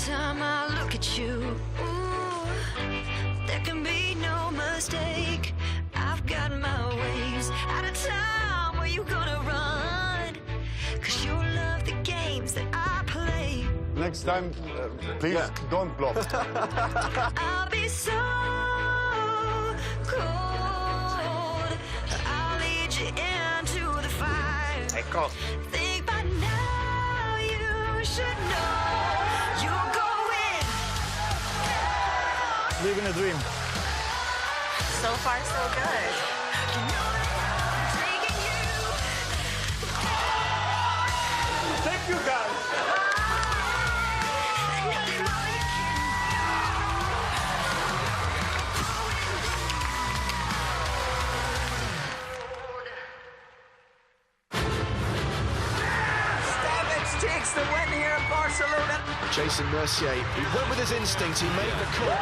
time I look at you, ooh, there can be no mistake. I've got my ways out of time. Where you gonna run? 'Cause you love the games that I play. Next time, please don't bluff. I'll be so cold. I'll lead you into the fire. Ecco. Think by now you should know you'll go in. Living a dream. So far, so good. You know that I'm taking you. Thank you, guys. Takes the win here in Barcelona. Jason Mercier, he went with his instinct, he made the call.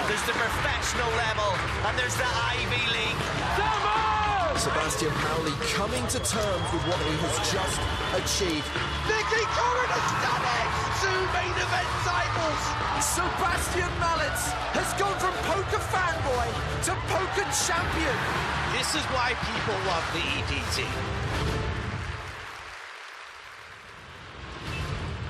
There's the professional level, and there's the Ivy League. Sebastian Pauli coming to terms with what he has just achieved. Nicky Corrin has done it! 2 main event titles! Sebastian Mallets has gone from poker fanboy to poker champion. This is why people love the EPT.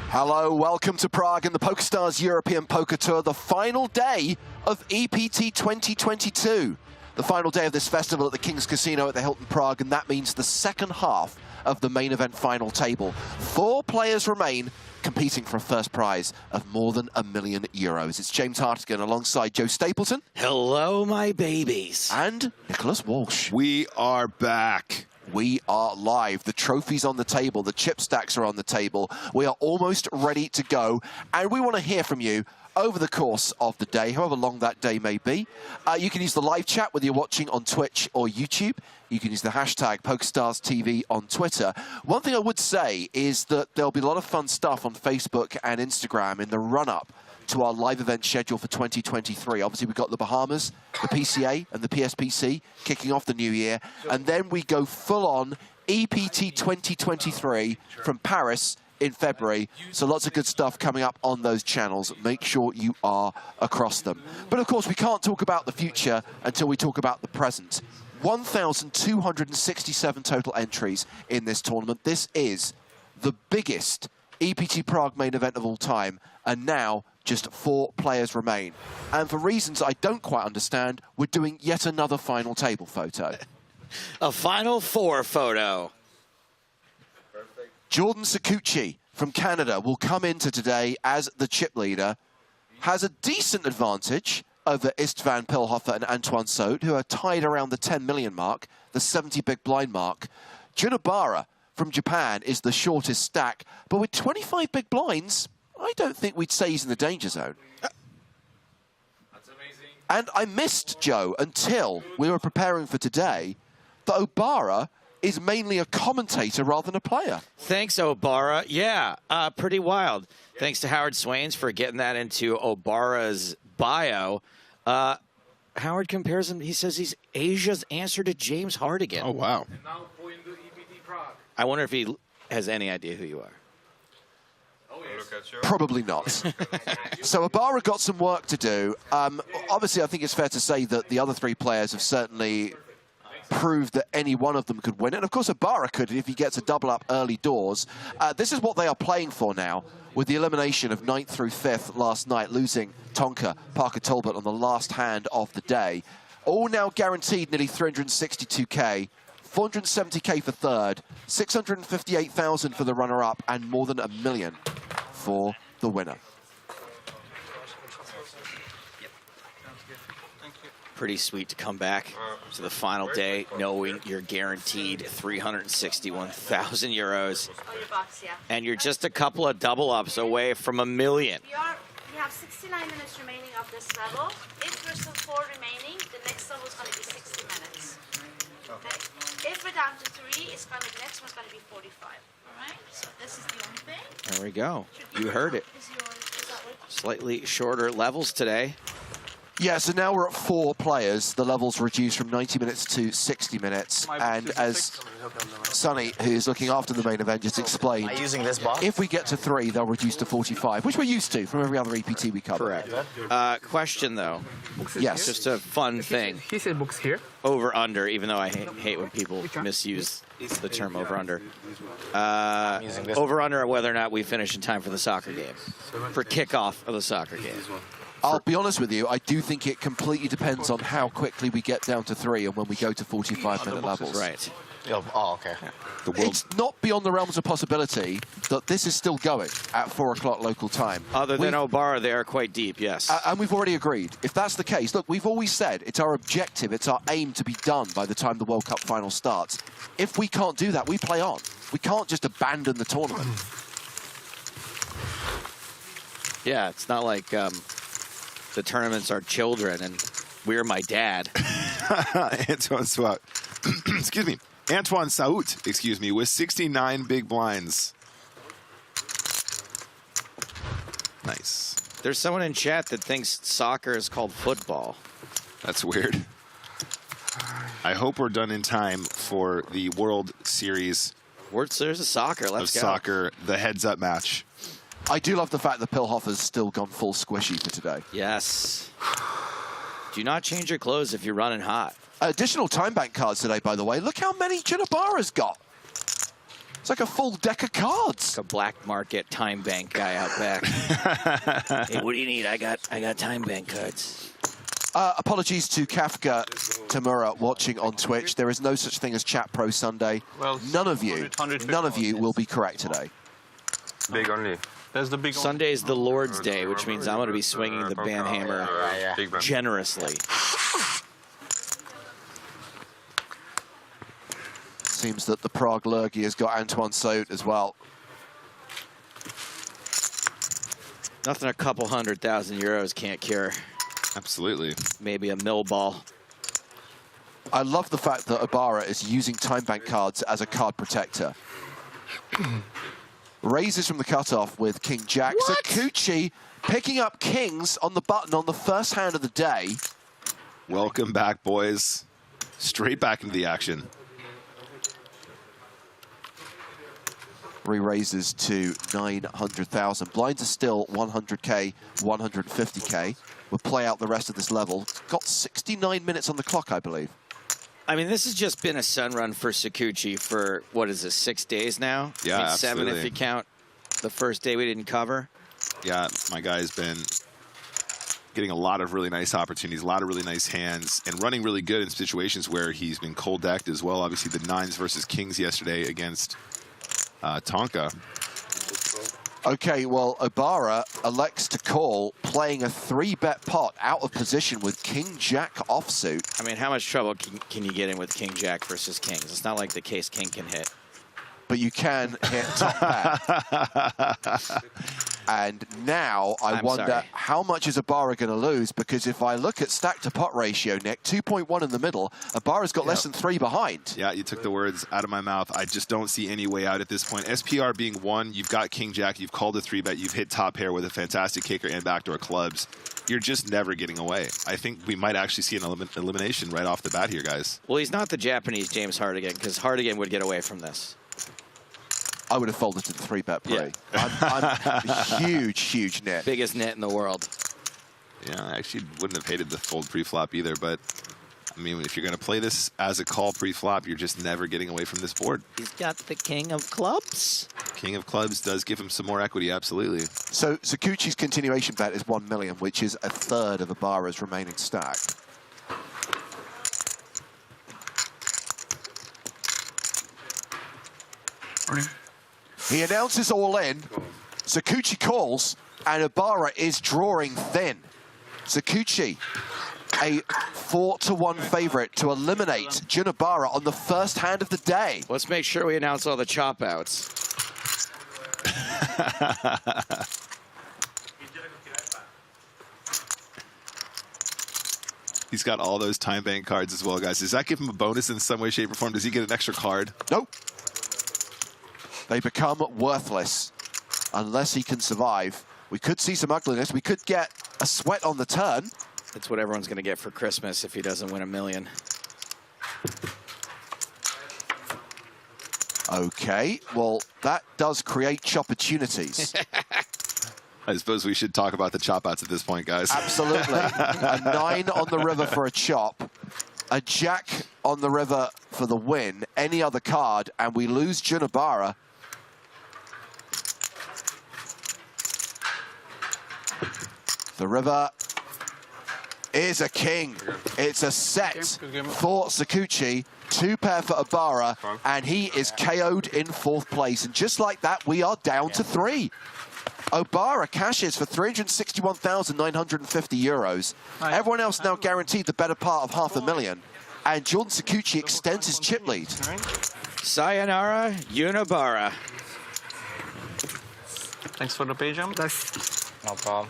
Hello, welcome to Prague and the PokerStars European Poker Tour, the final day of EPT 2022. The final day of this festival at the Kings Casino at the Hilton Prague, and that means the second half of the main event final table. 4 players remain competing for a first prize of more than €1 million. It's James Hartigan alongside Joe Stapleton. Hello, my babies. And Nicholas Walsh. We are back. We are live. The trophy's on the table. The chip stacks are on the table. We are almost ready to go. And we want to hear from you over the course of the day, however long that day may be. You can use the live chat whether you're watching on Twitch or YouTube. You can use the hashtag PokerStarsTV on Twitter. One thing I would say is that there'll be a lot of fun stuff on Facebook and Instagram in the run-up to our live event schedule for 2023. Obviously, we've got the Bahamas, the PCA, and the PSPC kicking off the new year. And then we go full-on EPT 2023 from Paris in February. So lots of good stuff coming up on those channels. Make sure you are across them. But of course, we can't talk about the future until we talk about the present. 1,267 total entries in this tournament. This is the biggest EPT Prague main event of all time. And now, just 4 players remain. And for reasons I don't quite understand, we're doing yet another final table photo. A Final Four photo. Perfect. Jordan Sakuchi from Canada will come into today as the chip leader. Has a decent advantage over Istvan Pilhofer and Antoine Saut, who are tied around the 10 million mark, the 70 big blind mark. Junibara from Japan is the shortest stack, but with 25 big blinds, I don't think we'd say he's in the danger zone. That's amazing. And I missed, Joe, until we were preparing for today, that Obara is mainly a commentator rather than a player. Thanks, Obara. Yeah, pretty wild. Thanks to Howard Swains for getting that into Obara's bio. Howard compares him, he says he's Asia's answer to James Hartigan. Oh, wow. And now going to EPT Prague. I wonder if he has any idea who you are. Probably not. So Obara got some work to do. Obviously, I think it's fair to say that the other 3 players have certainly proved that any one of them could win it. And of course, Obara could if he gets a double up early doors. This is what they are playing for now, with the elimination of 9th through 5th last night, losing Tonka, Parker Talbot on the last hand of the day. All now guaranteed nearly 362k. 470k for third, 658,000 for the runner-up, and more than $1 million for the winner. Pretty sweet to come back to the final day knowing you're guaranteed 361,000 euros. And you're just a couple of double ups away from $1 million. We have 69 minutes remaining of this level. If there's still 4 remaining, the next level is going to be 60 minutes. Okay? If we're down to 3, the next one's going to be 45. All right? So this is the only thing. There we go. You heard it. Slightly shorter levels today. Yeah, so now we're at 4 players. The level's reduced from 90 minutes to 60 minutes. And as Sonny, who's looking after the main event, just explained, if we get to 3, they'll reduce to 45, which we're used to from every other EPT we cover. Correct. Question, though. Yes. Just a fun thing. He said books here. Over under, even though I hate when people misuse the term over under. Over under whether or not we finish in time for the soccer game, for kickoff of the soccer game. I'll be honest with you, I do think it completely depends on how quickly we get down to 3 and when we go to 45-minute levels. Right. Oh, okay. It's not beyond the realms of possibility that this is still going at 4 o'clock local time. Other than Obara, they are quite deep, yes. And we've already agreed. If that's the case, look, we've always said it's our objective, it's our aim to be done by the time the World Cup final starts. If we can't do that, we play on. We can't just abandon the tournament. Yeah, it's not like the tournaments are children and we're my dad. Antoine Saout. Excuse me. Antoine Saout, excuse me, with 69 big blinds. Nice. There's someone in chat that thinks soccer is called football. That's weird. I hope we're done in time for the World Series There's a soccer. Let's go. soccer, the heads-up match. I do love the fact that Pilhofer's still gone full squishy for today. Yes. Do not change your clothes if you're running hot. Additional time bank cards today, by the way. Look how many Jinabara's got. It's like a full deck of cards. A black market time bank guy out back. Hey, what do you need? I got time bank cards. Apologies to Kafka Tamura watching on Twitch. There is no such thing as Chat Pro Sunday. Well, None of you will be correct today. Big only. There's the big Sunday is the Lord's Day, which means I'm going to be swinging the banhammer generously. Seems that the Prague Lurgy has got Antoine Saout as well. Nothing a couple €100,000 can't cure. Absolutely. Maybe a mill ball. I love the fact that Ibarra is using time bank cards as a card protector. Raises from the cutoff with King Jack. Sakuchi picking up kings on the button on the first hand of the day. Welcome back, boys. Straight back into the action. Re-raises to 900,000. Blinds are still 100K, 150K. We'll play out the rest of this level. Got 69 minutes on the clock, I believe. I mean, this has just been a sun run for Sakuchi for, what is this, 6 days now? Yeah, I mean, absolutely. 7 if you count the first day we didn't cover. Yeah, my guy's been getting a lot of really nice opportunities, a lot of really nice hands, and running really good in situations where he's been cold decked as well. Obviously, the 9s versus kings yesterday against Tonka. Okay, well, Ibarra elects to call, playing a 3-bet pot out of position with King-Jack offsuit. I mean, how much trouble can you get in with King-Jack versus Kings? It's not like the case King can hit. But you can hit top pair. And now I wonder how much is Ibarra going to lose, because if I look at stack to pot ratio, Nick, 2.1 in the middle, Ibarra's got less than 3 behind. Yeah, you took the words out of my mouth. I just don't see any way out at this point. SPR being 1, you've got King Jack, you've called a 3-bet, you've hit top pair with a fantastic kicker and backdoor clubs. You're just never getting away. I think we might actually see an elimination right off the bat here, guys. Well, he's not the Japanese James Hardigan, because Hardigan would get away from this. I would have folded to the 3-bet play. Yeah. I'm a huge net. Biggest net in the world. Yeah, I actually wouldn't have hated the fold pre-flop either, but I mean, if you're going to play this as a call pre-flop, you're just never getting away from this board. He's got the king of clubs. King of clubs does give him some more equity, absolutely. So Sakuchi's continuation bet is 1 million, which is a third of Ibarra's remaining stack. He announces all in. Sakuchi calls, and Ibarra is drawing thin. Sakuchi, a 4-1 favorite to eliminate Jun Ibarra on the first hand of the day. Let's make sure we announce all the chop outs. He's got all those time bank cards as well, guys. Does that give him a bonus in some way, shape, or form? Does he get an extra card? Nope. They become worthless unless he can survive. We could see some ugliness. We could get a sweat on the turn. It's what everyone's going to get for Christmas if he doesn't win $1 million. Okay, well, that does create opportunities. I suppose we should talk about the chop outs at this point, guys. Absolutely. A 9 on the river for a chop. A jack on the river for the win. Any other card, and we lose Junibara. The river is a king. It's a set for Sakuchi. 2-pair for Ibarra, and he is KO'd in 4th place. And just like that, we are down to 3. Ibarra cashes for 361,950 euros. Everyone else now guaranteed the better part of $500,000. And Jordan Sakuchi extends his chip lead. Sayonara, Unibara. Thanks for the pay jump. No problem.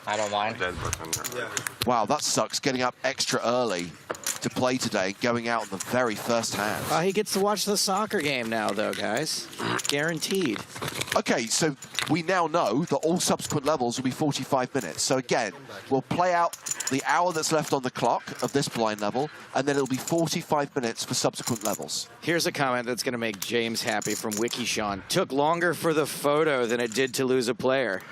I don't mind. Wow, that sucks, getting up extra early to play today, going out on the very first hand. He gets to watch the soccer game now, though, guys. Guaranteed. Okay, so we now know that all subsequent levels will be 45 minutes. So again, we'll play out the hour that's left on the clock of this blind level, and then it'll be 45 minutes for subsequent levels. Here's a comment that's going to make James happy from WikiSean. Took longer for the photo than it did to lose a player.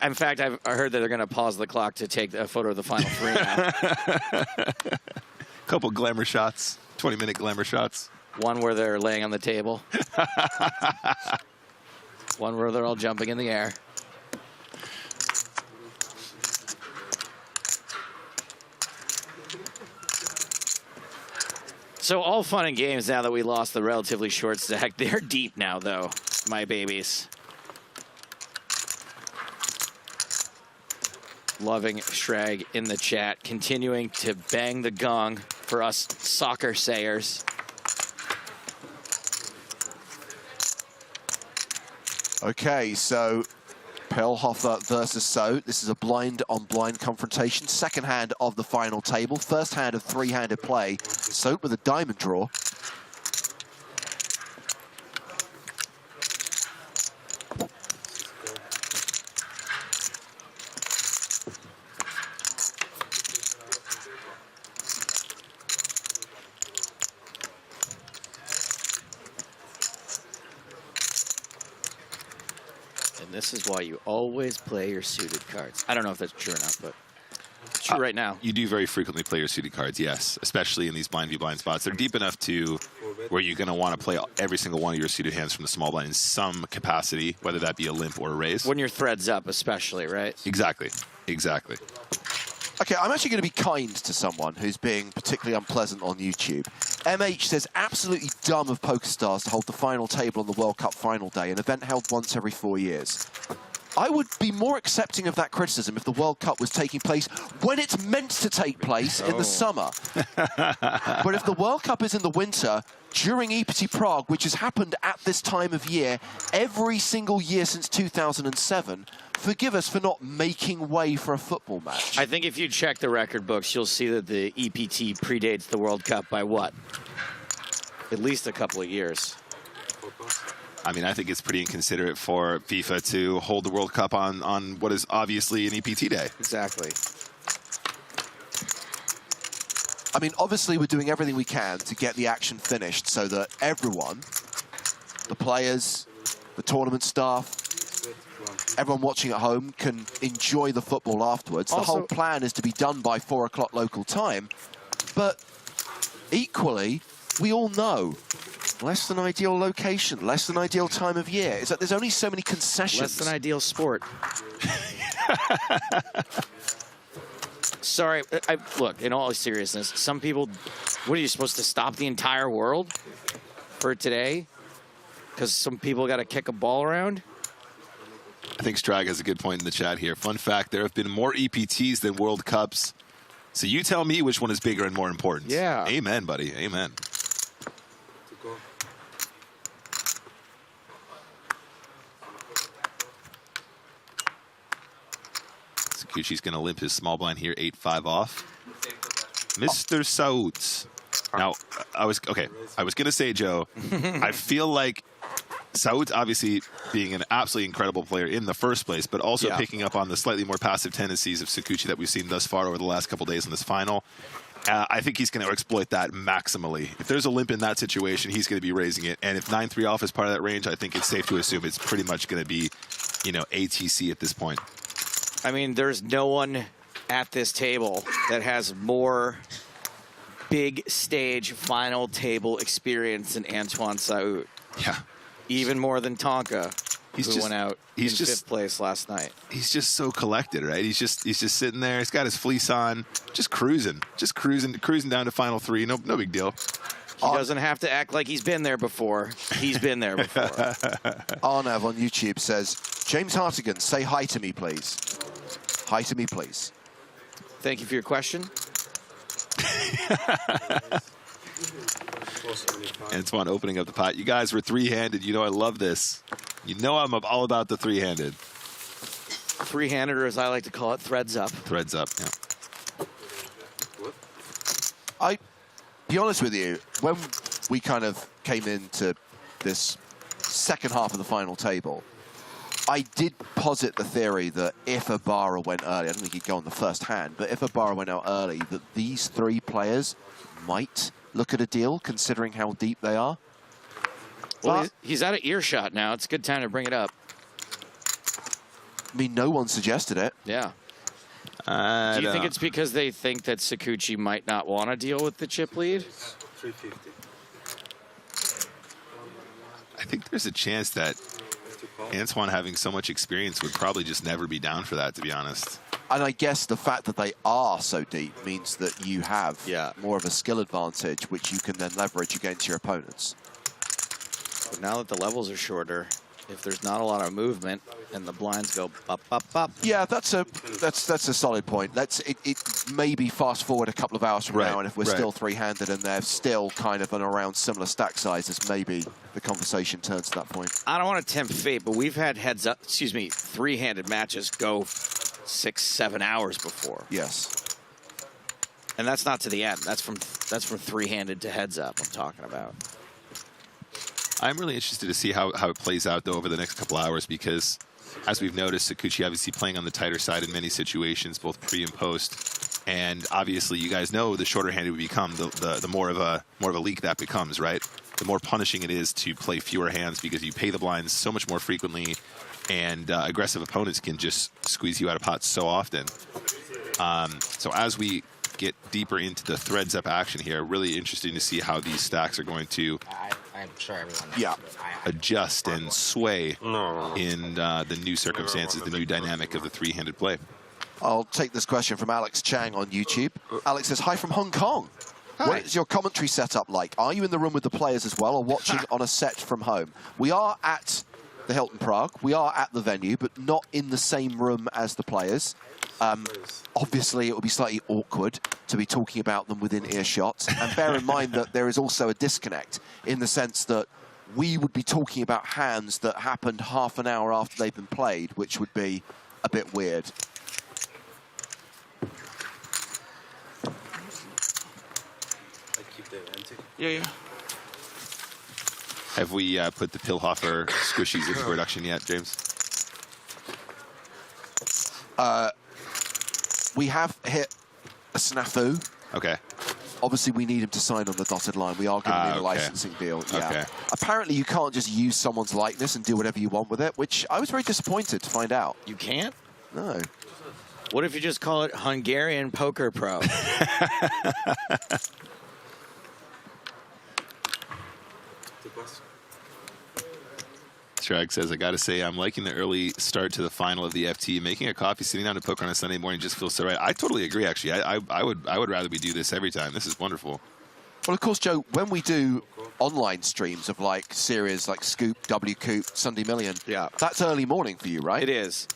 In fact, I heard that they're going to pause the clock to take a photo of the final 3 now. Couple glamour shots, 20-minute glamour shots. One where they're laying on the table. One where they're all jumping in the air. So all fun and games now that we lost the relatively short stack. They're deep now, though, my babies. Loving Shrag in the chat, continuing to bang the gong for us soccer sayers. Okay, so Pilhofer versus So. This is a blind-on-blind confrontation. Second hand of the final table. First hand of 3-handed play. So with a diamond draw. This is why you always play your suited cards. I don't know if that's true or not, but it's true right now. You do very frequently play your suited cards, yes, especially in these blind v blind spots. They're deep enough to where you're going to want to play every single one of your suited hands from the small blind in some capacity, whether that be a limp or a raise. When your thread's up, especially, right? Exactly. Exactly. Okay, I'm actually going to be kind to someone who's being particularly unpleasant on YouTube. MH says, absolutely dumb of PokerStars to hold the final table on the World Cup final day, an event held once every 4 years. I would be more accepting of that criticism if the World Cup was taking place when it's meant to take place in the summer. But if the World Cup is in the winter, during EPT Prague, which has happened at this time of year every single year since 2007, forgive us for not making way for a football match. I think if you check the record books, you'll see that the EPT predates the World Cup by what? At least a couple of years. I mean, I think it's pretty inconsiderate for FIFA to hold the World Cup on what is obviously an EPT day. Exactly. I mean, obviously, we're doing everything we can to get the action finished so that everyone, the players, the tournament staff, everyone watching at home can enjoy the football afterwards. The whole plan is to be done by 4 o'clock local time. But equally, we all know less than ideal location, less than ideal time of year. It's like there's only so many concessions. Less than ideal sport. Sorry, look, in all seriousness, some people, what are you supposed to stop the entire world for today? Because some people got to kick a ball around? I think Strag has a good point in the chat here. Fun fact, there have been more EPTs than World Cups. So you tell me which one is bigger and more important. Yeah. Amen, buddy. Amen. Sakuchi's going to limp his small blind here, 8-5 off. Mr. Saud. Now, I was going to say, Joe, I feel like Saud obviously being an absolutely incredible player in the first place, but also picking up on the slightly more passive tendencies of Sakuchi that we've seen thus far over the last couple days in this final. I think he's going to exploit that maximally. If there's a limp in that situation, he's going to be raising it. And if 9-3 off is part of that range, I think it's safe to assume it's pretty much going to be, you know, ATC at this point. I mean, there's no one at this table that has more big stage final table experience than Antoine Saud. Yeah. Even more than Tonka, who went out in fifth place last night. He's just so collected, right? He's just sitting there. He's got his fleece on, just cruising down to final three. No big deal. He doesn't have to act like he's been there before. He's been there before. Arnav on YouTube says, James Hartigan, say hi to me, please. Hi to me, please. Thank you for your question. Antoine opening up the pot. You guys were three-handed. You know I love this. You know I'm all about the three-handed. Three-handed, or as I like to call it, threads up. Threads up, yeah. I be honest with you, when we kind of came into this second half of the final table, I did posit the theory that if Ibarra went early, I don't think he'd go on the first hand, but if Ibarra went out early, that these three players might look at a deal, considering how deep they are. Well, he's out of earshot now. It's a good time to bring it up. I mean, no one suggested it. Yeah. Do you think it's because they think that Sakuchi might not want to deal with the chip lead? 350. I think there's a chance that Antoine, having so much experience, would probably just never be down for that, to be honest. And I guess the fact that they are so deep means that you have more of a skill advantage, which you can then leverage against your opponents. But now that the levels are shorter, if there's not a lot of movement and the blinds go up, up, up. Yeah, that's a solid point. It maybe fast forward a couple of hours from now, and if we're still three-handed and they're still kind of an around similar stack sizes, maybe the conversation turns to that point. I don't want to tempt fate, but we've had three-handed matches go 6-7 hours before. Yes. And that's not to the end. That's from three-handed to heads up I'm talking about. I'm really interested to see how it plays out, though, over the next couple hours, because, as we've noticed, Sakuchi obviously playing on the tighter side in many situations, both pre and post. And obviously, you guys know the shorter handed we become, the more of a leak that becomes, right? The more punishing it is to play fewer hands because you pay the blinds so much more frequently, and aggressive opponents can just squeeze you out of pots so often. So as we get deeper into the threads up action here, really interesting to see how these stacks are going to I'm sure everyone adjust and sway in the new circumstances, the new dynamic of the three-handed play. I'll take this question from Alex Chang on YouTube. Alex says, hi from Hong Kong. Hi. What is your commentary setup like? Are you in the room with the players as well, or watching on a set from home? We are at the Hilton Prague. We are at the venue, but not in the same room as the players. Obviously, it would be slightly awkward to be talking about them within earshot. And bear in mind that there is also a disconnect in the sense that we would be talking about hands that happened half an hour after they've been played, which would be a bit weird. Yeah. Have we put the Pilhofer squishies into production yet, James? We have hit a snafu. Okay. Obviously, we need him to sign on the dotted line. We are going to need a licensing deal. Yeah. Okay. Apparently, you can't just use someone's likeness and do whatever you want with it, which I was very disappointed to find out. You can't? No. What if you just call it Hungarian Poker Pro? Shrag says, I got to say, I'm liking the early start to the final of the FT. Making a coffee, sitting down to poker on a Sunday morning just feels so right. I totally agree, actually. I would rather we do this every time. This is wonderful. Well, of course, Joe, when we do online streams of like series like Scoop, W Coop, Sunday Million, that's early morning for you, right? It is.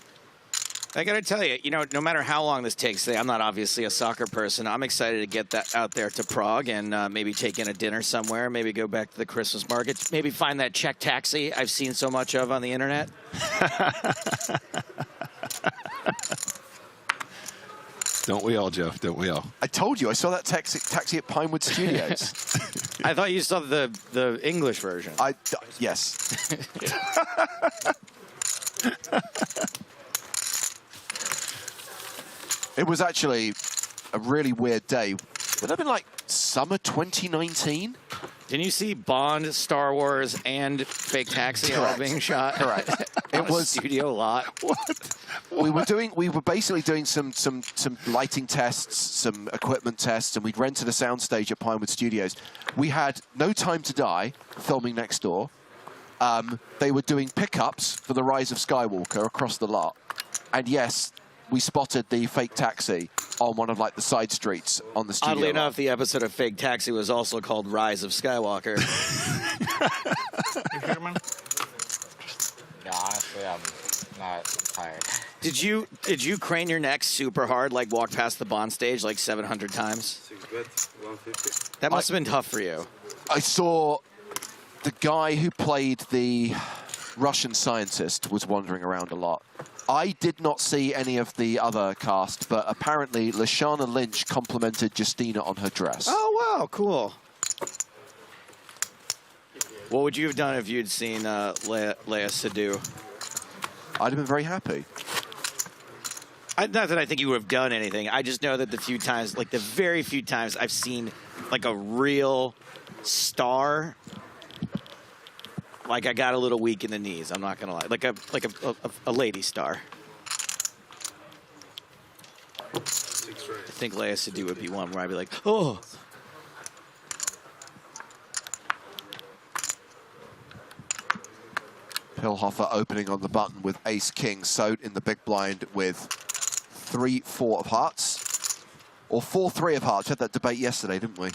I got to tell you, no matter how long this takes, I'm not obviously a soccer person. I'm excited to get that out there to Prague and maybe take in a dinner somewhere, maybe go back to the Christmas market, maybe find that Czech taxi I've seen so much of on the internet. Don't we all, Joe? Don't we all? I told you, I saw that taxi at Pinewood Studios. I thought you saw the English version. Yes. It was actually a really weird day. Would that have been like summer 2019? Didn't you see Bond, Star Wars, and Fake Taxi all being shot? Correct. It was studio lot. What? We were basically doing some lighting tests, some equipment tests, and we'd rented a soundstage at Pinewood Studios. We had No Time to Die filming next door. They were doing pickups for The Rise of Skywalker across the lot, and yes, we spotted the Fake Taxi on one of like the side streets on the studio. Oddly enough, the episode of Fake Taxi was also called Rise of Skywalker. Yeah, honestly, I'm not tired. Did you crane your neck super hard, like walk past the Bond stage like 700 times? 6bet, 150. That must have been tough for you. I saw the guy who played the Russian scientist was wandering around a lot. I did not see any of the other cast, but apparently Lashana Lynch complimented Justina on her dress. Oh, wow, cool. What would you have done if you'd seen Leia Seydoux? I'd have been very happy. Not that I think you would have done anything. I just know that the very few times I've seen like a real star, like I got a little weak in the knees. I'm not gonna lie, like a lady star. 6 right. I think Leia Seydoux would be one where I'd be like, oh. Pilhofer opening on the button with ace-king. Soat in the big blind with 3-4 of hearts. Or 4-3 of hearts. We had that debate yesterday, didn't we?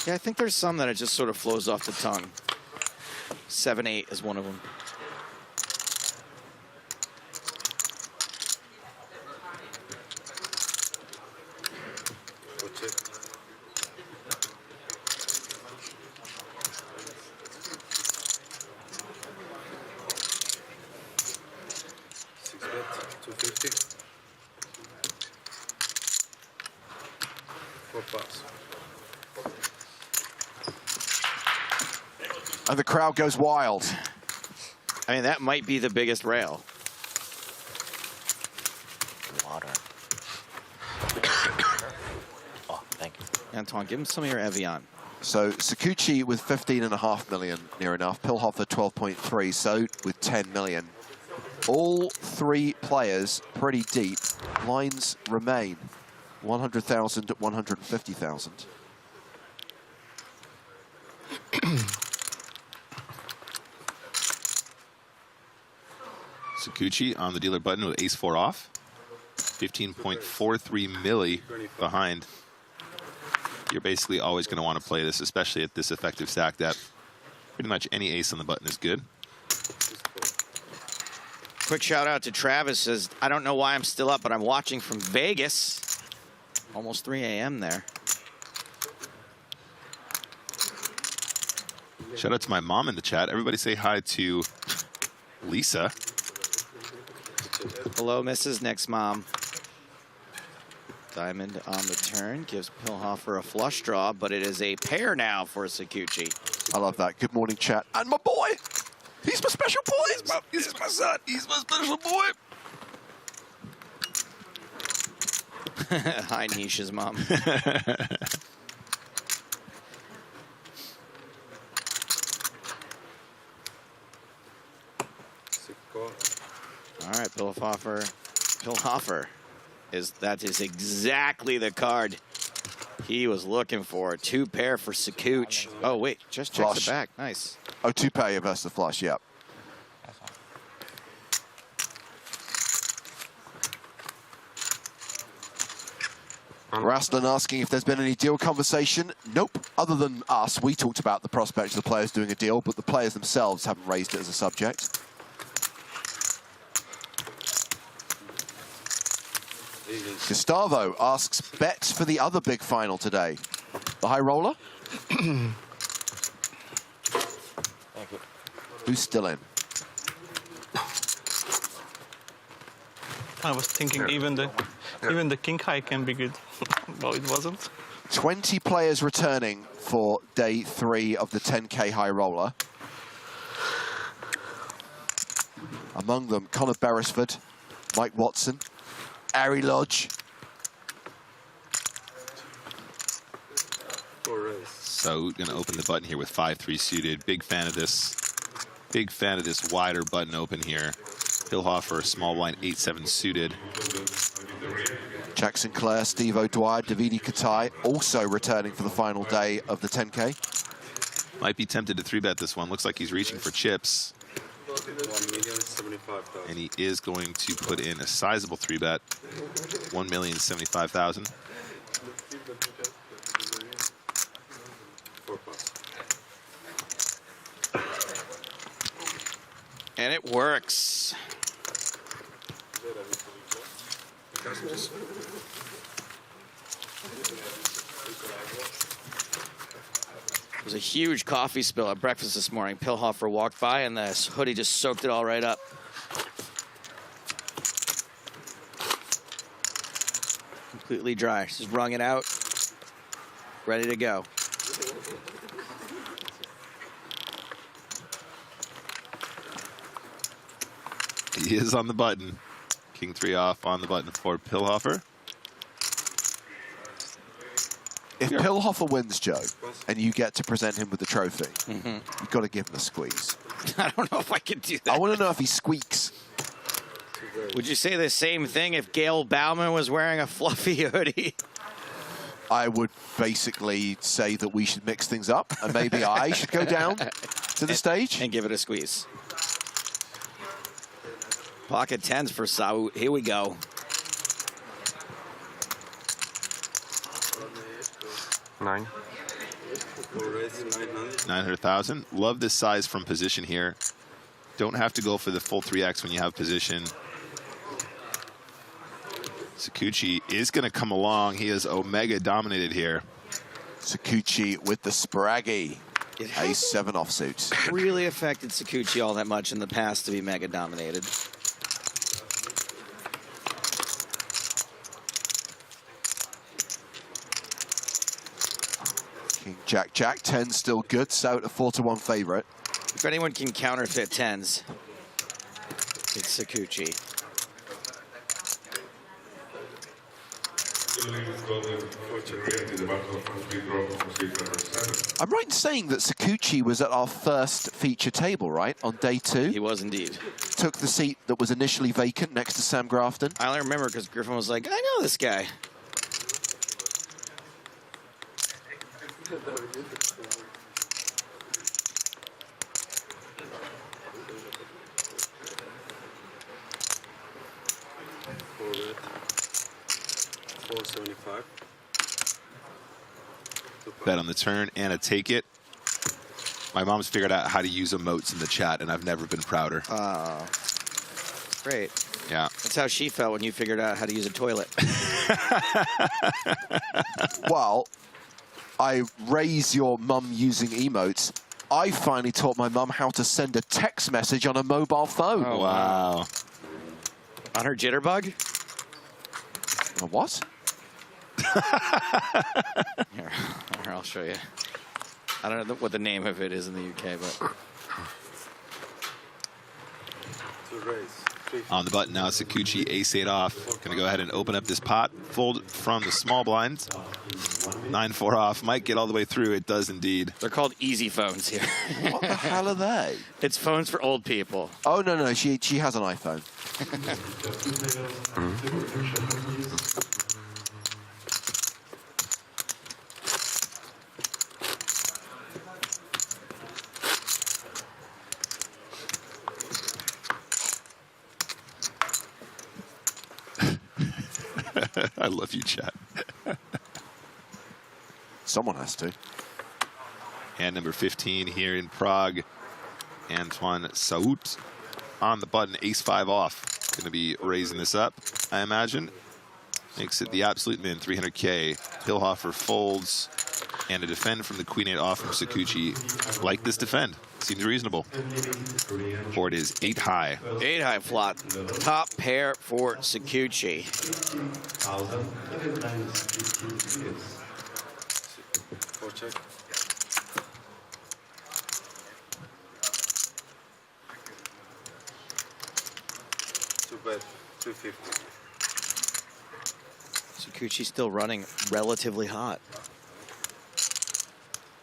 Yeah, I think there's some that it just sort of flows off the tongue. 7-8 is one of them. Go check. Six bet, 250. 4 pass. And the crowd goes wild. I mean, that might be the biggest rail. Water. Oh, thank you. Anton, give him some of your Evian. So Sakuchi with 15.5 million, near enough. Pilhofer 12.3. Soat with 10 million. All three players pretty deep. Lines remain 100,000 at 150,000. Sakuchi on the dealer button with ace-4 off. 15.43 milli behind. You're basically always going to want to play this, especially at this effective stack depth. Pretty much any ace on the button is good. Quick shout out to Travis, says, I don't know why I'm still up, but I'm watching from Vegas. Almost 3 a.m. there. Shout out to my mom in the chat. Everybody say hi to Lisa. Hello, Mrs. Nick's mom. Diamond on the turn gives Pilhofer a flush draw, but it is a pair now for Sakuchi. I love that. Good morning, chat. And my boy. He's my special boy. He's my son. He's my special boy. Hi, Nisha's mom. All right, Pilhofer that is exactly the card he was looking for. 2 pair for Sakuch. Oh wait, just check the back. Nice. Oh, 2 pair versus the flush. Yep. Rastlin asking if there's been any deal conversation. Nope. Other than us, we talked about the prospect of the players doing a deal, but the players themselves haven't raised it as a subject. Gustavo asks, bets for the other big final today. The high roller? Thank you. Who's still in? I was thinking even the king high can be good. Well, it wasn't. 20 players returning for day 3 of the 10K high roller. Among them, Conor Beresford, Mike Watson, Ari Lodge. So going to open the button here with 5-3 suited. Big fan of this. Big fan of this wider button open here. Pilhofer, small blind 8-7 suited. Jack Sinclair, Steve O'Dwyer, Davide Katai also returning for the final day of the 10K. Might be tempted to 3-bet this one. Looks like he's reaching for chips. 1,075,000. And he is going to put in a sizable 3-bet. 1,075,000. 4 plus. And it works. There was a huge coffee spill at breakfast this morning. Pilhofer walked by and the hoodie just soaked it all right up. Completely dry. Just wrung it out. Ready to go. He is on the button. King 3 off on the button for Pilhofer. If Pilhofer wins, Joe, and you get to present him with the trophy, you've got to give him a squeeze. I don't know if I can do that. I want to know if he squeaks. Would you say the same thing if Gail Bauman was wearing a fluffy hoodie? I would basically say that we should mix things up, and maybe I should go down to the stage. And give it a squeeze. Pocket 10s for Saud. Here we go. Nine. 900,000. Love this size from position here. Don't have to go for the full 3x when you have position. Sakuchi is going to come along. He is Omega dominated here. Sakuchi with the Spraggy. Ace-7 offsuit. Really affected Sakuchi all that much in the past to be mega dominated. King Jack Jack, 10 still good, so a 4-1 favorite. If anyone can counterfeit 10s, it's Sakuchi. I'm right in saying that Sakuchi was at our first feature table, right, on day 2? He was indeed. Took the seat that was initially vacant next to Sam Grafton. I only remember because Griffin was like, I know this guy. $475. Bet on the turn and a take it. My mom's figured out how to use emotes in the chat, and I've never been prouder. Great. Yeah. That's how she felt when you figured out how to use a toilet. Well, I raise your mum using emotes. I finally taught my mum how to send a text message on a mobile phone. Oh, wow. On her jitterbug? A what? Here, I'll show you. I don't know what the name of it is in the UK, but... On the button now, Sakuchi, ace-8 off. Going to go ahead and open up this pot. Fold from the small blinds. 9-4 off. Might get all the way through. It does indeed. They're called easy phones here. What the hell are they? It's phones for old people. Oh, no, she has an iPhone. I love you, chat. Someone has to. Hand number 15 here in Prague. Antoine Saout on the button, ace-5 off. Going to be raising this up, I imagine. Makes it the absolute min, 300K. Pilhofer folds, and a defend from the queen-8 off from Sakuchi. Like this defend. Seems reasonable. Board is 8 high. 8 high flop. Top pair for Sakuchi. Four check. Too bad. 250. Sakuchi still running relatively hot.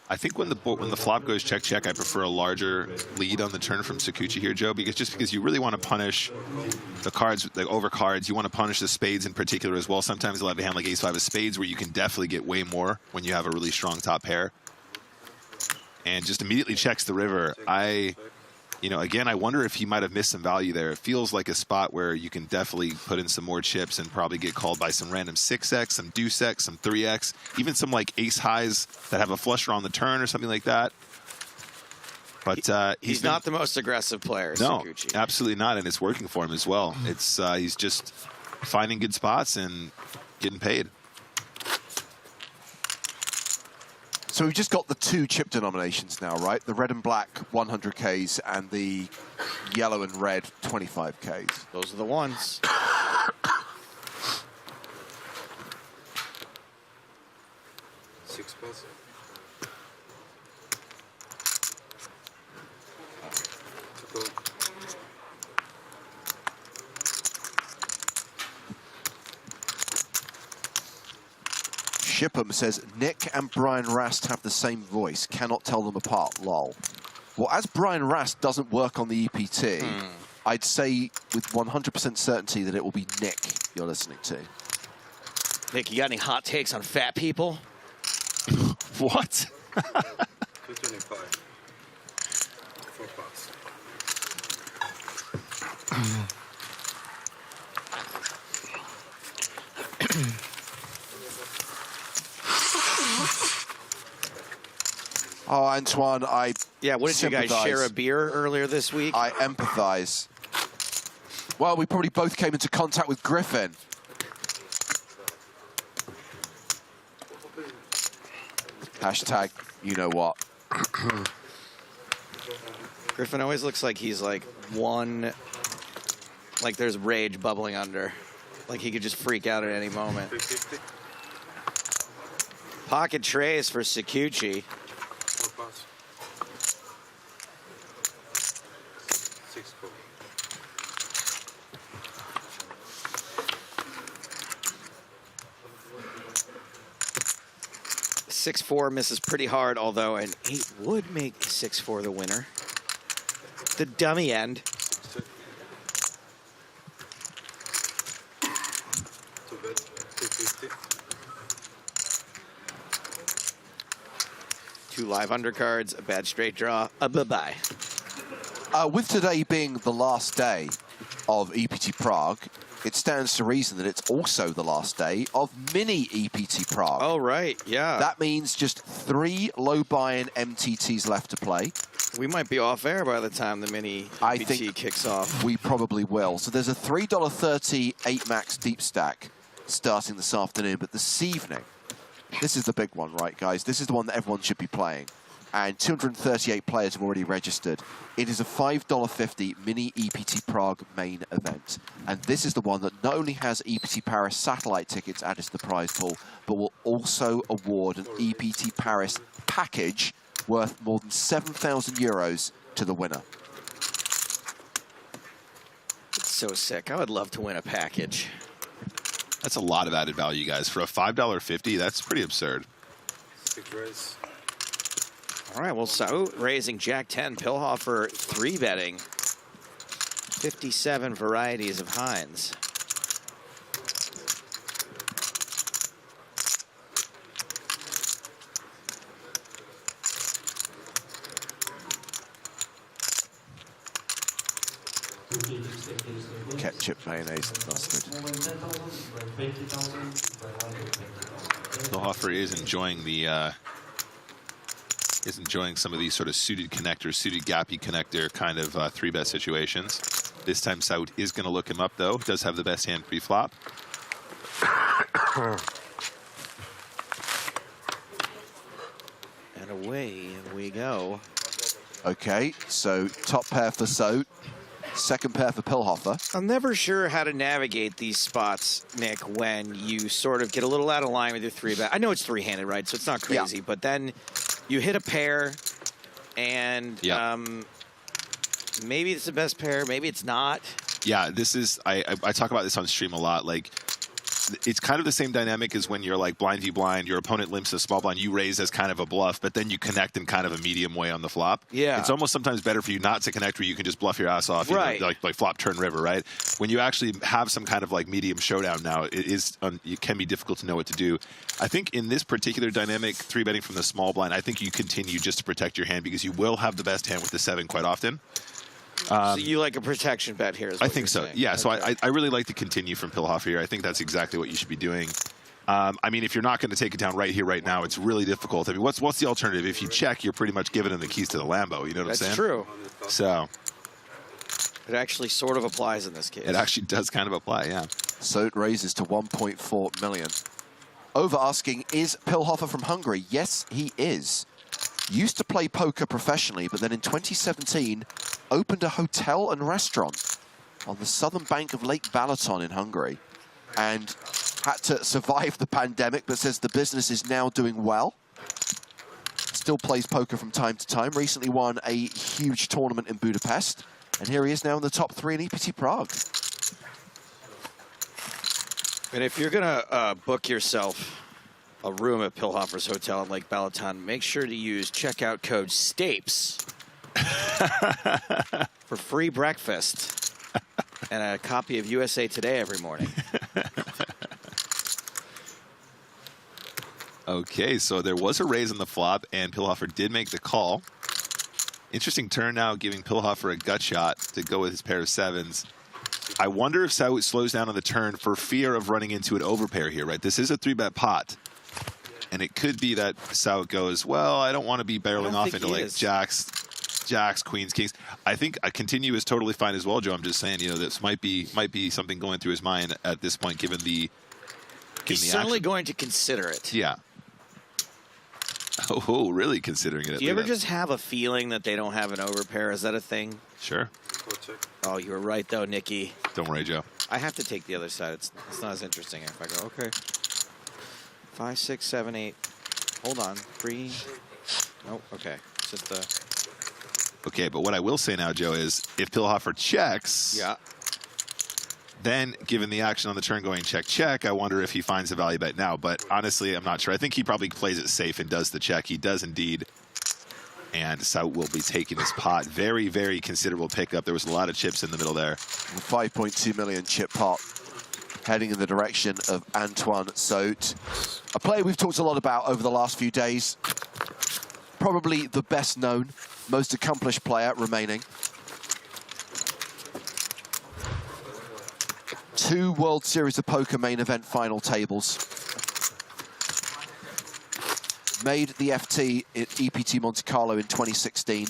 I think when the flop goes check check, I prefer a larger lead on the turn from Sakuchi here, Joe, because you really want to punish the cards, the over cards. You want to punish the spades in particular as well. Sometimes you'll have a hand like ace-5 of spades where you can definitely get way more when you have a really strong top pair. And just immediately checks the river. Again, I wonder if he might have missed some value there. It feels like a spot where you can definitely put in some more chips and probably get called by some random 6x, some deuce x, some 3x, even some like ace highs that have a flush draw on the turn or something like that. But he's not the most aggressive player, no, Sakuchi. absolutely not, and it's working for him as well. It's he's just finding good spots and getting paid. So we've just got the 2 chip denominations now, right? The red and black 100Ks and the yellow and red 25Ks. Those are the ones. Six pass. To go. Shipham says, Nick and Brian Rast have the same voice. Cannot tell them apart, lol. Well, as Brian Rast doesn't work on the EPT, I'd say with 100% certainty that it will be Nick you're listening to. Nick, you got any hot takes on fat people? What? 225. 4 pass. Oh, Antoine, what did you guys share a beer earlier this week? I empathize. Well, we probably both came into contact with Griffin. Hashtag, you know what. Griffin always looks like he's like like there's rage bubbling under. Like he could just freak out at any moment. 350. Pocket trays for Sakuchi. 4 pass. 6 4. Six 4 misses pretty hard, although an 8 would make 6-4 the winner. The dummy end. 6 Too bad. 250. 2 live undercards, a bad straight draw, a bye-bye. With today being the last day of EPT Prague, it stands to reason that it's also the last day of mini EPT Prague. Oh, right, yeah. That means just 3 low buy-in MTTs left to play. We might be off air by the time the mini I EPT think kicks off. We probably will. So there's a $3.30 8-max deep stack starting this afternoon, but this evening, this is the big one, right, guys? This is the one that everyone should be playing. And 238 players have already registered. It is a $5.50 mini EPT Prague main event. And this is the one that not only has EPT Paris satellite tickets added to the prize pool, but will also award an EPT Paris package worth more than 7,000 euros to the winner. It's so sick. I would love to win a package. That's a lot of added value, guys. For a $5.50, that's pretty absurd. 6 raise. All right, well, so raising Jack 10, Pilhofer 3-betting 57 varieties of Heinz. Ketchup, mayonnaise, and mustard. Pilhofer is enjoying the some of these sort of suited connector, suited gappy connector kind of 3-bet situations. This time Saud is going to look him up, though. Does have the best hand pre-flop. And away we go. Okay, so top pair for So, second pair for Pilhofer. I'm never sure how to navigate these spots, Nick, when you sort of get a little out of line with your 3-bet. I know it's three-handed, right? So it's not crazy, but then you hit a pair, and maybe it's the best pair, maybe it's not. Yeah, this is, I talk about this on stream a lot. Like, it's kind of the same dynamic as when you're like blind v blind, your opponent limps a small blind, you raise as kind of a bluff, but then you connect in kind of a medium way on the flop. Yeah. It's almost sometimes better for you not to connect where you can just bluff your ass off, right? You know, like flop, turn, river, right? When you actually have some kind of like medium showdown now, it can be difficult to know what to do. I think in this particular dynamic, 3-betting from the small blind, I think you continue just to protect your hand because you will have the best hand with the 7 quite often. So you like a protection bet here? I think so. Saying. Yeah. Okay. So I really like to continue from Pilhofer here. I think that's exactly what you should be doing. I mean, if you're not going to take it down right here, right now, it's really difficult. I mean, what's the alternative? If you check, you're pretty much giving him the keys to the Lambo. You know what I'm saying? That's true. So it actually sort of applies in this case. It actually does kind of apply. Yeah. So it raises to 1.4 million. Over asking, is Pilhofer from Hungary? Yes, he is. Used to play poker professionally, but then in 2017 opened a hotel and restaurant on the southern bank of Lake Balaton in Hungary and had to survive the pandemic, but says the business is now doing well. Still plays poker from time to time. Recently won a huge tournament in Budapest, and here he is now in the top 3 in EPT Prague. And if you're going to book yourself a room at Pilhofer's Hotel in Lake Balaton, make sure to use checkout code STAPES for free breakfast and a copy of USA Today every morning. Okay, so there was a raise on the flop, and Pilhofer did make the call. Interesting turn now, giving Pilhofer a gut shot to go with his pair of 7s. I wonder if Sout slows down on the turn for fear of running into an overpair here, right? This is a 3-bet pot. And it could be that Sout goes, well, I don't want to be barreling off into like jacks, queens, kings. I think a continue is totally fine as well, Joe. I'm just saying, you know, this might be something going through his mind at this point, given the He's certainly going to consider it. Yeah. Oh, really considering it. Do you ever just have a feeling that they don't have an overpair? Is that a thing? Sure. Oh, you were right, though, Nikki. Don't worry, Joe. I have to take the other side. It's not as interesting if I go, okay. 5, 6, 7, 8. Hold on. 3. Nope. Okay. It's just Okay, but what I will say now, Joe, is if Pilhofer checks, then given the action on the turn going check, check, I wonder if he finds a value bet now. But honestly, I'm not sure. I think he probably plays it safe and does the check. He does indeed. And Sout will be taking his pot. Very, very considerable pickup. There was a lot of chips in the middle there. 5.2 million chip pot heading in the direction of Antoine Sout. A player we've talked a lot about over the last few days. Probably the best known, most accomplished player remaining. 2 World Series of Poker main event final tables. Made the FT at EPT Monte Carlo in 2016.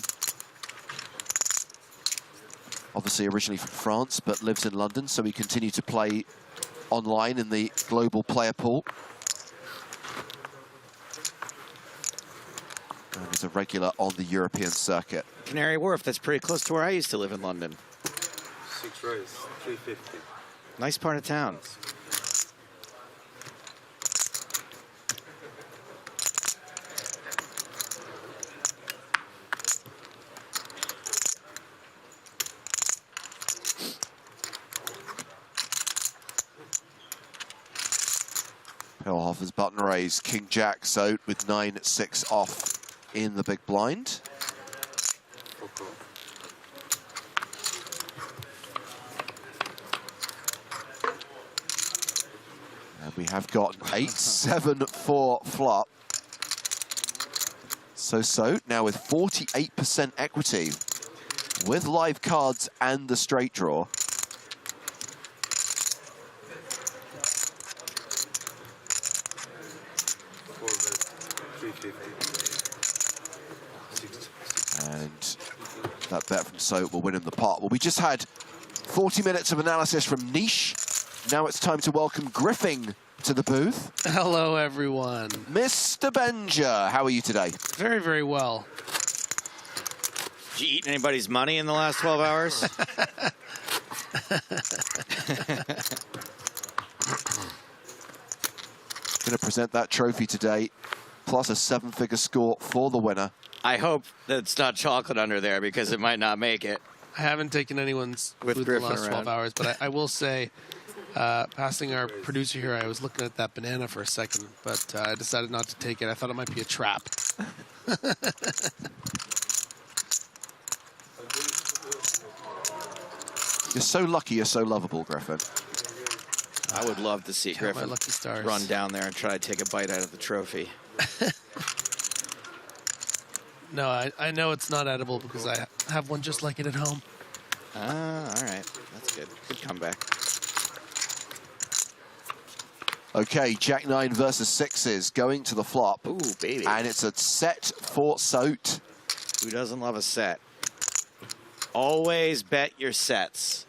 Obviously originally from France, but lives in London, so he continued to play online in the global player pool. And is a regular on the European circuit. Canary Wharf, that's pretty close to where I used to live in London. 6 raise, 350. Nice part of town. Pilhofer's button raise, King Jack Sout with 9-6 off in the big blind. And we have got 8-7-4 flop. So Sout now with 48% equity with live cards and the straight draw. And that bet from Sout will win him the pot. Well, we just had 40 minutes of analysis from Niche. Now it's time to welcome Griffing to the booth. Hello, everyone. Mr. Benja, how are you today? Very, very well. Did you eat anybody's money in the last 12 hours? Going to present that trophy today, plus a 7-figure score for the winner. I hope that it's not chocolate under there because it might not make it. I haven't taken anyone's food in the last 12 hours, but I will say, passing our producer here, I was looking at that banana for a second, but I decided not to take it. I thought it might be a trap. You're so lucky, you're so lovable, Griffin. I would love to see Count my Griffin lucky stars. run down there and try to take a bite out of the trophy. No, I know it's not edible because I have one just like it at home. Ah, all right. That's good. Good comeback. Okay, Jack 9 versus 6s going to the flop. Ooh, baby. And it's a set for Soat. Who doesn't love a set? Always bet your sets.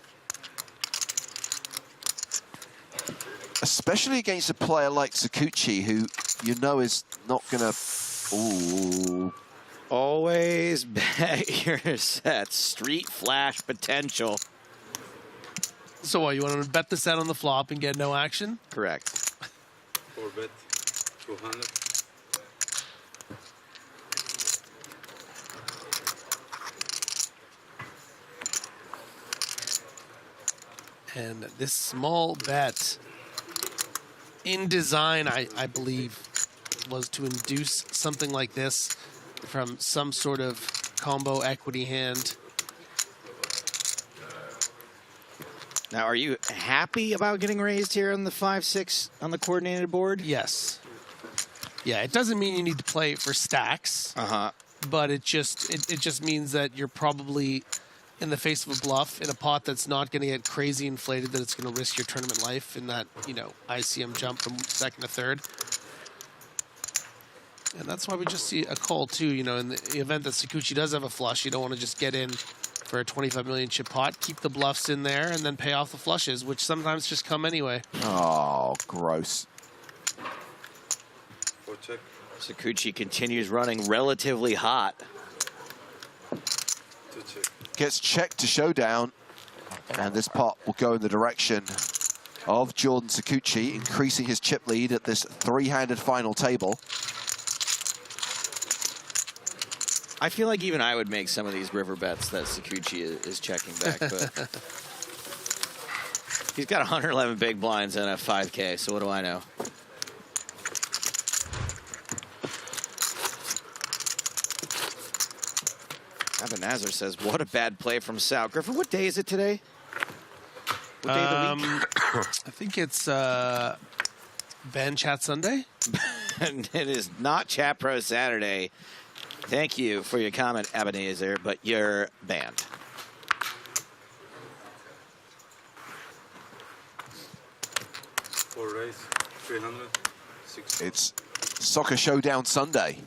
Especially against a player like Sakuchi, who you know is not going to... Ooh. Always bet your sets. Street flash potential. So what, you want to bet the set on the flop and get no action? Correct. 4 bet, 200. And this small bet, in design, I believe, was to induce something like this from some sort of combo equity hand. Now, are you happy about getting raised here on the 5-6 on the coordinated board? Yes. Yeah, it doesn't mean you need to play for stacks. Uh-huh. But it just means that you're probably in the face of a bluff in a pot that's not going to get crazy inflated, that it's going to risk your tournament life in that, you know, ICM jump from second to third. And that's why we just see a call too, you know, in the event that Sakuchi does have a flush, you don't want to just get in for a 25 million chip pot, keep the bluffs in there, and then pay off the flushes, which sometimes just come anyway. Oh, gross. 4 check. Sakuchi continues running relatively hot. 2 check. Gets checked to showdown, and this pot will go in the direction of Jordan Sakuchi, increasing his chip lead at this 3-handed final table. I feel like even I would make some of these river bets that Sakuchi is checking back, but he's got 111 big blinds and a 5K, so what do I know? Abenazar says, what a bad play from Sal. Griffin, what day is it today? What day of the week? I think it's Ben Chat Sunday. And it is not Chat Pro Saturday. Thank you for your comment, Ebenezer, but you're banned. Four raise, 300. 6. It's Soccer Showdown Sunday.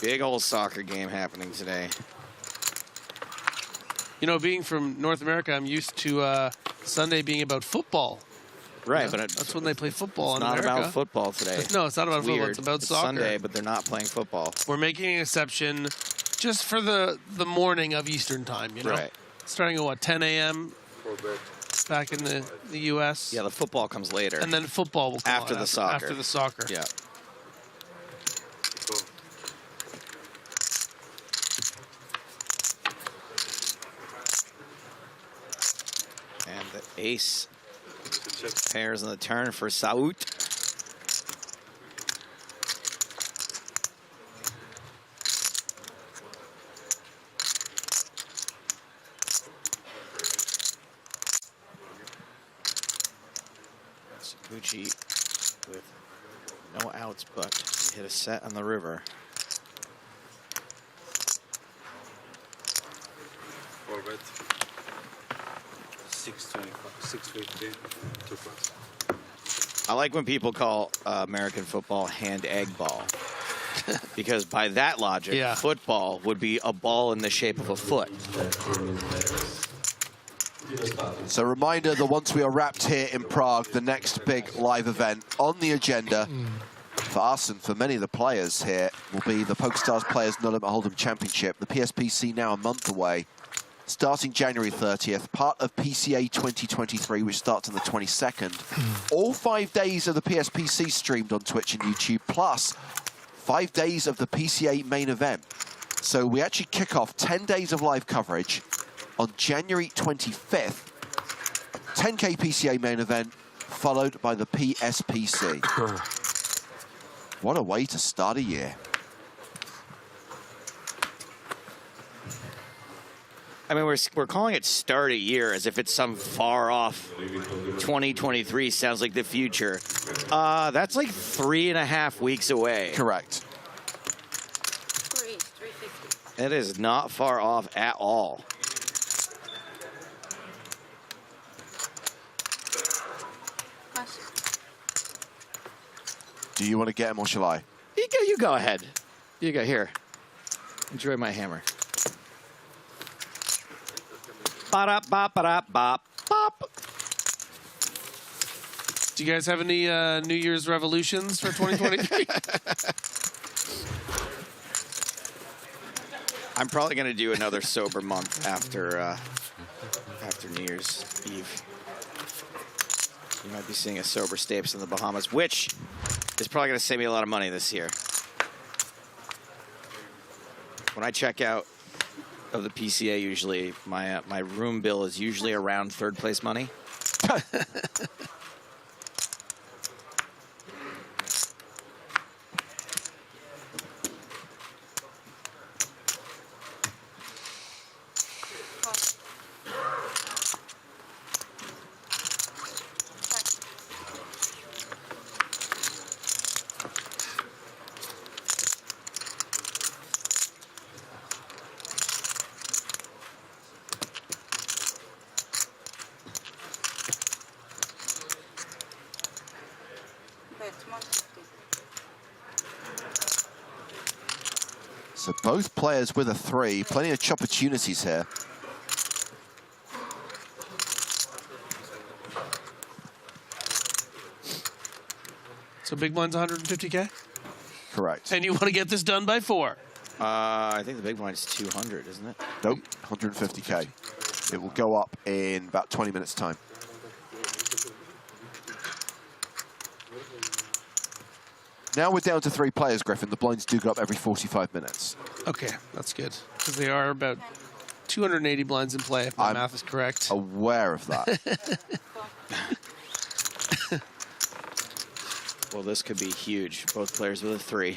Big old soccer game happening today. You know, being from North America, I'm used to Sunday being about football. Right, Yeah, but that's when they play football in not America. about football today. No, it's not about football. Weird. It's about soccer. Sunday, but they're not playing football. We're making an exception just for the morning of Eastern time, you know? Right. Starting at, what, 10 a.m. 4 bet. back in the U.S.? Yeah, the football comes later. And then football will come After on the soccer. After the soccer. Yeah. 4. And the ace Check. pairs on the turn for Saout. Sakuchi with no outs, but hit a set on the river. 4 bet. 625, 650, 2 plus. I like when people call American football hand-egg ball. Because by that logic, Yeah. football would be a ball in the shape of a foot. So reminder that once we are wrapped here in Prague, the next big live event on the agenda for us and for many of the players here will be the PokerStars Players No Limit Hold'em Championship. The PSPC now a month away, starting January 30th, part of PCA 2023, which starts on the 22nd. All 5 days of the PSPC streamed on Twitch and YouTube, plus 5 days of the PCA main event. So we actually kick off 10 days of live coverage on January 25th. 10K PCA main event, followed by the PSPC. What a way to start a year. I mean, we're calling it start a year as if it's some far off 2023 sounds like the future. That's like 3.5 weeks away. Correct. 350. It is not far off at all. Do you want to get him or shall I? You go ahead. You go here. Enjoy my hammer. Ba-da, bop, ba-da, bop, bop. Do you guys have any New Year's revolutions for 2023? I'm probably going to do another sober month after New Year's Eve. You might be seeing a sober Stapes in the Bahamas, which is probably going to save me a lot of money this year. When I check out of the PCA, usually my room bill is usually around third place money. So both players with a 3. Plenty of opportunities here. So big blind's 150K? Correct. And you want to get this done by 4? I think the big blind is 200, isn't it? Nope, 150K. It will go up in about 20 minutes' time. Now we're down to 3 players, Griffin. The blinds do go up every 45 minutes. Okay, that's good. Because they are about 280 blinds in play, if my math is correct. Aware of that. Well, this could be huge. Both players with a 3.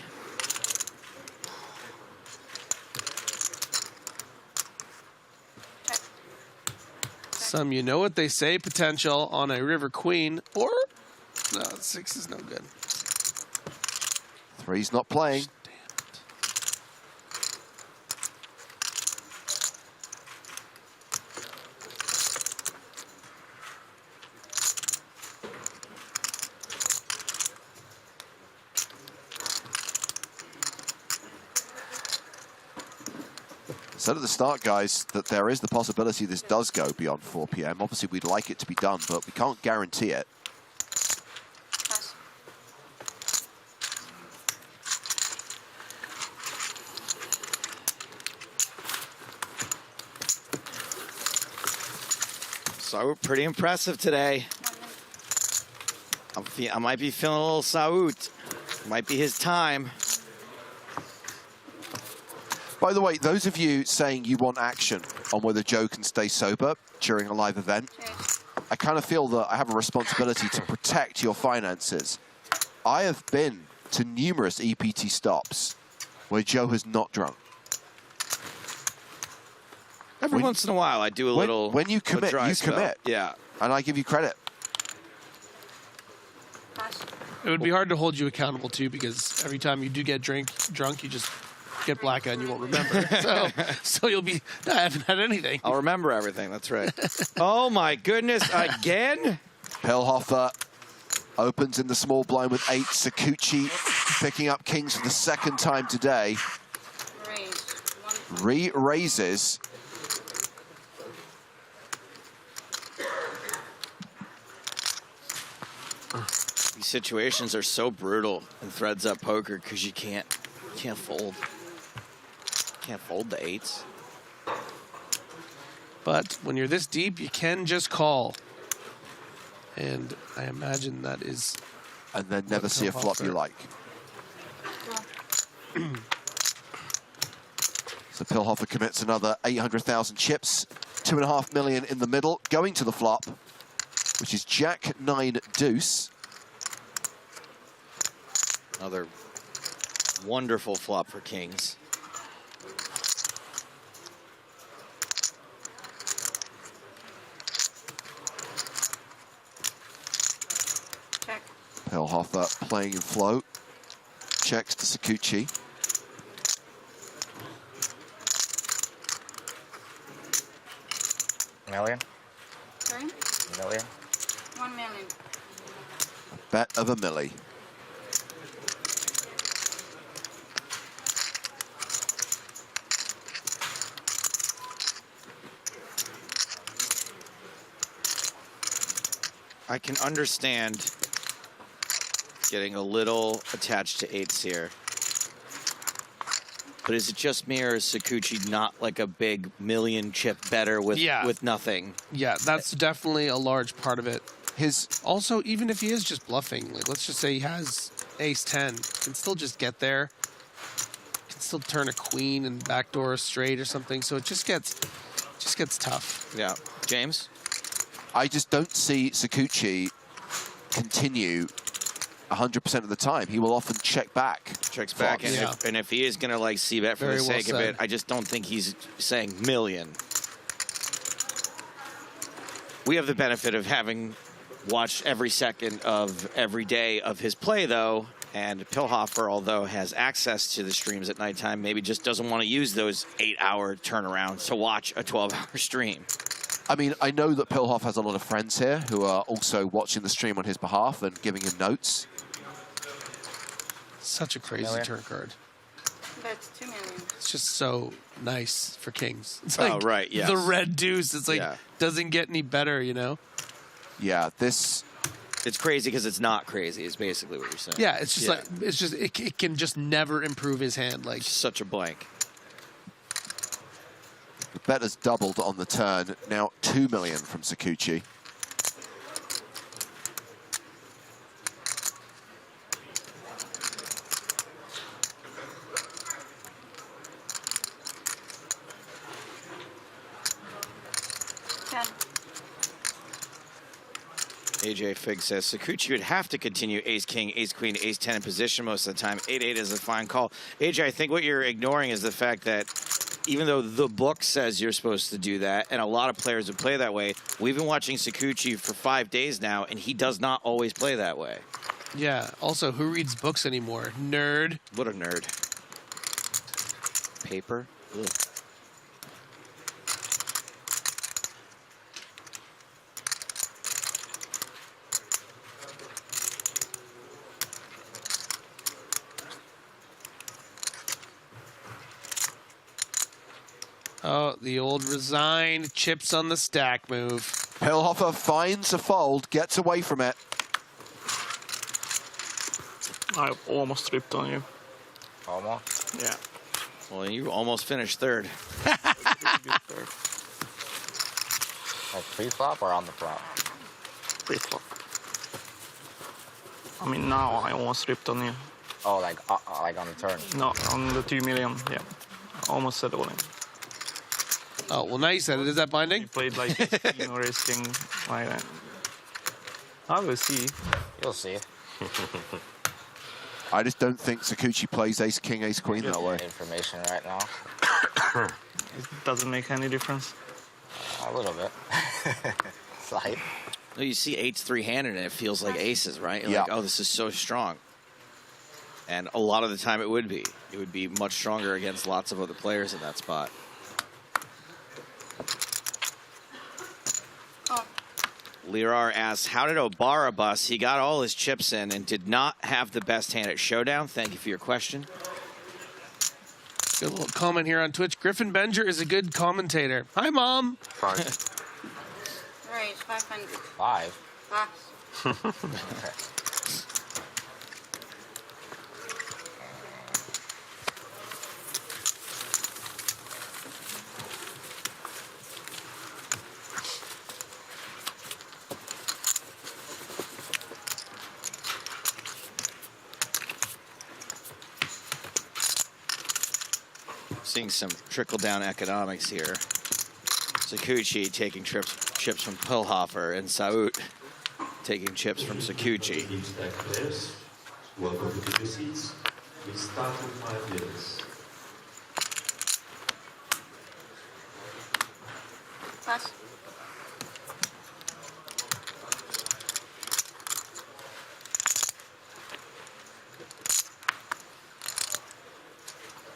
Some, you know what they say, potential on a river queen, or no, 6 is no good. 3's not playing. Said at the start, guys, that there is the possibility this does go beyond 4 p.m. Obviously, we'd like it to be done, but we can't guarantee it. So pretty impressive today. I might be feeling a little Saout. Might be his time. By the way, those of you saying you want action on whether Joe can stay sober during a live event, I kind of feel that I have a responsibility to protect your finances. I have been to numerous EPT stops where Joe has not drunk. Every once in a while, I do a little. When you commit, you commit. Yeah. And I give you credit. It would be hard to hold you accountable, too, because every time you do get drunk, you just get blackout and you won't remember. So you'll be, I haven't had anything. I'll remember everything. That's right. Oh, my goodness. Again? Pilhofer opens in the small blind with 8. Sakuchi picking up kings for the 2nd time today. Re-raises. These situations are so brutal in threads up poker because you can't fold. Can't fold the 8s. But when you're this deep, you can just call. And I imagine that is... And then never see a flop you like. So Pilhofer commits another 800,000 chips. 2.5 million in the middle, going to the flop, which is Jack 9 deuce. Another wonderful flop for Kings. Check. Pilhofer playing in float. Checks to Sakuchi. Million? Sorry? Million? 1 million. Bet of a milli. I can understand getting a little attached to 8s here. But is it just me, or is Sakuchi not like a big million chip better with nothing? Yeah, that's definitely a large part of it. Also, even if he is just bluffing, like let's just say he has ace 10, can still just get there. Can still turn a queen and backdoor a straight or something. So it just gets tough. Yeah, James. I just don't see Sakuchi continue 100% of the time. He will often check back. Checks back, and if he is going to like c-bet for the sake of it, I just don't think he's saying million. We have the benefit of having watched every second of every day of his play, though, and Pilhofer, although has access to the streams at nighttime, maybe just doesn't want to use those 8-hour turnarounds to watch a 12-hour stream. I mean, I know that Pilhofer has a lot of friends here who are also watching the stream on his behalf and giving him notes. Such a crazy turn card. That's 2 million. It's just so nice for Kings. It's Oh, like right, yes. the red deuce. It's like doesn't get any better, you know? Yeah, this... It's crazy because it's not crazy, is basically what you're saying. Yeah, it's just like, it can just never improve his hand. Like such a blank. The bet has doubled on the turn. Now 2 million from Sakuchi. AJ Fig says Sakuchi would have to continue ace king, ace queen, ace 10 in position most of the time. 8-8 is a fine call. AJ, I think what you're ignoring is the fact that even though the book says you're supposed to do that, and a lot of players would play that way, we've been watching Sakuchi for 5 days now, and he does not always play that way. Yeah. Also, who reads books anymore? Nerd. What a nerd. Paper. Ugh. Oh, the old resigned chips on the stack move. Pilhofer finds a fold, gets away from it. I almost tripped on you. Almost? Yeah. Well, you almost finished third. Like pre-flop or on the flop? Pre-flop. I mean, now I almost tripped on you. Oh, like on the turn? No, on the 2 million, yeah. Almost said all in. Oh, well, now you said it. Is that binding? You played like king or ace king like that. I will see. You'll see. I just don't think Sakuchi plays ace king, ace queen that way. Information right now. It doesn't make any difference. A little bit. Slight. No, you see 8's 3-handed and it feels like aces, right? You're like, oh, this is so strong. And a lot of the time it would be. It would be much stronger against lots of other players in that spot. Lirar asks, how did Obara bust? He got all his chips in and did not have the best hand at Showdown. Thank you for your question. Good little comment here on Twitch. Griffin Benger is a good commentator. Hi, Mom. All right, 500. 5? Bucks. Seeing some trickle-down economics here. Sakuchi taking chips from Pilhofer, and Saut taking chips from Sakuchi. Welcome to your seats. We start in 5 minutes. Pass.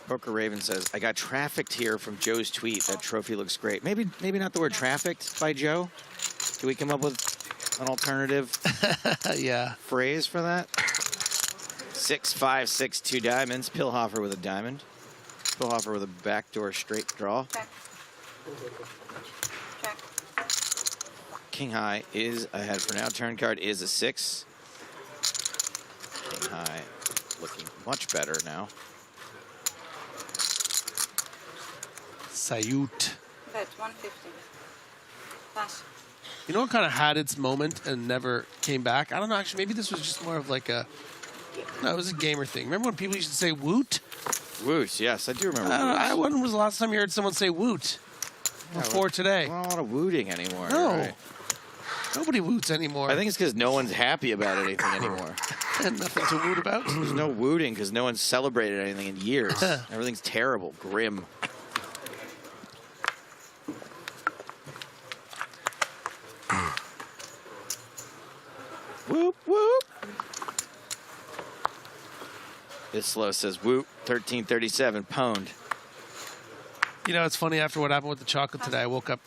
Poker Raven says, I got trafficked here from Joe's tweet. That trophy looks great. Maybe not the word trafficked by Joe. Can we come up with an alternative Yeah. phrase for that? 6, 5, 6, 2 diamonds. Pilhofer with a diamond. Pilhofer with a backdoor straight draw. Check. Check. King high is ahead for now. Turn card is a 6. King high looking much better now. Sayut. Bet 150. Pass. You know what kind of had its moment and never came back? I don't know, actually, maybe this was just more of like a... No, it was a gamer thing. Remember when people used to say woot? Woot, yes, I do remember woot. When was the last time you heard someone say woot? Before today. Not a lot of wooting anymore. No. Right? Nobody woots anymore. I think it's because no one's happy about anything anymore. And nothing to woot about. There's no wooting because no one's celebrated anything in years. Everything's terrible, grim. Whoop, whoop. This slow says whoop, 1337, pwned. You know, it's funny, after what happened with the chocolate today, I woke up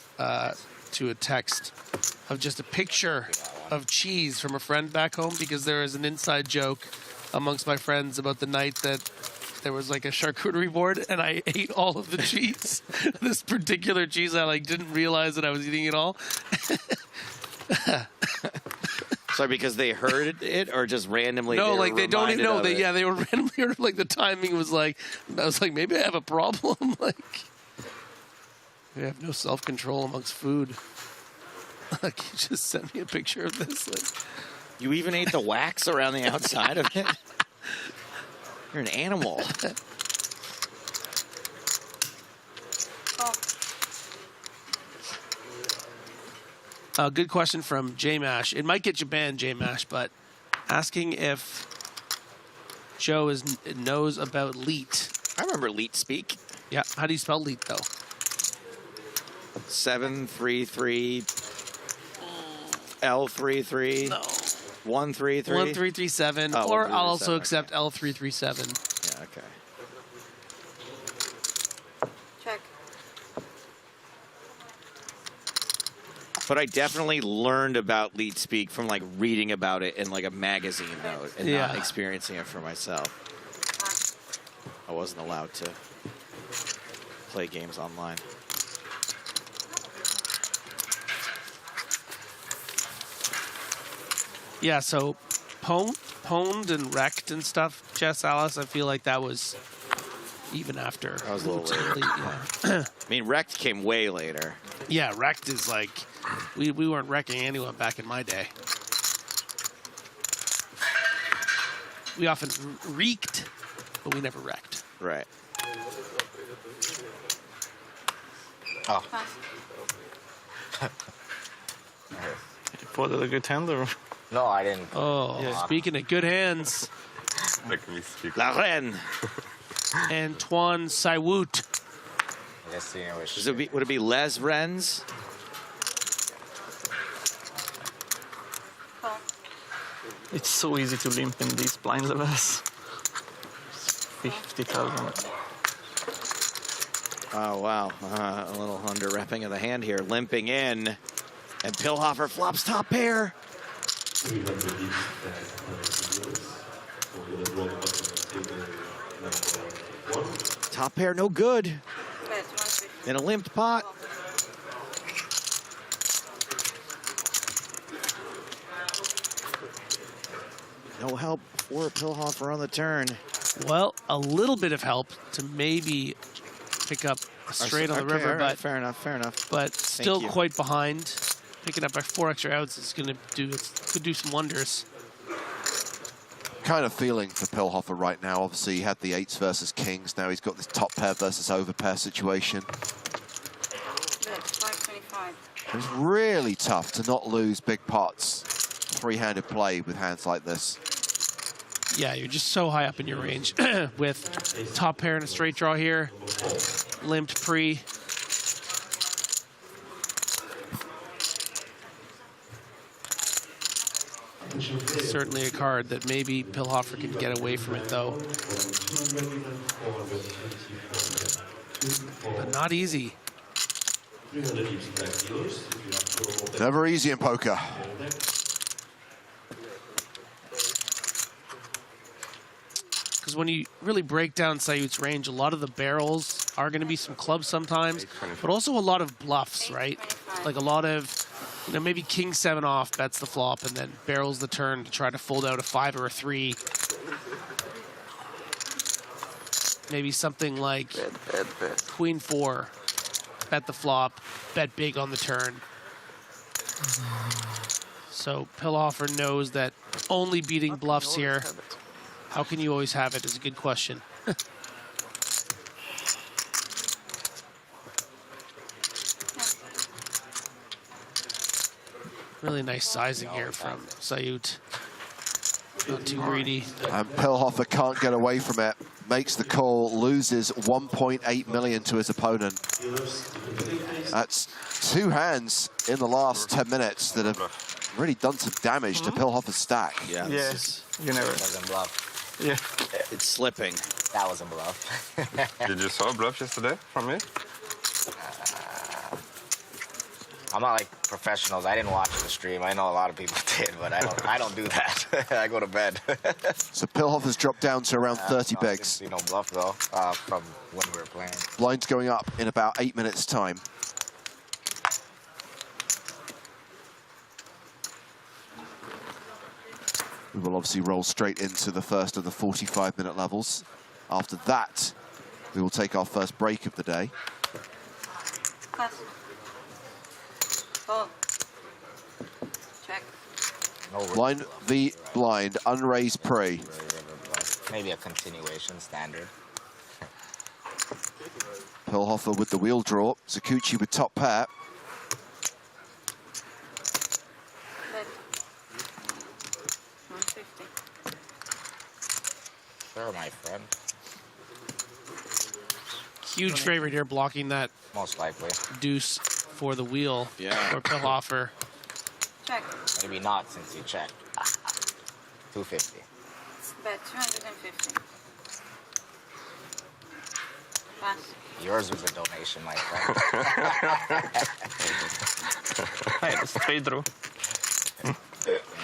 to a text of just a picture of cheese from a friend back home, because there is an inside joke amongst my friends about the night that there was like a charcuterie board and I ate all of the cheese. This particular cheese, I didn't realize that I was eating it all. Sorry, because they heard it or just randomly? No, they they don't even know. they They were randomly heard, the timing was I was like, maybe I have a problem. We have no self-control amongst food. You just sent me a picture of this. You even ate the wax around the outside of it? You're an animal. Good question from J-Mash. It might get you banned, J-Mash, but asking if Joe knows about leet. I remember leet speak. Yeah. How do you spell leet, though? 733 L33. No. 133. 1337. Oh, or I'll 1337, also accept L337. Yeah, okay. Check. But I definitely learned about leet speak from reading about it in a magazine though, and not experiencing it for myself. I wasn't allowed to play games online. Yeah, so pwned and wrecked and stuff, Jess Alice, I feel like that was even after. That was a little later. Yeah. I mean, wrecked came way later. Yeah, wrecked is we weren't wrecking anyone back in my day. We often reeked, but we never wrecked. Right. Oh. For the good hand, or? No, I didn't. Oh, speaking of good hands. Let me speak. La Reine. Antoine Saywoot. Let's see which. Would it be Les Rennes? It's so easy to limp in these blind levels. 50,000. Oh, wow. A little under-repping of the hand here. Limping in. And Pilhofer flops top pair. Top pair, no good. In a limped pot. No help for Pilhofer on the turn. Well, a little bit of help to maybe pick up straight on the river, all right, but fair enough. But still you. quite behind. Picking up by 4 extra outs is going to do some wonders. kind of feeling for Pilhofer right now. Obviously, he had the 8s versus kings. Now he's got this top pair versus overpair situation. It's really tough to not lose big pots. Three-handed play with hands like this. Yeah, you're just so high up in your range with top pair and a straight draw here. Limped pre. Certainly a card that maybe Pilhofer can get away from it, though. But not easy. Never easy in poker. Because when you really break down Sayut's range, a lot of the barrels are going to be some clubs sometimes, but also a lot of bluffs, right? Like a lot of, you know, maybe king 7 off bets the flop and then barrels the turn to try to fold out a 5 or a 3. Maybe something like queen 4, bet the flop, bet big on the turn. So Pilhofer knows that only beating bluffs here. How can you always have it is a good question. Really nice sizing here from Sayut. Not too greedy. And Pilhofer can't get away from it. Makes the call, loses 1.8 million to his opponent. That's 2 hands in the last 10 minutes that have really done some damage to Pilhofer's stack. Yeah. Yes, you never. Wasn't bluff. Yeah. It's slipping. That wasn't bluff. Did you saw a bluff yesterday from me? I'm not like professionals. I didn't watch the stream. I know a lot of people did, but I don't do that. I go to bed. So Pilhofer's dropped down to around 30 bigs. You know, bluff though, from when we were playing. Blinds going up in about 8 minutes' time. We will obviously roll straight into the first of the 45-minute levels. After that, we will take our first break of the day. Oh. Check. No, Blind v blind, unraised pre. maybe a continuation standard. Pilhofer with the wheel draw. Zakuchi with top pair. Sure, my friend. Huge favorite here, blocking that Most likely. deuce for the wheel for Pilhofer. Check. Maybe not since you checked. 250. Bet 250. Pass. Yours was a donation, my friend. Hey, straight draw.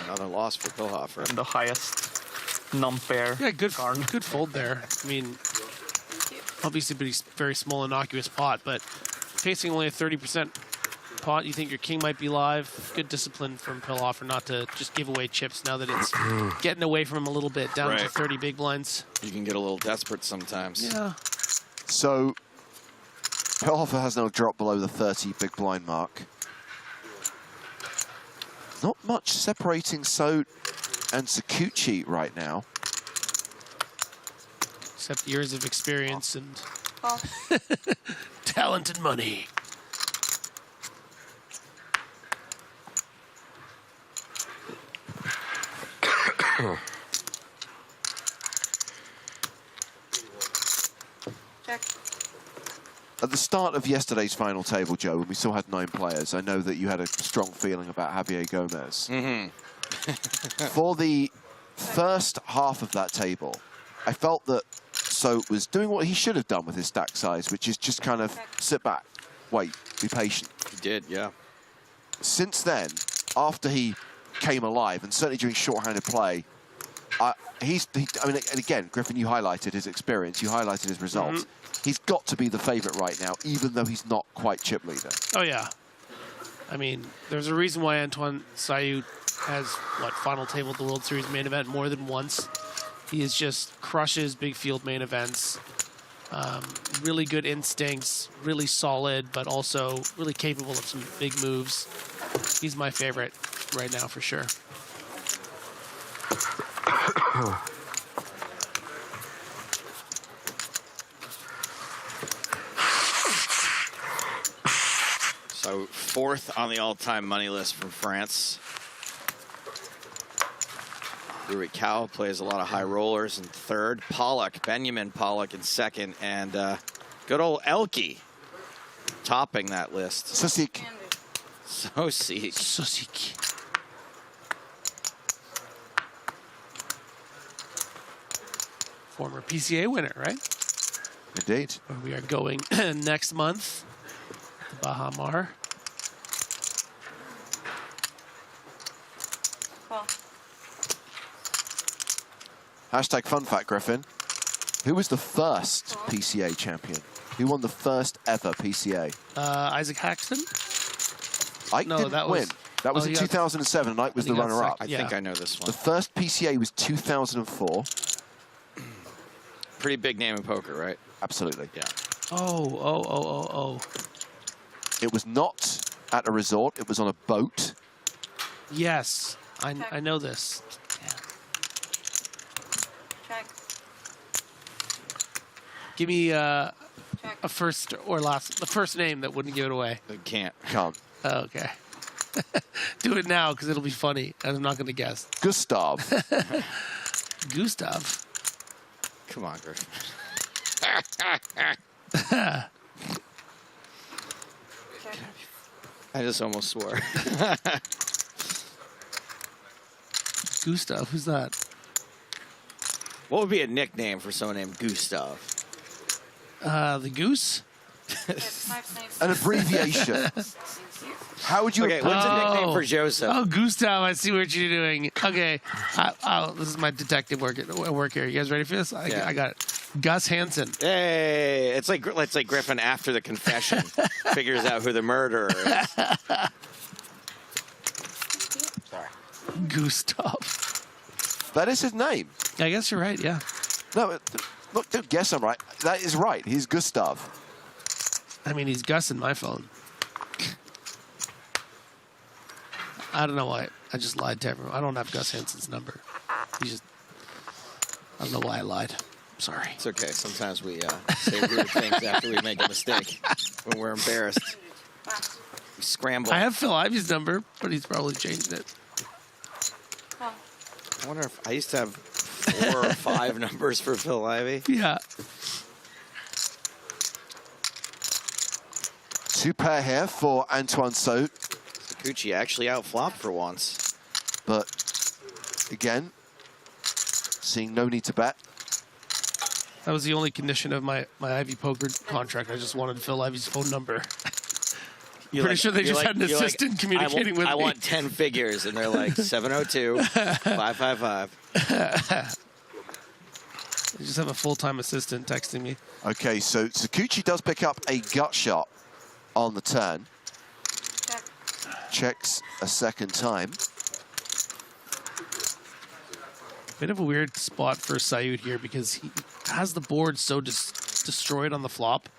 Another loss for Pilhofer. The highest non-pair. Yeah, good fold there. I mean, obviously pretty very small innocuous pot, but facing only a 30% pot, you think your king might be live. Good discipline from Pilhofer not to just give away chips now that it's getting away from him a little bit, down to 30 big blinds. You can get a little desperate sometimes. Yeah. So Pilhofer has now dropped below the 30 big blind mark. Not much separating So and Zakuchi right now. Except years of experience and talent and money. Check. At the start of yesterday's final table, Joe, when we still had 9 players, I know that you had a strong feeling about Javier Gomez. For the first half of that table, I felt that So was doing what he should have done with his stack size, which is just kind of sit back, wait, be patient. He did, yeah. Since then, after he came alive, and certainly during short-handed play, I mean, and again, Griffin, you highlighted his experience, you highlighted his results. He's got to be the favorite right now, even though he's not quite chip leader. Oh, yeah. I mean, there's a reason why Antoine Sayut has, final table at the World Series main event more than once. He is just crushes big field main events. Really good instincts, really solid, but also really capable of some big moves. He's my favorite right now for sure. So 4th on the all-time money list from France. Louis Cow plays a lot of high rollers in 3rd. Pollock, Benjamin Pollock in 2nd, and good old Elke topping that list. Susik. Susik. Susik. Former PCA winner, right? Indeed. Where we are going next month. The Bahamar. Hashtag fun fact, Griffin. Who was the first PCA champion? Who won the first ever PCA? Isaac Haxton? Ike No, didn't that win. was- That was oh, in he got- 2007, and Ike was the he got runner-up. I second. think Yeah. I know this one. The first PCA was 2004. Pretty big name in poker, right? Absolutely. Yeah. Oh. It was not at a resort. It was on a boat. Yes, I know this. Check. Give me a first or last, the first name that wouldn't give it away. I can't. Can't. Oh, okay. Do it now because it'll be funny. And I'm not going to guess. Gustav. Gustav. Come on, Griffin. I just almost swore. Gustav, who's that? What would be a nickname for someone named Gustav? The Goose? An abbreviation. How would you... Okay, what's a nickname for Joseph? Oh, Gustav, I see what you're doing. Okay. This is my detective work here. You guys ready for this? Yeah. I got it. Gus Hansen. Hey, it's like Griffin after the confession figures out who the murderer is. Sorry. Gustav. That is his name. I guess you're right, yeah. No, look, don't guess I'm right. That is right. He's Gustav. I mean, he's Gus in my phone. I don't know why. I just lied to everyone. I don't have Gus Hansen's number. I don't know why I lied. I'm sorry. It's okay. Sometimes we say weird things after we make a mistake when we're embarrassed. We scramble. I have Phil Ivy's number, but he's probably changed it. I wonder if I used to have 4 or 5 numbers for Phil Ivey. Yeah. 2 pair here for Antoine Saut. Gucci actually outflopped for once. But, again, seeing no need to bet. That was the only condition of my Ivy poker contract. I just wanted Phil Ivy's phone number. Pretty sure they just had an assistant communicating with me. I want 10 figures, and they're like 702 555. They just have a full-time assistant texting me. Okay, so Sakuchi does pick up a gut shot on the turn. Checks a second time. Bit of a weird spot for Sayud here because he has the board so destroyed on the flop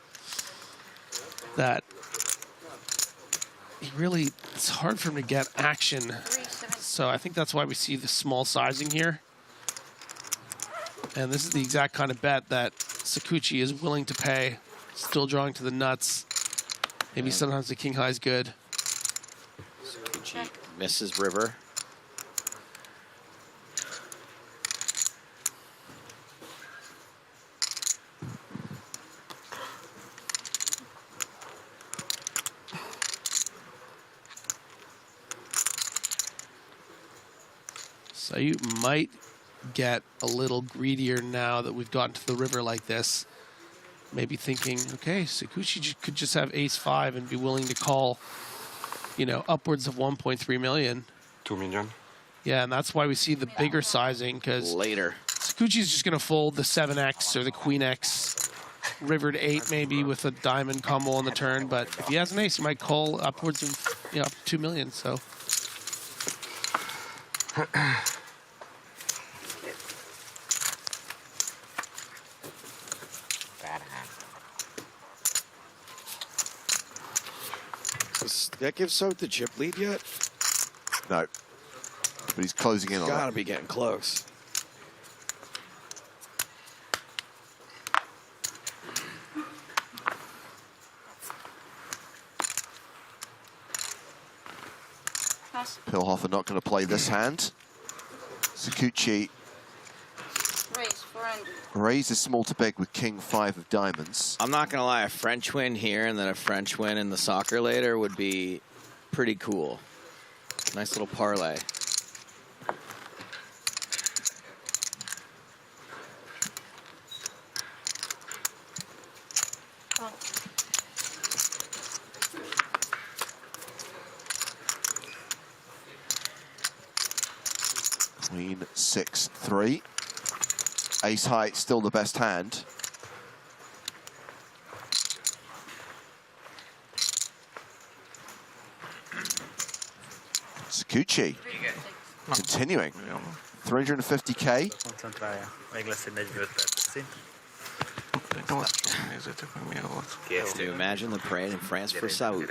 that it's hard for him to get action. So I think that's why we see the small sizing here. And this is the exact kind of bet that Sakuchi is willing to pay. Still drawing to the nuts. Maybe sometimes the king high is good. Sakuchi misses river. So you might get a little greedier now that we've gotten to the river like this. Maybe thinking, okay, Sakuchi could just have ace-5 and be willing to call, upwards of 1.3 million. 2 million. Yeah, and that's why we see the bigger sizing, because later Sakuchi's just going to fold the 7x or the queen x, river to 8 maybe with a diamond combo on the turn. But if he has an ace, he might call upwards of up to 2 million. So. Does that give Soap the chip lead yet? No. But he's closing in on Gotta it. be getting close. Pilhofer not going to play this hand. Sakuchi Raise 400. raises small to big with king 5 of diamonds. I'm not gonna lie, a French win here and then a French win in the soccer later would be pretty cool. Nice little parlay. Queen 6-3. Ace high, still the best hand. Sakuchi continuing. 350k. Do you imagine the parade in France for Saud?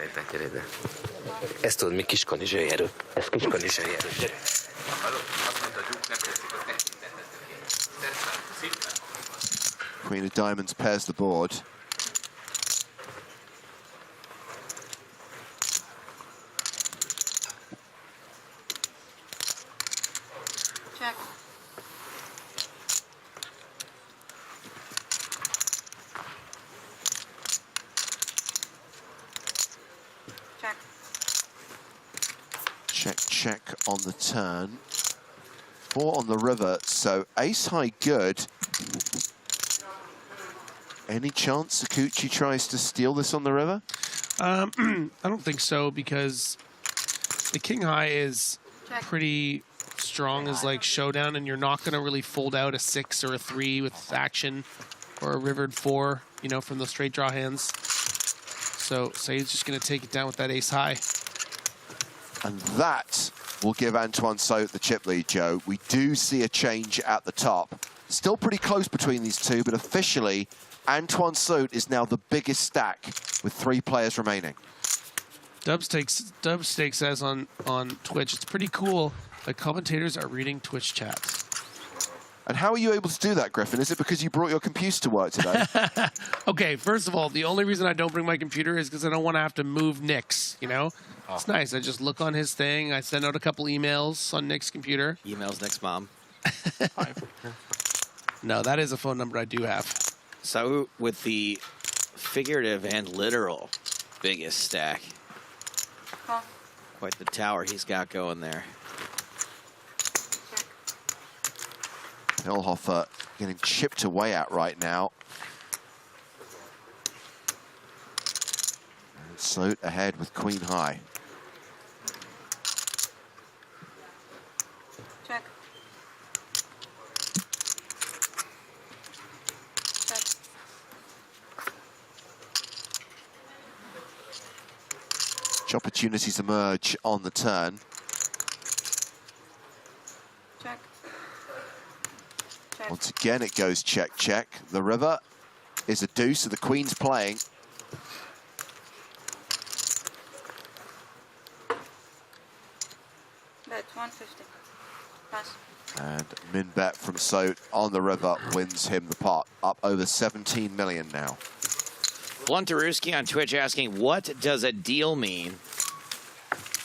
Ezt tudod, mi kis kanizsai erő. Ez kis kanizsai erő. Gyere. Queen of diamonds pairs the board. Check. Check. Check, check on the turn. 4 on the river, so ace high good. Any chance Sakuchi tries to steal this on the river? I don't think so, because the king high is pretty strong as like showdown, and you're not going to really fold out a 6 or a 3 with action, or a rivered 4, you know, from the straight draw hands. So Saeed's just going to take it down with that ace high. And that will give Antoine Saut the chip lead, Joe. We do see a change at the top. Still pretty close between these two, but officially Antoine Saut is now the biggest stack with 3 players remaining. Dubstakes says on Twitch, it's pretty cool that commentators are reading Twitch chats. And how are you able to do that, Griffin? Is it because you brought your computer to work today? Okay, first of all, the only reason I don't bring my computer is because I don't want to have to move Nick's, you know? Oh. It's nice. I just look on his thing. I send out a couple emails on Nick's computer. Emails Nick's mom. No, that is a phone number I do have. So with the figurative and literal biggest stack. Huh. Quite the tower he's got going there. Pilhofer getting chipped away at right now. And Saut ahead with queen high. Check. Check. Which opportunities emerge on the turn? Check. Check. Once again, it goes check, check. The river is a deuce, so the queen's playing. Bet 150. Pass. And min bet from Saut on the river wins him the pot. Up over 17 million now. Bluntaruski on Twitch asking, what does a deal mean?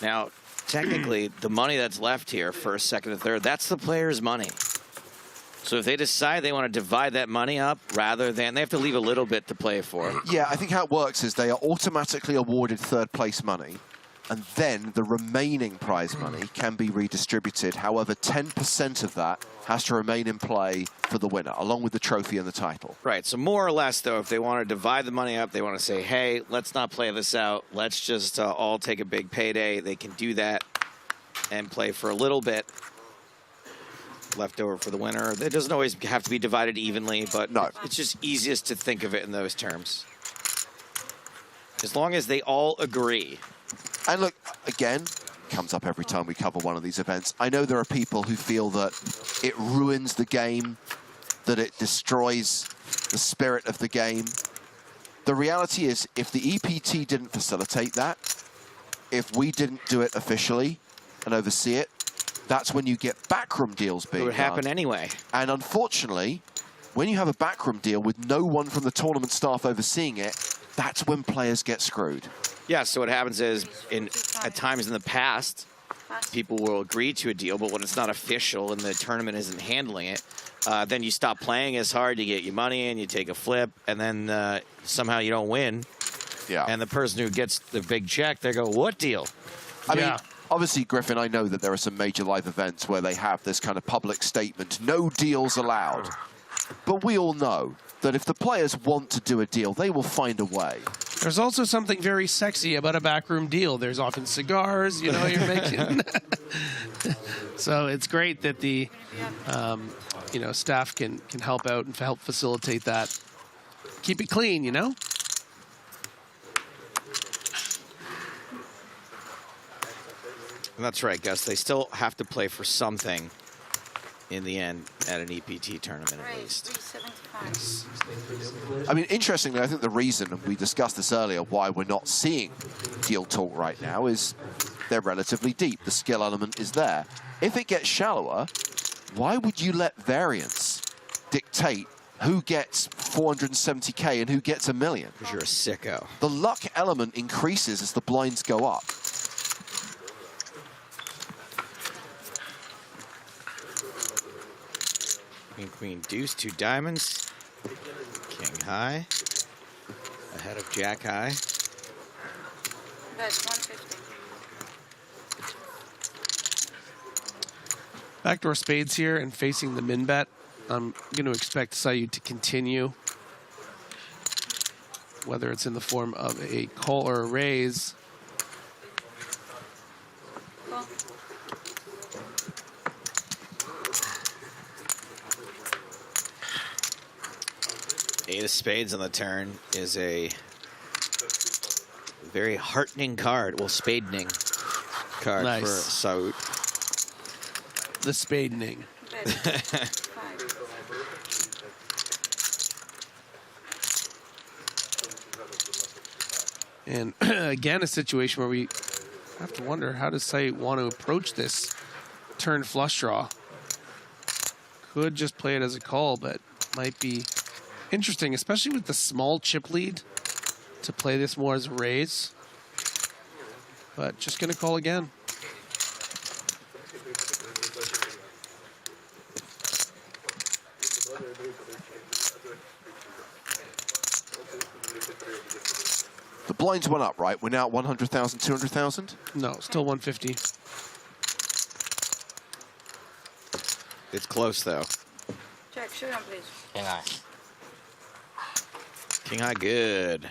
Now, technically, the money that's left here, first, second, and third, that's the player's money. So if they decide they want to divide that money up rather than, they have to leave a little bit to play for. Yeah, I think how it works is they are automatically awarded third place money, and then the remaining prize money can be redistributed. However, 10% of that has to remain in play for the winner, along with the trophy and the title. Right, so more or less, though, if they want to divide the money up, they want to say, hey, let's not play this out. Let's just all take a big payday. They can do that and play for a little bit left over for the winner. It doesn't always have to be divided evenly, but no, it's just easiest to think of it in those terms. As long as they all agree. And look, again, comes up every time we cover one of these events. I know there are people who feel that it ruins the game, that it destroys the spirit of the game. The reality is, if the EPT didn't facilitate that, if we didn't do it officially and oversee it, that's when you get backroom deals being done. It would happen anyway. And unfortunately, when you have a backroom deal with no one from the tournament staff overseeing it, that's when players get screwed. Yeah, so what happens is, at times in the past, people will agree to a deal, but when it's not official and the tournament isn't handling it, then you stop playing as hard, you get your money in, you take a flip, and then somehow you don't win. Yeah. And the person who gets the big check, they go, what deal? I mean, obviously, Griffin, I know that there are some major live events where they have this kind of public statement, no deals allowed. But we all know that if the players want to do a deal, they will find a way. There's also something very sexy about a backroom deal. There's often cigars, you know, you're making. So it's great that the, you know, staff can help out and help facilitate that. Keep it clean, you know? And that's right, Gus. They still have to play for something in the end at an EPT tournament, at least. I mean, interestingly, I think the reason, and we discussed this earlier, why we're not seeing deal talk right now is they're relatively deep. The skill element is there. If it gets shallower, why would you let variance dictate who gets 470K and who gets $1 million? Because you're a sicko. The luck element increases as the blinds go up. Queen, queen, deuce, 2 diamonds. King high. Ahead of jack high. That's 150. Backdoor spades here and facing the min bet. I'm going to expect Saud to continue. Whether it's in the form of a call or a raise. Call. Eight of spades on the turn is a very heartening card. Well, spadening card Nice. for Saud. The spadening. And again, a situation where we have to wonder, how does Saud want to approach this turn flush draw? Could just play it as a call, but might be interesting, especially with the small chip lead, to play this more as a raise. But just going to call again. The blinds went up, right? We're now at 100,000, 200,000? No, still 150. It's close, though. Jack, shoot him, please. King high. King high, good.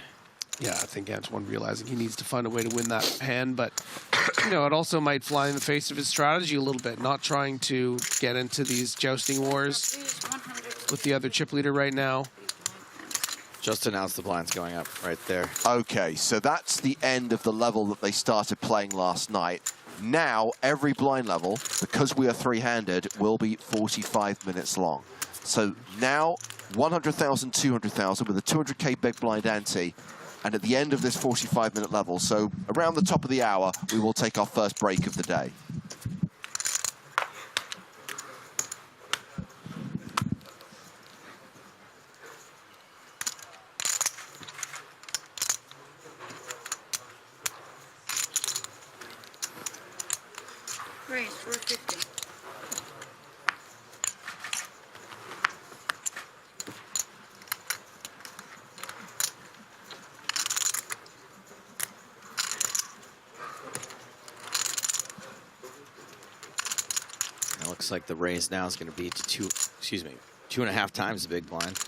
Yeah, I think Antoine realizing he needs to find a way to win that hand, but you know, it also might fly in the face of his strategy a little bit, not trying to get into these jousting wars with the other chip leader right now. Just announced the blinds going up right there. Okay, so that's the end of the level that they started playing last night. Now, every blind level, because we are three-handed, will be 45 minutes long. So now, 100,000, 200,000 with a 200K big blind ante. And at the end of this 45-minute level, so around the top of the hour, we will take our first break of the day. Raise, 450. It looks like the raise now is going to be to 2.5 times the big blind.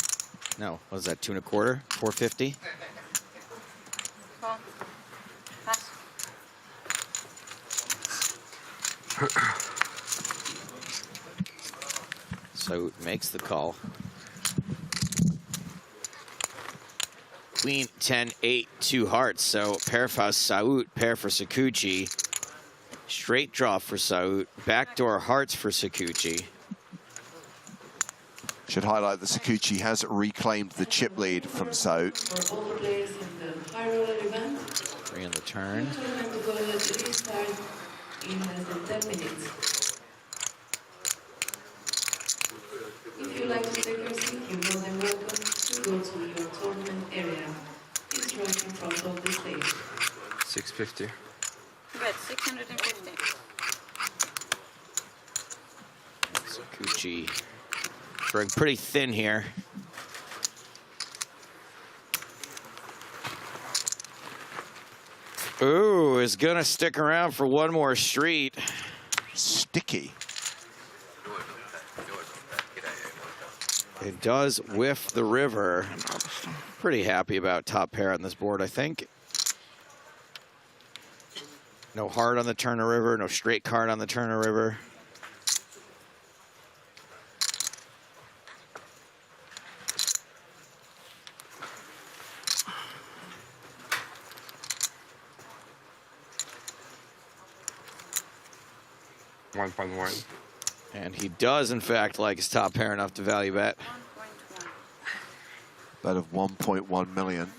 No, what is that, 2 1/4? 450? Call. Pass. So makes the call. Queen 10 8 2 hearts. So pair for Saud, pair for Sakuchi. Straight draw for Saud. Backdoor hearts for Sakuchi. Should highlight that Sakuchi has reclaimed the chip lead from Saud. For all the players in the high roller event, 3 on the turn. the tournament will restart in less than 10 minutes. If you like to take your seat, you're more than welcome to go to your tournament area. It's right in front of the stage. 650. Bet 650. Gucci throwing pretty thin here. Ooh, is gonna stick around for one more street. Sticky. It does whiff the river. I'm pretty happy about top pair on this board, I think. No heart on the turn of river, no straight card on the turn of river. And he does, in fact, like his top pair enough to value bet. Bet of 1.1 million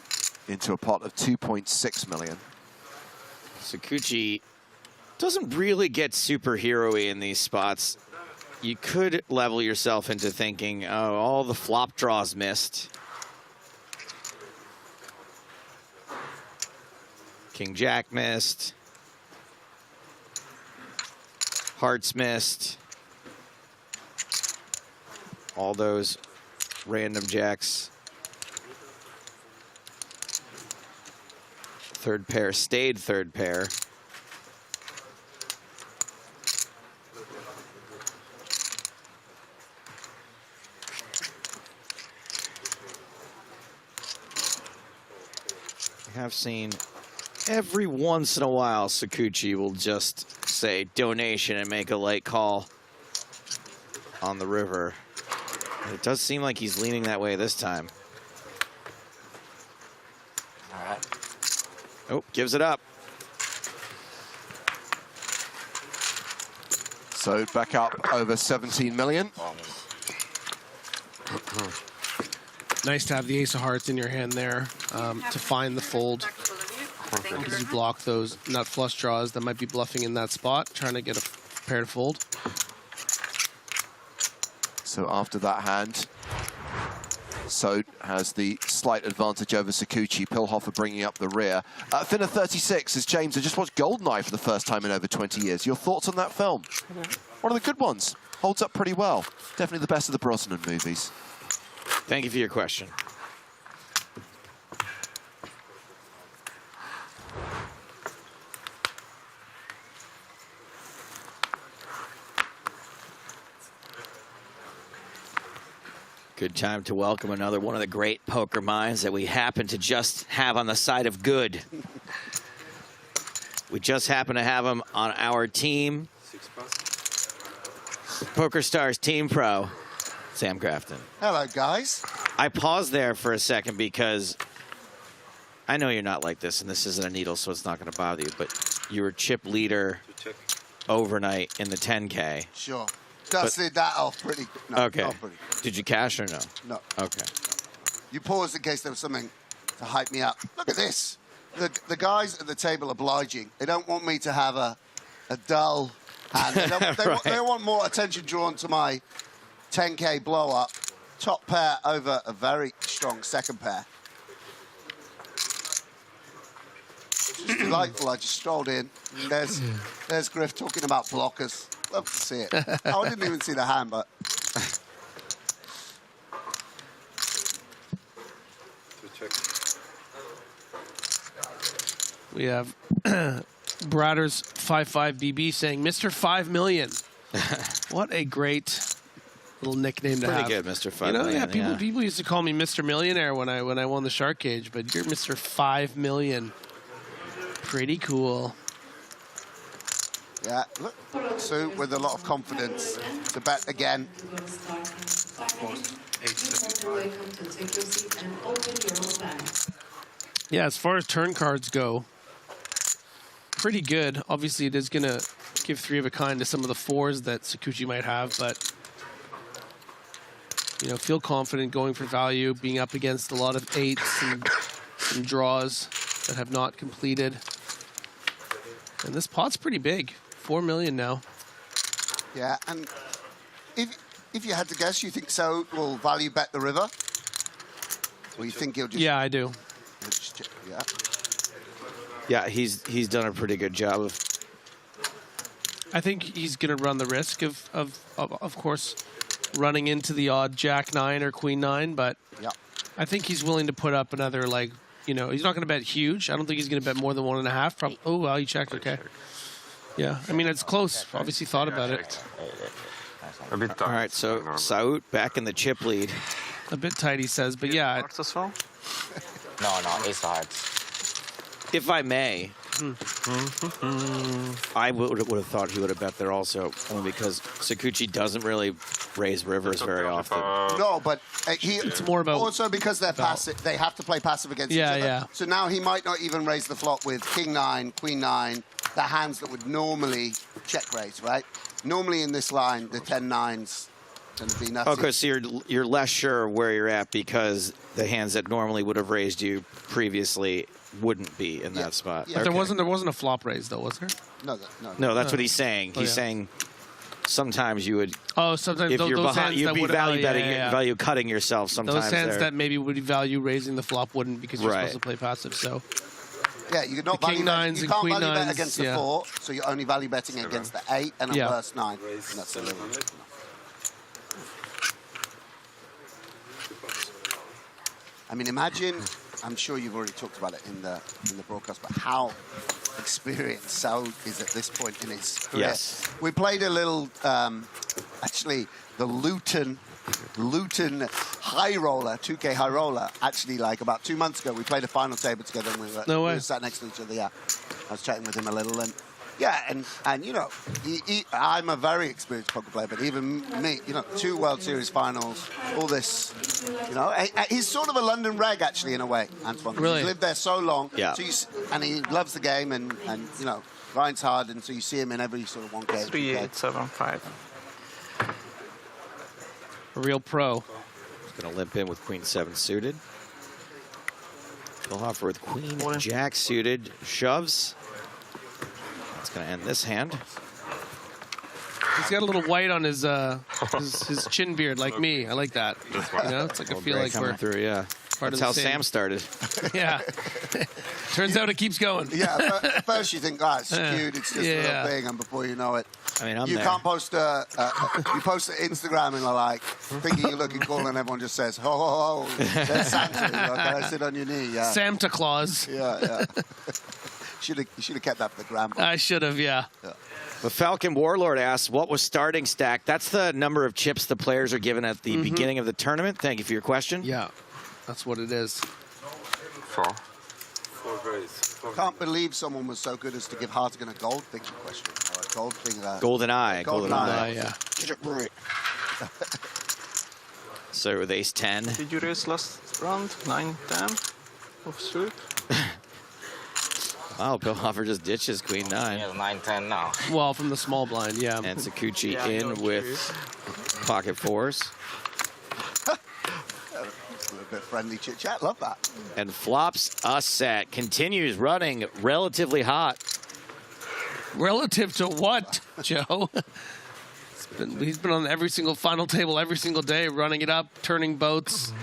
into a pot of 2.6 million. Sakuchi doesn't really get superhero-y in these spots. You could level yourself into thinking, oh, all the flop draws missed. King Jack missed. Hearts missed. All those random jacks. Third pair stayed third pair. I have seen every once in a while Sakuchi will just say donation and make a late call on the river. And it does seem like he's leaning that way this time. All right. Oh, gives it up. So back up over 17 million. Nice to have the ace of hearts in your hand there to find the fold. Because you block those nut flush draws that might be bluffing in that spot, trying to get a pair to fold. So after that hand, So has the slight advantage over Sakuchi. Pilhofer bringing up the rear. Thinner 36 as James has just watched Goldeneye for the first time in over 20 years. Your thoughts on that film? One of the good ones. Holds up pretty well. Definitely the best of the Brosnan movies. Thank you for your question. Good time to welcome another one of the great poker minds that we happen to just have on the side of good. We just happen to have him on our team. PokerStars Team Pro, Sam Grafton. Hello, guys. I paused there for a second because I know you're not like this, and this isn't a needle, so it's not going to bother you, but you were chip leader overnight in the 10K. Sure. Dusted that off pretty. No, okay. Not pretty. Did you cash or no? No. Okay. You paused in case there was something to hype me up. Look at this. The guys at the table obliging. They don't want me to have a dull hand. They want more attention drawn to my 10K blow up. Top pair over a very strong second pair. Just delightful. I just strolled in. There's Griff talking about blockers. Love to see it. Oh, I didn't even see the hand, but. We have Bradders 55BB saying, Mr. 5 Million. What a great little nickname to have. Pretty good, Mr. 5 Million. Yeah, people used to call me Mr. Millionaire when I won the Shark Cage, but you're Mr. 5 Million. Pretty cool. Yeah, look, Sue with a lot of confidence to bet again. Yeah, as far as turn cards go, pretty good. Obviously, it is going to give 3 of a kind to some of the 4s that Sakuchi might have, but you know, feel confident going for value, being up against a lot of 8s and some draws that have not completed. And this pot's pretty big. 4 million now. Yeah, and if you had to guess, you think so will value bet the river? Or you think he'll just... Yeah, I do. Yeah. Yeah, he's done a pretty good job of I think he's going to run the risk of course, running into the odd Jack 9 or Queen 9, but yeah. I think he's willing to put up another, like, you know, he's not going to bet huge. I don't think he's going to bet more than 1.5. Oh, well, he checked. Okay. Yeah, I mean, it's close. Obviously thought about it. A bit tight. All right, so Saud back in the chip lead. A bit tight, he says, but yeah. Hearts as well? No, ace of hearts. If I may, I would have thought he would have bet there also, only because Sakuchi doesn't really raise rivers very often. No, but it's more about also because they're passive. They have to play passive against each other. Yeah. So now he might not even raise the flop with King 9, Queen 9, the hands that would normally check raise, right? Normally in this line, the 10-9's going to be nothing. Okay, so you're less sure where you're at because the hands that normally would have raised you previously wouldn't be in that spot. Yeah. There wasn't a flop raise though, was there? No, that's what he's saying. He's saying sometimes you would. Oh, sometimes if those you're behind, hands you'd that be would value cutting yourself sometimes. Those hands there. that maybe would value raising the flop wouldn't because you're supposed to play passive. So yeah, you could not the value King bet. 9s You and can't Queen value bet 9s, against the 4, so you're only value betting against the 8 and a worse 9. And that's a little. I mean, imagine. I'm sure you've already talked about it in the broadcast, but how experienced Saud is at this point in his career. Yes. We played a little, actually, the Luton high roller, 2K high roller. Actually, like about 2 months ago, we played a final table together, and we were sat next to each other. Yeah, I was chatting with him a little, and yeah, and you know, I'm a very experienced poker player, but even me, you know, 2 World Series finals, all this, you know, he's sort of a London reg actually in a way, Antoine. Really? He's lived there so long, yeah. So and he loves the game, and you know, grinds hard, and so you see him in every sort of 1K. 3, 8, 7, 5. a real pro. He's going to limp in with Queen 7 suited. Pilhofer with Queen Jack suited shoves. That's going to end this hand. He's got a little white on his his chin beard, like me. I like that. You know, it's like I feel like coming we're through. Yeah, part that's of how the same. Sam started. Yeah. Turns out it keeps going. Yeah, at first you think, it's cute, it's just a little thing, and before you know it, I mean, you can't post you post to Instagram and like thinking you're looking cool, and everyone just says, "Oh, there's Santa. You know, can I sit on your knee?" Yeah. Santa Claus. Yeah. You should have kept that for the gram. I should have, yeah. The Falcon Warlord asks, what was starting stack? That's the number of chips the players are given at the beginning of the tournament. Thank you for your question. Yeah, that's what it is. 4. 4 raise. Can't believe someone was so good as to give Hartigan a gold thing question. Gold thing. Golden Eye. Golden Eye, yeah. Get it right. So with ace 10. Did you raise last round? 9, 10 of suit? Wow, Pilhofer just ditches Queen 9. He has 9, 10 now. Well, from the small blind, yeah. And Sakuchi in with pocket 4s. A little bit friendly chit chat. Love that. And flops a set. Continues running relatively hot. Relative to what, Joe? He's been on every single final table every single day, running it up, turning boats.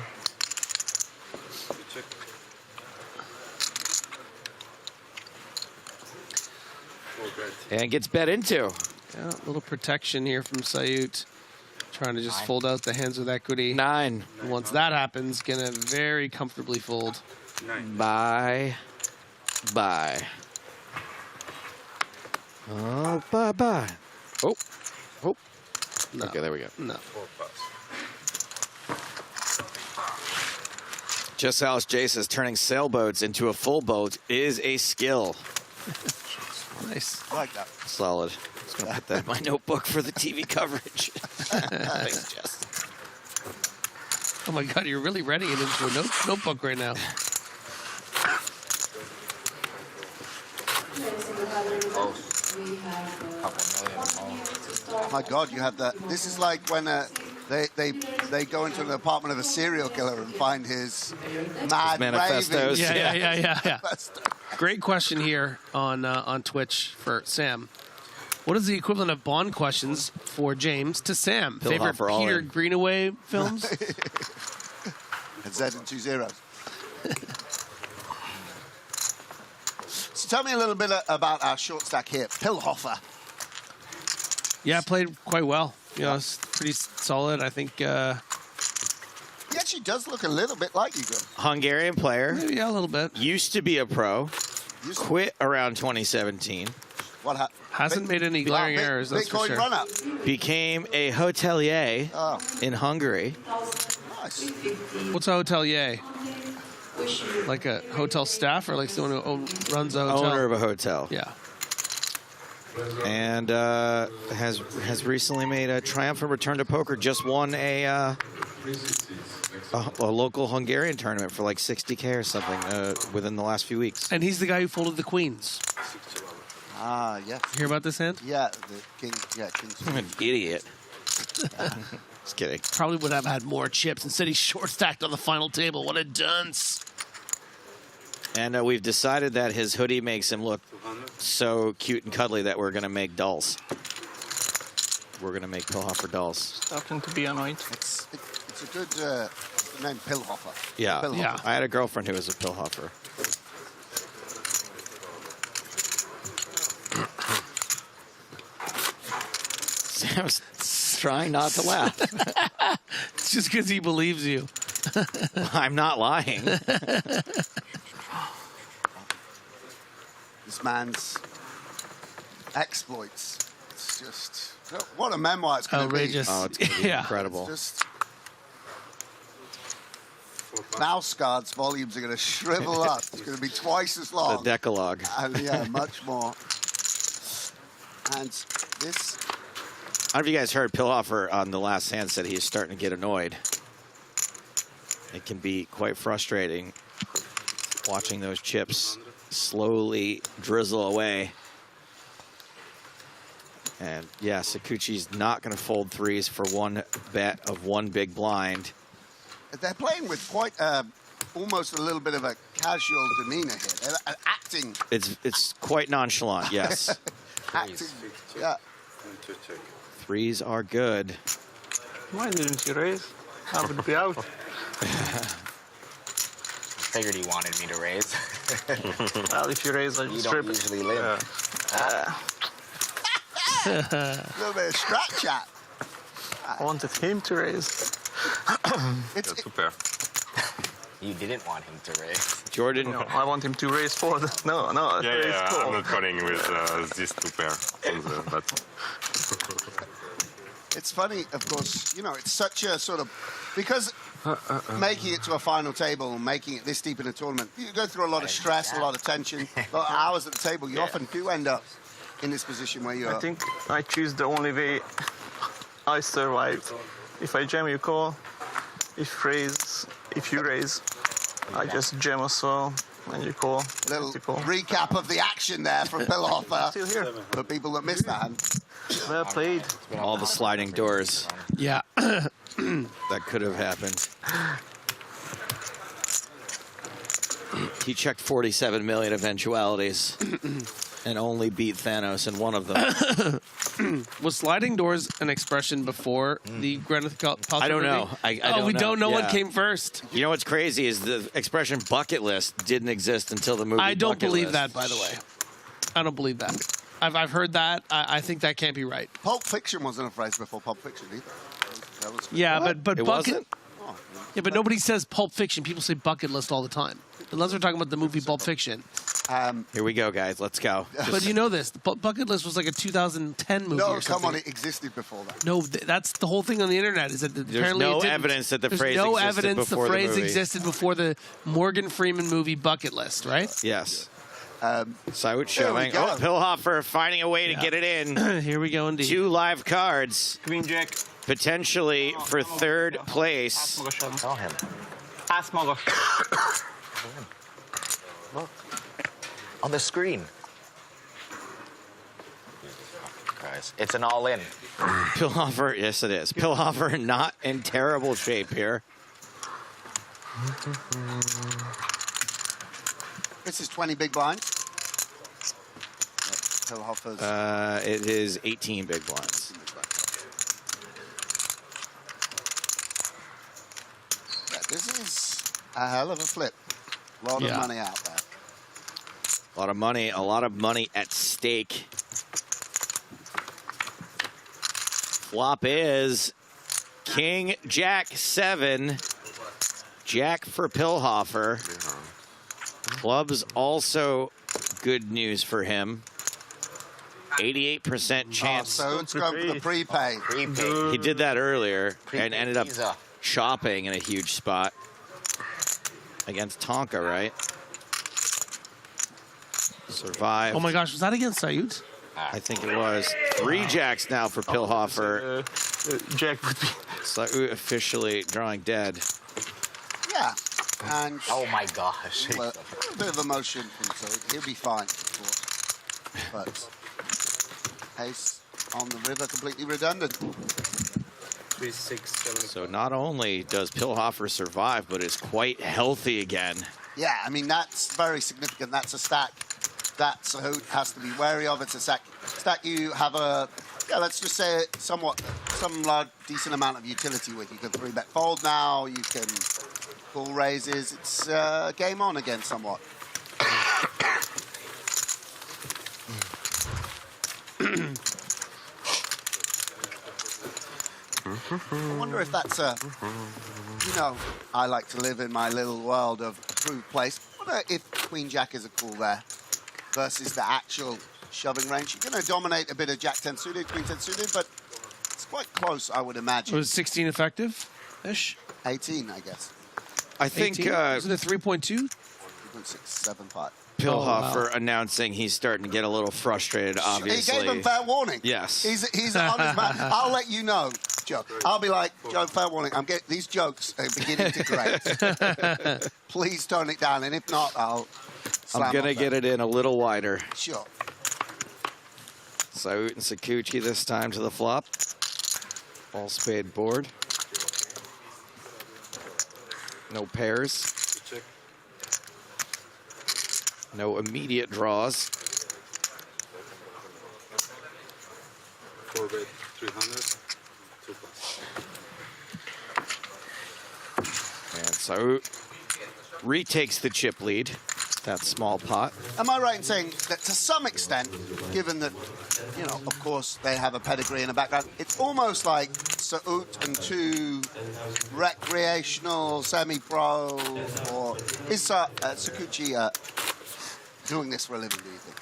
And gets bet into. Yeah, a little protection here from Sayut. Trying to just fold out the hands with equity. 9. And once that happens, gonna very comfortably fold. 9. Bye. Oh, bye. Oh. No. Okay, there we go. No. Just Alice J says turning sailboats into a full boat is a skill. Nice. I like that. Solid. I'm just going to put that in my notebook for the TV coverage. Thanks, Jess. Oh my God, you're really writing it into a notebook right now. Oh my God, you have that. This is like when they go into an apartment of a serial killer and find his mad manifestos. Yeah. Great question here on Twitch for Sam. What is the equivalent of Bond questions for James to Sam? Favorite Peter Greenaway films? And Z and 2 zeros. So tell me a little bit about our short stack here. Pilhofer. Yeah, played quite well. You know, it's pretty solid. I think. He actually does look a little bit like you, guys. Hungarian player. Maybe, yeah, a little bit. Used to be a pro. Quit around 2017. What happened? Hasn't made any glaring errors. That's for Bitcoin sure. run-up. Became a hotelier in Hungary. Nice. What's a hotelier? Like a hotel staff or like someone who runs a hotel? Owner of a hotel. Yeah. And has recently made a triumphant return to poker. Just won a local Hungarian tournament for like 60K or something within the last few weeks. And he's the guy who folded the queens. Ah, yes. You hear about this hand? Yeah, the king. Yeah, King's. I'm an idiot. Just kidding. Probably would have had more chips. Instead, he short stacked on the final table. What a dunce. And we've decided that his hoodie makes him look so cute and cuddly that we're going to make dolls. We're going to make Pilhofer dolls. Starting to be annoyed. It's a good name, Pilhofer. Yeah. Pilhofer. Yeah. I had a girlfriend who was a Pilhofer. Sam's trying not to laugh. It's just because he believes you. I'm not lying. This man's exploits. It's just what a memoir it's going to be. Outrageous. Oh, it's going to be incredible. It's just mouse guards volumes are going to shrivel up. It's going to be twice as long. The Decalogue. And yeah, much more. And this. I don't know if you guys heard Pilhofer on the last hand said he's starting to get annoyed. It can be quite frustrating watching those chips slowly drizzle away. And yeah, Sakuchi's not going to fold threes for one bet of one big blind. They're playing with quite almost a little bit of a casual demeanor here. They're acting. It's quite nonchalant, yes. Acting. Yeah. Threes are good. Why didn't you raise? I would be out. Figured he wanted me to raise. Well, if you raise, I You just don't strip. usually live. A little bit of strat chat. I wanted him to raise. It's Super. You didn't want him to raise. Jordan. No, I want him to raise four. No, raise Yeah, four. I'm not calling with these two pairs. But It's funny, of course, you know, it's such a sort of, because making it to a final table, making it this deep in a tournament, you go through a lot of stress, a lot of tension, a lot of hours at the table. You often do end up in this position where you're... I think I choose the only way I survived. If I jam, you call. If you raise, I just jam as well, and you call. Little You call. recap of the action there from Pilhofer. Still here. For people that missed that. Well played. All the sliding doors Yeah. that could have happened. He checked 47 million eventualities and only beat Thanos in one of them. Was sliding doors an expression before the Gwyneth Paltrow I don't movie? know. I don't we know. don't know what Yeah. came first. You know what's crazy is the expression bucket list didn't exist until the movie I don't Bucket believe List. that, by the way. I don't believe that. I've heard that. I think that can't be right. Pulp Fiction wasn't a phrase before Pulp Fiction either. That was Yeah, What? but It bucket. wasn't? Yeah, but nobody says Pulp Fiction. People say bucket list all the time. Unless we're talking about the movie Pulp Fiction. Here we go, guys. Let's go. But you know this. The bucket list was like a 2010 movie. No, or come on, something. it existed before that. No, that's the whole thing on the internet. Is that apparently no it didn't. evidence that the There's phrase no existed evidence the before the phrase movie. existed before the Morgan Freeman movie Bucket List, right? Yes. So it's There we showing. go. Oh, Pilhofer finding a way to get it in. Here we go, indeed. 2 live cards, Queen Jack. potentially for third place. Tell him. Pass magas. Look. On the screen. Guys, it's an all-in. Pilhofer, yes, it is. Pilhofer not in terrible shape here. This is 20 big blinds. Pilhofer's. It is 18 big blinds. Yeah, this is a hell of a flip. A lot of money out there. A lot of money at stake. Flop is King Jack 7. Jack for Pilhofer. Clubs also good news for him. 88% chance. So it's going for the prepay. He did that earlier and ended up chopping in a huge spot against Tonka, right? Survive. Oh my gosh, was that against Sayut? I think it was. 3 jacks now for Pilhofer. Jack would be. Sayut officially drawing dead. Yeah. And oh my gosh. Well, a bit of emotion from Sayut. He'll be fine. But Ace on the river, completely redundant. 3, 6, 7. So not only does Pilhofer survive, but is quite healthy again. Yeah, I mean, that's very significant. That's a stack that Sayut has to be wary of. It's a stack you have a, yeah, let's just say some large, decent amount of utility with. You can 3-bet fold now. You can call raises. It's game on again somewhat. I wonder if that's a, I like to live in my little world of approved place. I wonder if Queen Jack is a call there versus the actual shoving range. You're going to dominate a bit of Jack 10 suited, Queen 10 suited, but it's quite close, I would imagine. Was 16 effective-ish? 18, I guess. I think... was it a 3.2? 3.675. Pilhofer announcing he's starting to get a little frustrated, obviously. He gave him fair warning. Yes. He's an honest man. I'll let you know, Joe. I'll be like, Joe, fair warning. I'm getting these jokes are beginning to grate. Please tone it down, and if not, I'm going to get it in a little wider. Sure. Sayut and Sakuchi this time to the flop. All spade board. No pairs. No immediate draws. 4-bet 300. 2+. And Sayut retakes the chip lead. That small pot. Am I right in saying that to some extent, given that, of course, they have a pedigree and a background, it's almost like Sayut and 2 recreational semi-pro, or is Sakuchi doing this for a living, do you think?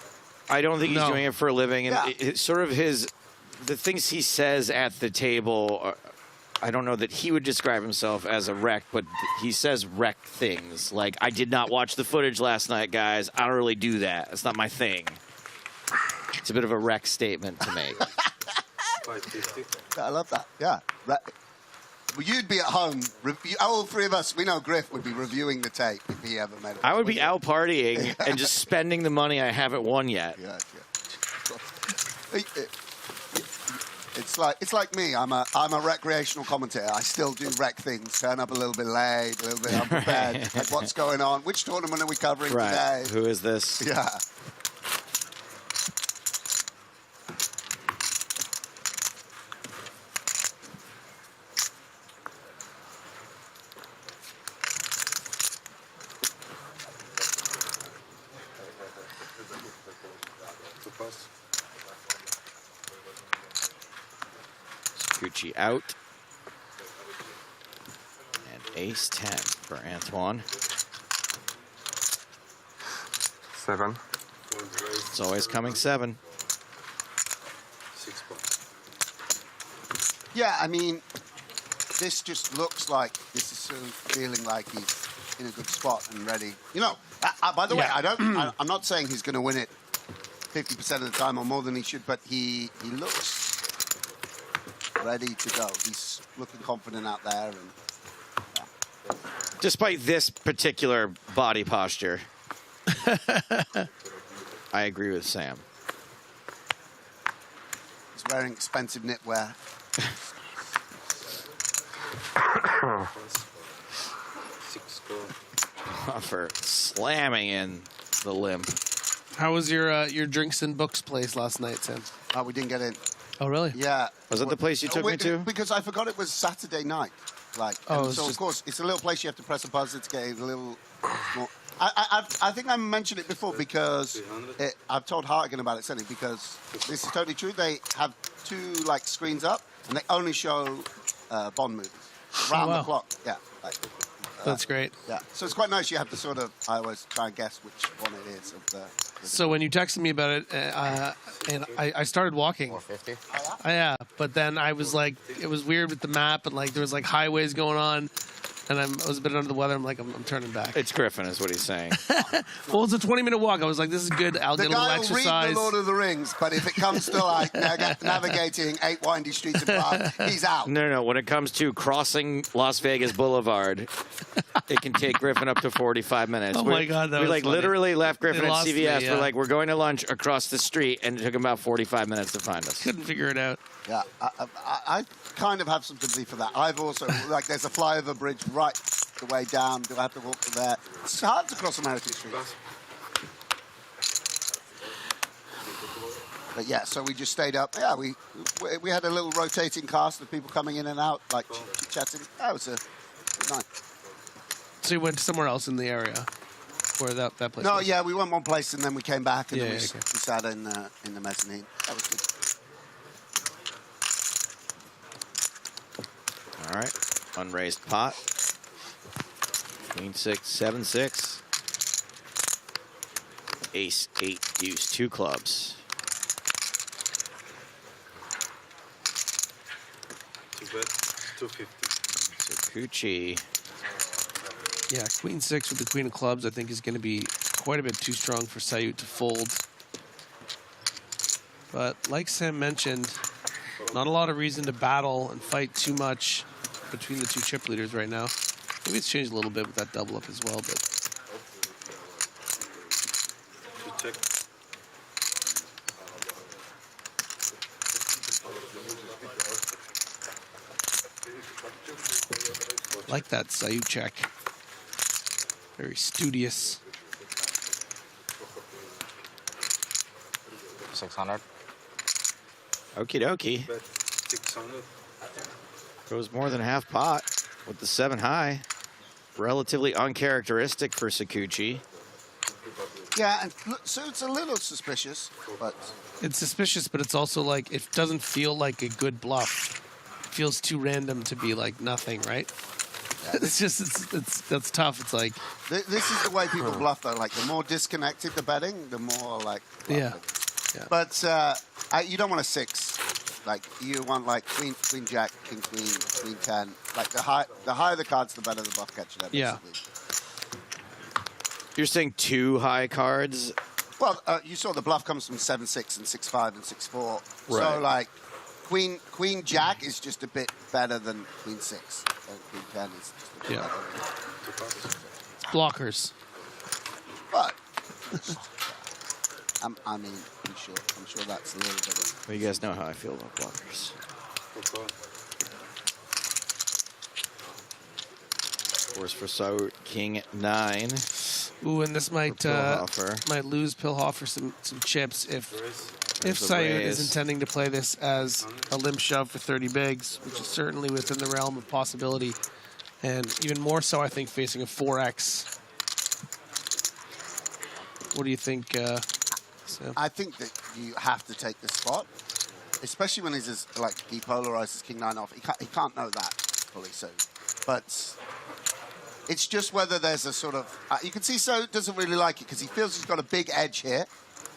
I don't think he's doing it for a living. And Yeah. it's sort of the things he says at the table, I don't know that he would describe himself as a wreck, but he says wreck things. Like, I did not watch the footage last night, guys. I don't really do that. It's not my thing. It's a bit of a wreck statement to make. 550. I love that. Yeah. Well, you'd be at home. All 3 of us, we know Griff would be reviewing the tape if he ever made it. I would be out partying and just spending the money I haven't won yet. Yeah. It's like me. I'm a recreational commentator. I still do rec things. Turn up a little bit late, a little bit unprepared. Like, what's going on? Which tournament are we covering today? Who is this? Yeah. Gucci out. And ace 10 for Antoine. 7. It's always coming 7. 6 Yeah, I mean, this just looks like this is sort of feeling like he's in a good spot and ready. By the way, I'm not saying he's going to win it 50% of the time or more than he should, but he looks ready to go. He's looking confident out there. And, Despite this particular body posture, I agree with Sam. He's wearing expensive knitwear. For slamming in the limp. How was your drinks and books place last night, Sam? We didn't get in. Oh, really? Yeah. Was it the place you took me to? Because I forgot it was Saturday night. Of course, it's a little place you have to press a buzzer to get a little more. I think I mentioned it before because I've told Hartigan about it, Sonny, because this is totally true. They have 2 screens up, And they only show bond moves round wow. the clock. Yeah. Like, That's great. yeah. So it's quite nice. You have to sort of, I always try and guess which one it is. Of the So when you texted me about it, and I started walking. 450. Yeah, but then I was like, it was weird with the map, and like there was like highways going on, and I was a bit under the weather. I'm like, I'm turning back. It's Griffin, is what he's saying. Well, it's a 20-minute walk. I was like, this is good. I'll The get a little guy will exercise. read the Lord of the Rings, but if it comes to like navigating 8 windy streets of Prague, he's out. No. When it comes to crossing Las Vegas Boulevard, it can take Griffin up to 45 minutes. Oh my God, that we was like funny. literally left Griffin They at lost me, CVS. yeah. We're like, we're going to lunch across the street, and it took him about 45 minutes to find us. Couldn't figure it out. Yeah, I kind of have some sympathy for that. I've also, like, there's a flyover bridge right the way down. Do I have to walk to there? It's hard to cross American Street. But yeah, so we just stayed up. Yeah, we had a little rotating cast of people coming in and out, like chit-chatting. That was a good night. So you went somewhere else in the area where that place No, was? yeah, we went one place and then we came back and Yeah, then we, okay. we sat in the mezzanine. That was good. All right. Unraised pot. Queen 6, 7-6. Ace, 8, deuce, 2 clubs. 250. So Cucci. Yeah, Queen 6 with the Queen of Clubs, I think, is going to be quite a bit too strong for Sayut to fold. But like Sam mentioned, not a lot of reason to battle and fight too much between the two chip leaders right now. Maybe it's changed a little bit with that double up as well, but Check. like that Sayut check. Very studious. 600. Okie dokie. Bet 600. Goes more than half pot with the 7 high. Relatively uncharacteristic for Sakuchi. Yeah, and so it's a little suspicious, but It's suspicious, but it's also like, it doesn't feel like a good bluff. It feels too random to be like nothing, right? It's just, that's tough. It's like, this is the way people bluff, though. Like, the more disconnected the betting, the more, like, yeah. bluffing. Yeah. But you don't want a 6. Like, you want, like, queen, jack, king, queen 10. Like, the higher the cards, the better the bluff catcher, basically. Yeah. You're saying 2 high cards? Well, you saw the bluff comes from 7-6 and 6-5 and 6-4. Right. So, like, queen jack is just a bit better than queen 6. And queen 10 is just a bit Yeah. better. Blockers. But, I mean, I'm sure that's a little bit of... Well, you guys know how I feel about blockers. Of course, for Saut, king 9. Ooh, and this might Pilhofer. lose Pilhofer some chips if There's a Sayut raise. is intending to play this as a limp shove for 30 bigs, which is certainly within the realm of possibility, and even more so, I think, facing a 4x. What do you think, Sam? I think that you have to take this spot, especially when he's as, like, depolarized as king 9 off. He can't know that fully soon. But it's just whether there's a sort of... you can see So doesn't really like it because he feels he's got a big edge here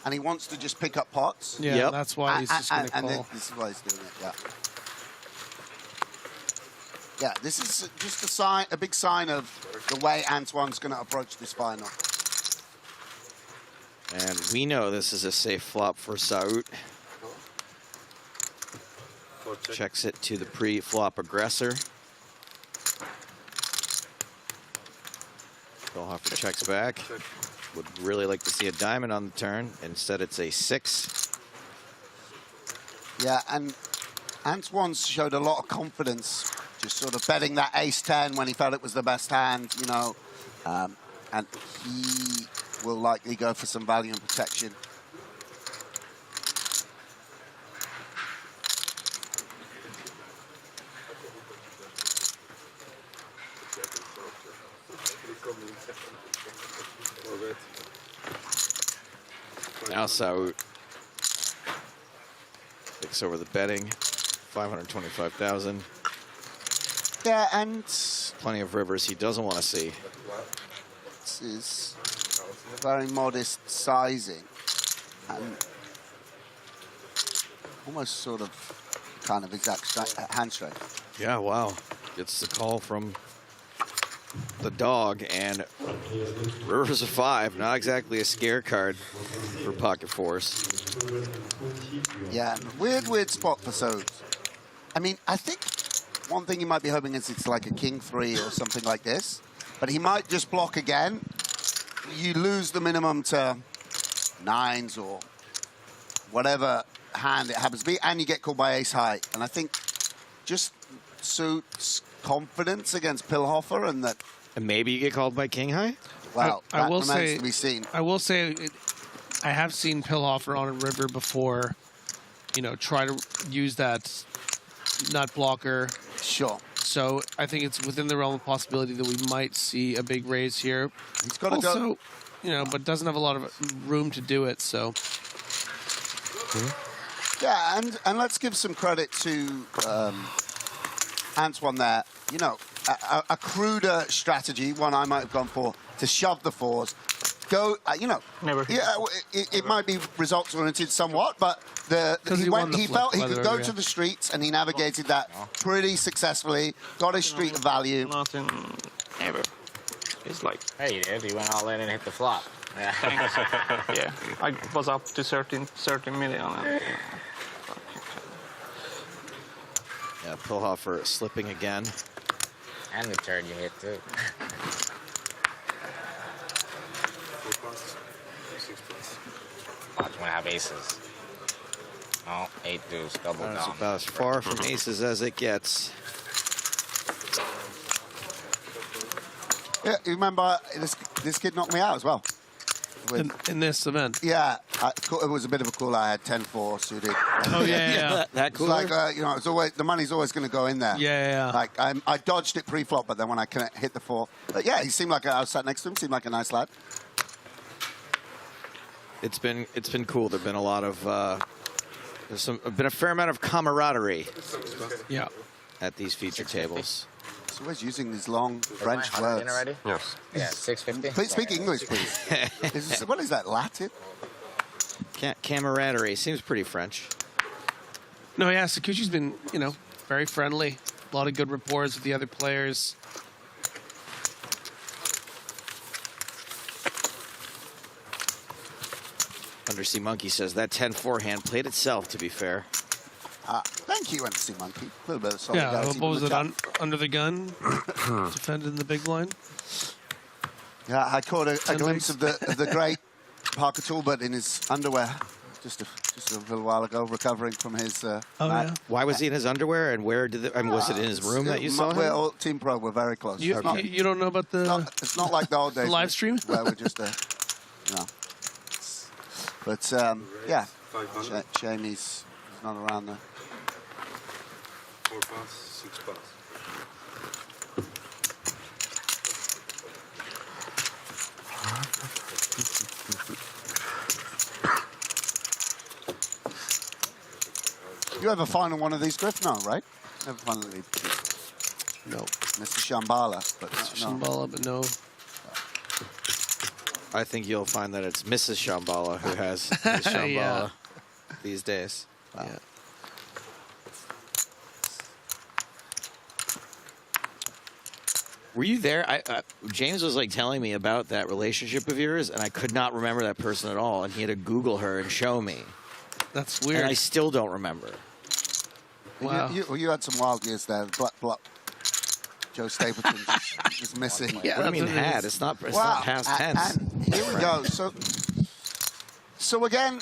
and he wants to just pick up pots. Yeah, Yep. that's why he's just going to And call. this is why he's doing it, yeah. Yeah, this is just a big sign of the way Antoine's going to approach this final. And we know this is a safe flop for Saut. Checks it to the pre-flop aggressor. Pilhofer checks back. Would really like to see a diamond on the turn. Instead, it's a 6. Yeah, and Antoine's showed a lot of confidence, just sort of betting that ace-10 when he felt it was the best hand, you know. And he will likely go for some value and protection. Now Saut takes over the betting. 525,000. Yeah, and Plenty of rivers he doesn't want to see. this is very modest sizing and almost sort of kind of exact hand strength. Yeah, wow. Gets the call from the dog, and rivers of 5. Not exactly a scare card for pocket fours. Yeah, weird spot for Sodes. I mean, I think one thing you might be hoping is it's like a king 3 or something like this, but he might just block again. You lose the minimum to 9s or whatever hand it happens to be, and you get called by ace high. And I think just suits confidence against Pilhofer, and that. And maybe you get called by king high? Well, I that will remains say, to be seen. I will say, I have seen Pilhofer on a river before. You know, try to use that nut blocker. Sure. So I think it's within the realm of possibility that we might see a big raise here. He's got to also, go. you know, but doesn't have a lot of room to do it. So. Yeah, and let's give some credit to Antoine there. You know, a cruder strategy, one I might have gone for, to shove the 4s. Go, you know, it might be results oriented somewhat, but he felt he could go to the streets, and he navigated that pretty successfully. Got his street of value. Nothing ever. It's like. Hey, you did. You went all in and hit the flop. Yeah, I was up to 13 million. Yeah, Pilhofer slipping again. And the turn you hit, too. 6 plus. Watch when I have aces. Oh, 8 deuce, double That's down. about as far from aces as it gets. Yeah, you remember this kid knocked me out as well. In this event. Yeah, it was a bit of a call. I had 10-4 suited. Oh yeah. That cool. It's like you know, it's always the money's always going to go in there. Yeah. Like I dodged it pre-flop, but then when I hit the 4, but yeah, he seemed like I was sat next to him. Seemed like a nice lad. It's been cool. There've been a lot of been a fair amount of camaraderie. Yeah. At these feature tables. He's always using these long French words. Already? Yes. Yeah, 650. Please speak English, please. What is that, Latin? Camaraderie seems pretty French. No, yeah, Sakuchi's been, you know, very friendly. A lot of good rapport with the other players. Undersea Monkey says that 10-4 hand played itself, to be fair. Thank you, Undersea Monkey. A little bit of Yeah, solidarity. what was it, under the gun? Defended in the big blind? Yeah, I caught a glimpse of the great Parker Talbot in his underwear just a little while ago, recovering from his. Yeah. Why was he in his underwear, and where did was it in his room that you saw We're him? all Team Pro. We're very close. You don't know about the. It's not like the old days. The live stream? Where we're just you know. But yeah, shame he's not around there. 4 plus, 6 plus. You have a final one of these, Griff? No, right? Never finally. No. Mr. Shambhala, but Shambhala, but no. I think you'll find that it's Mrs. Shambhala who has Ms. Shambhala Yeah. these days. Yeah. Were you there? James was like telling me about that relationship of yours, and I could not remember that person at all. And he had to Google her and show me. That's weird. And I still don't remember. Wow. You had some wild years there. Joe Stapleton just missing. Yeah, what do you mean had? It's not past tense. And here we go. So again,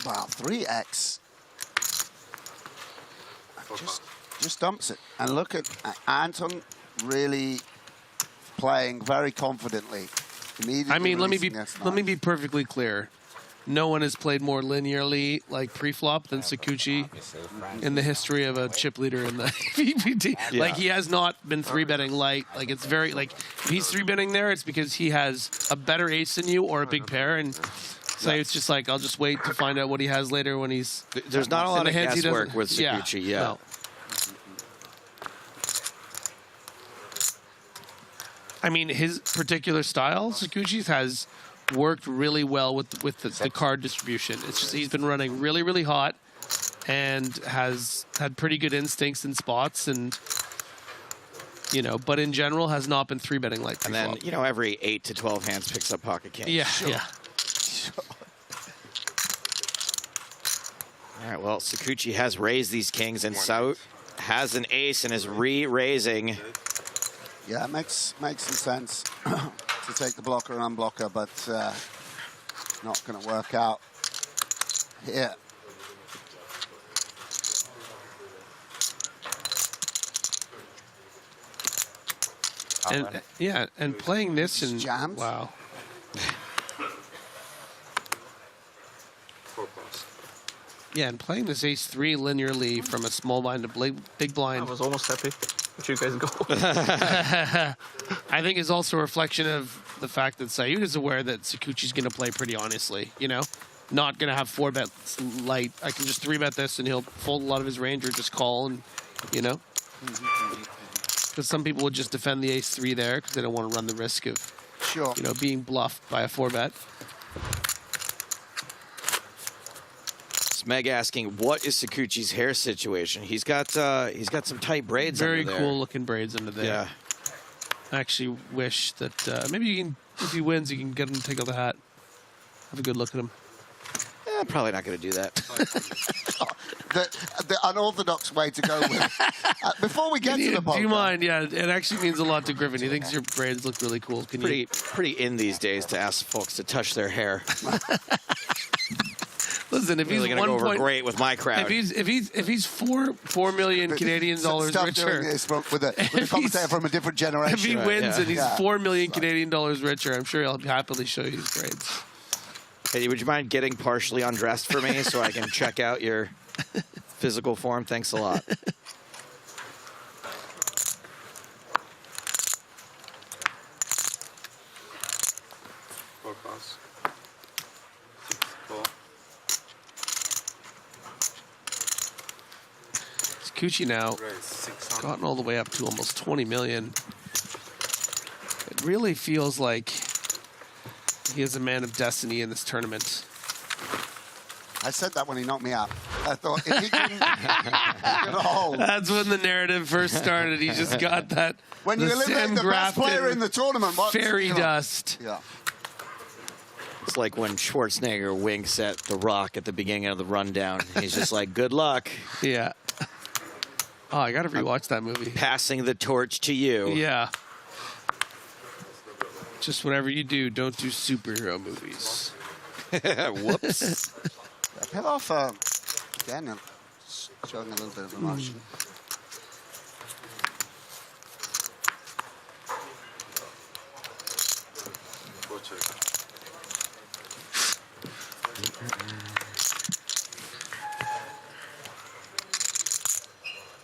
wow, 3x. Just dumps it. And look at Anton really playing very confidently. I mean, let me be perfectly clear. No one has played more linearly like pre-flop than Sakuchi in the history of a chip leader in the EPT. Yeah. Like, he has not been 3-betting light. Like, it's very, like, if he's 3-betting there, it's because he has a better ace than you or a big pair. And So it's just like, I'll just wait to find out what he has later when he's... There's not a lot of guesswork with Yeah, Sikuchi, yeah. no. I mean, his particular style, Sikuchi's, has worked really well with the card distribution. It's just he's been running really, really hot and has had pretty good instincts in spots and, you know, but in general has not been 3-betting like And then, you know, every 8 to 12 hands picks up pocket king. Yeah, yeah. All right, well, Sikuchi has raised these kings, and Saut has an ace and is re-raising. Yeah, it makes some sense to take the blocker and unblocker, but not going to work out here. And, yeah, and playing this and jams. Wow. 4 plus. Yeah, and playing this ace-3 linearly from a small blind to big blind. I was almost happy. Let you guys go. I think is also a reflection of the fact that Saud is aware that Sikuchi's going to play pretty honestly, you know? Not going to have 4-bets light. I can just 3-bet this and he'll fold a lot of his range or just call and, you know? Because some people would just defend the ace-3 there because they don't want to run the risk of, you know, being bluffed by a 4-bet. Meg asking, what is Sikuchi's hair situation? He's got some tight braids. Very under there. cool looking braids under there. Yeah. I actually wish that maybe you can, if he wins, you can get him to take off the hat. Have a good look at him. I'm probably not going to do that. The unorthodox way to go with. Before we get to the poker. Do you mind? Yeah, it actually means a lot to Griffin. He thinks your braids look really cool. Can you? Pretty in these days to ask folks to touch their hair. Listen, if really he's gonna go 1 over point, great with my crowd. If he's 4 million Canadian dollars Stop richer, doing this with a commentator from a different generation. if he wins and he's Yeah. 4 million Canadian dollars richer, I'm sure he'll happily show you his braids. Hey, would you mind getting partially undressed for me so I can check out your physical form? Thanks a lot. Four plus. 6 Sikuchi now Raise 600. gotten all the way up to almost 20 million. It really feels like he is a man of destiny in this tournament. I said that when he knocked me out. I thought if he can hold. That's when the narrative first started. He just got that. When you eliminate the best player in the tournament, what? Fairy dust. Yeah. It's like when Schwarzenegger winks at The Rock at the beginning of the rundown. He's just like, good luck. Yeah. Oh, I got to rewatch that movie. Passing the torch to you. Yeah. Just whatever you do, don't do superhero movies. Whoops. Pilhofer, again, showing a little bit of emotion.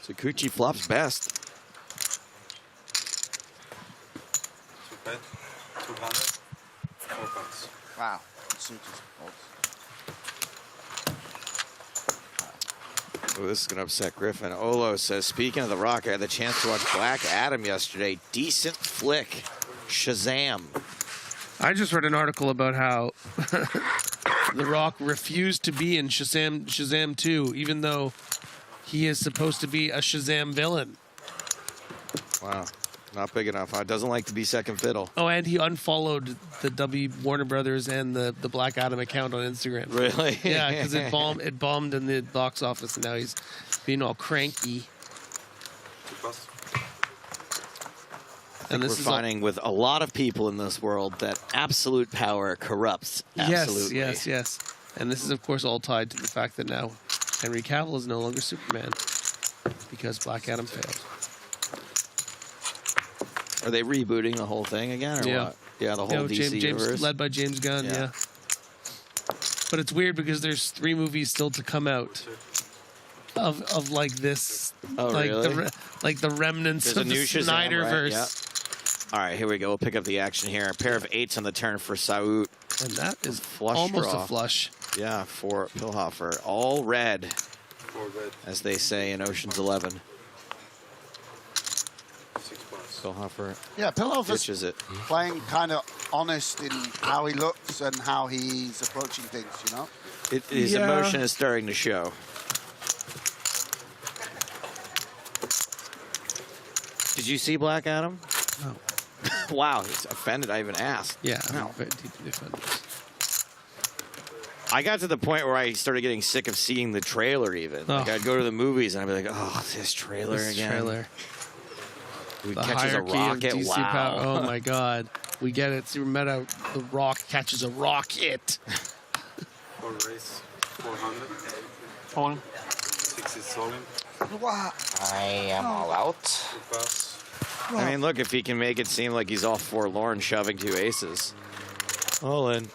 Sikuchi flops best. 2-bet, 200, 4 bucks. Wow. Oh, this is going to upset Griffin. Olo says, speaking of The Rock, I had the chance to watch Black Adam yesterday. Decent flick. Shazam. I just read an article about how The Rock refused to be in Shazam 2, even though he is supposed to be a Shazam villain. Wow. Not big enough. Huh? Doesn't like to be second fiddle. Oh, and he unfollowed the Warner Brothers and the Black Adam account on Instagram. Really? Yeah, because it bombed in the box office, and now he's being all cranky. 2 plus. And we're finding with a lot of people in this world that absolute power corrupts. Absolutely. Yes. And this is, of course, all tied to the fact that now Henry Cavill is no longer Superman because Black Adam failed. Are they rebooting the whole thing again, or what? Yeah, the whole DC universe. Led by James Gunn, yeah. But it's weird because there's 3 movies still to come out of like this, Oh, like really? the remnants There's of a the new Shazam, Snyderverse. right? Yeah. All right, here we go. We'll pick up the action here. A pair of 8s on the turn for Saut. And that is Flush almost draw. a flush. Yeah, for Pilhofer. All red, 4 red. as they say in Ocean's 11. 6 bars. Pilhofer Yeah, Pilhofer's ditches it. playing kind of honest in how he looks and how he's approaching things, you know? His Yeah. emotion is starting to show. Did you see Black Adam? No. Wow, he's offended I even asked. Yeah. No. Very deeply offended. I got to the point where I started getting sick of seeing the trailer even. Like Oh. I'd go to the movies and I'd be like, oh, this trailer This again. trailer. He The catches a hierarchy rocket. of DC Wow. power. Oh my God. We get it. Super meta. The Rock catches a rocket. 4 raise. 400. All in. 6 is solemn. Wow. I am all out. 2 pass. I mean, look, if he can make it seem like he's all forlorn shoving 2 aces. All in.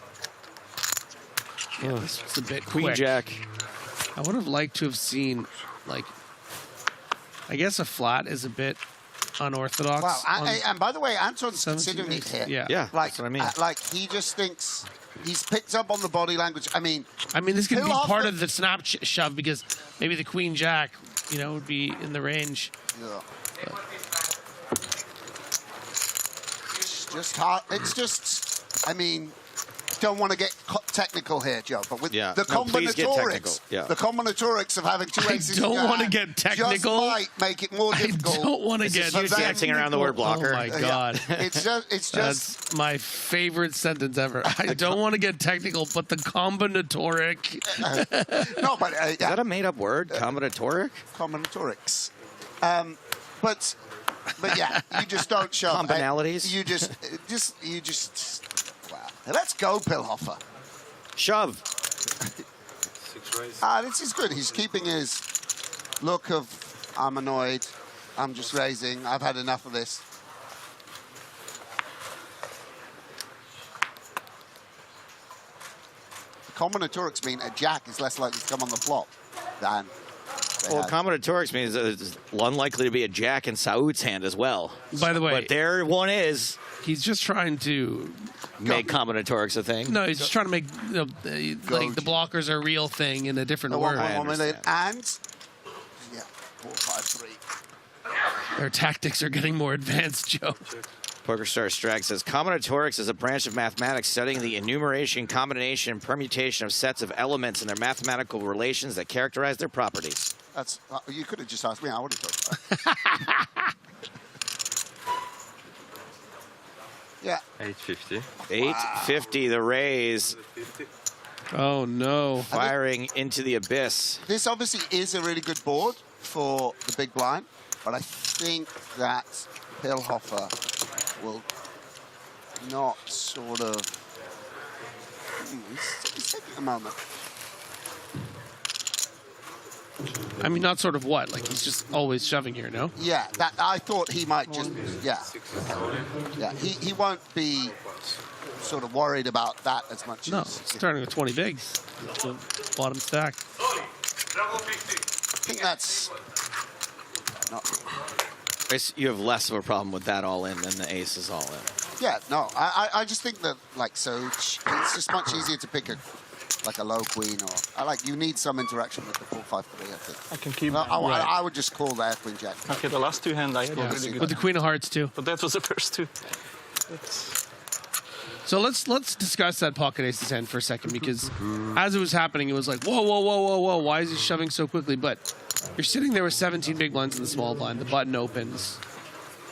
Yeah, this was a bit Queen quick. Jack. I would have liked to have seen, like, I guess a flat is a bit unorthodox. Wow. on And by the way, Anton's 17 considering it here. Yeah. Yeah, Like, that's what I mean. like he just thinks he's picked up on the body language. I mean, this could be Pilhofer- part of the snap shove because maybe the Queen Jack, would be in the range. yeah. It's just hard. It's just, I mean, don't want to get technical here, Joe, but with Yeah. the No, please get technical. combinatorics, Yeah. the combinatorics of having 2 I aces don't in your wanna hand get technical. just might make it more I difficult. don't want to This get is you dancing around the word blocker. Oh my God. It's just That's my favorite sentence ever. I don't want to get technical, but the combinatoric. no, but Is that a made-up word? Combinatoric? combinatorics. But yeah, you just don't show Combinalities? You just. Wow. Let's go, Pilhofer. Shove. 6 raise. This is good. He's keeping his look of I'm annoyed. I'm just raising. I've had enough of this. Combinatorics mean a jack is less likely to come on the flop than. Well, combinatorics means that it's unlikely to be a jack in Saud's hand as well. By the way, But there one is. he's just trying to Make combinatorics a thing. No, he's just trying to make like the blockers are a real thing in a different word. One minute and yeah, 4, 5, 3. Their tactics are getting more advanced, Joe. PokerStars Strag says combinatorics is a branch of mathematics studying the enumeration, combination, and permutation of sets of elements and their mathematical relations that characterize their properties. That's you could have just asked me. I would have told you. Yeah. 850. 850, the raise. Oh no! Firing into the abyss. This obviously is a really good board for the big blind, but I think that Pilhofer will not sort of. He's taking a moment. I mean, not sort of what? Like he's just always shoving here, no? Yeah, that I thought he might just. Yeah, yeah. He won't be sort of worried about that as much. No, as, it's starting with 20 bigs. The bottom stack. I think that's. Not, You have less of a problem with that all in than the ace is all in. yeah, no. I just think that it's just much easier to pick a low queen or you need some interaction with the 4, 5, 3. I think. I can keep. I would just call there queen jack. Okay, the last 2 hand I had was really With good. the Queen of Hearts too. But that was the first 2. That's... So let's discuss that pocket aces hand for a second because as it was happening, it was like whoa, whoa, whoa, whoa, whoa. Why is he shoving so quickly? But you're sitting there with 17 big blinds in the small blind. The button opens.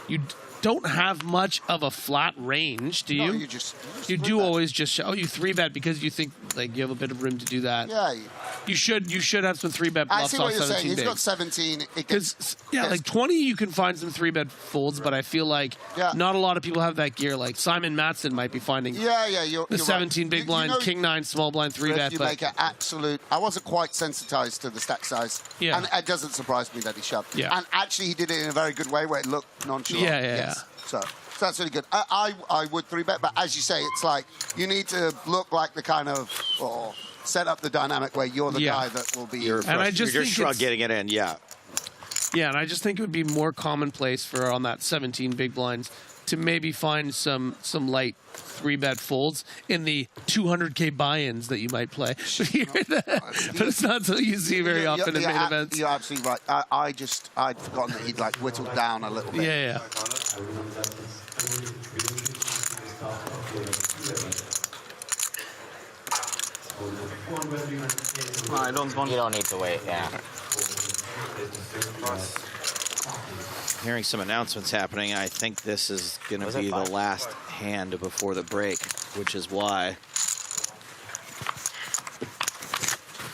You don't have much of a flat range, do you? No, you do always just you 3-bet because you think like you have a bit of room to do that. Yeah. You should have some 3-bet I bluffs see off what you're 17 saying. He's bigs. got 17. Because like 20, you can find some 3-bet folds, but I feel like not a lot of people have that gear. Like Simon Matson might be finding you're the 17 right. big blind, king 9, small blind 3-bet. You make an absolute. I wasn't quite sensitized to the stack size. Yeah. And it doesn't surprise me that he shoved. Yeah. And actually, he did it in a very good way where it looked nonchalant. Yeah. So that's really good. I would 3-bet, but as you say, it's like you need to look like the kind of or set up the dynamic where you're the guy that will be. You're And I just you're think shrug it's- getting it in, yeah. Yeah, and I just think it would be more commonplace for on that 17 big blinds to maybe find some light 3-bet folds in the 200K buy-ins that you might play. But it's not so you see very often in main events. You're absolutely right. I'd forgotten that he'd like whittled down a little bit. Yeah. I don't want. You don't need to wait. Yeah. Hearing some announcements happening, I think this is going to be the last hand before the break, which is why.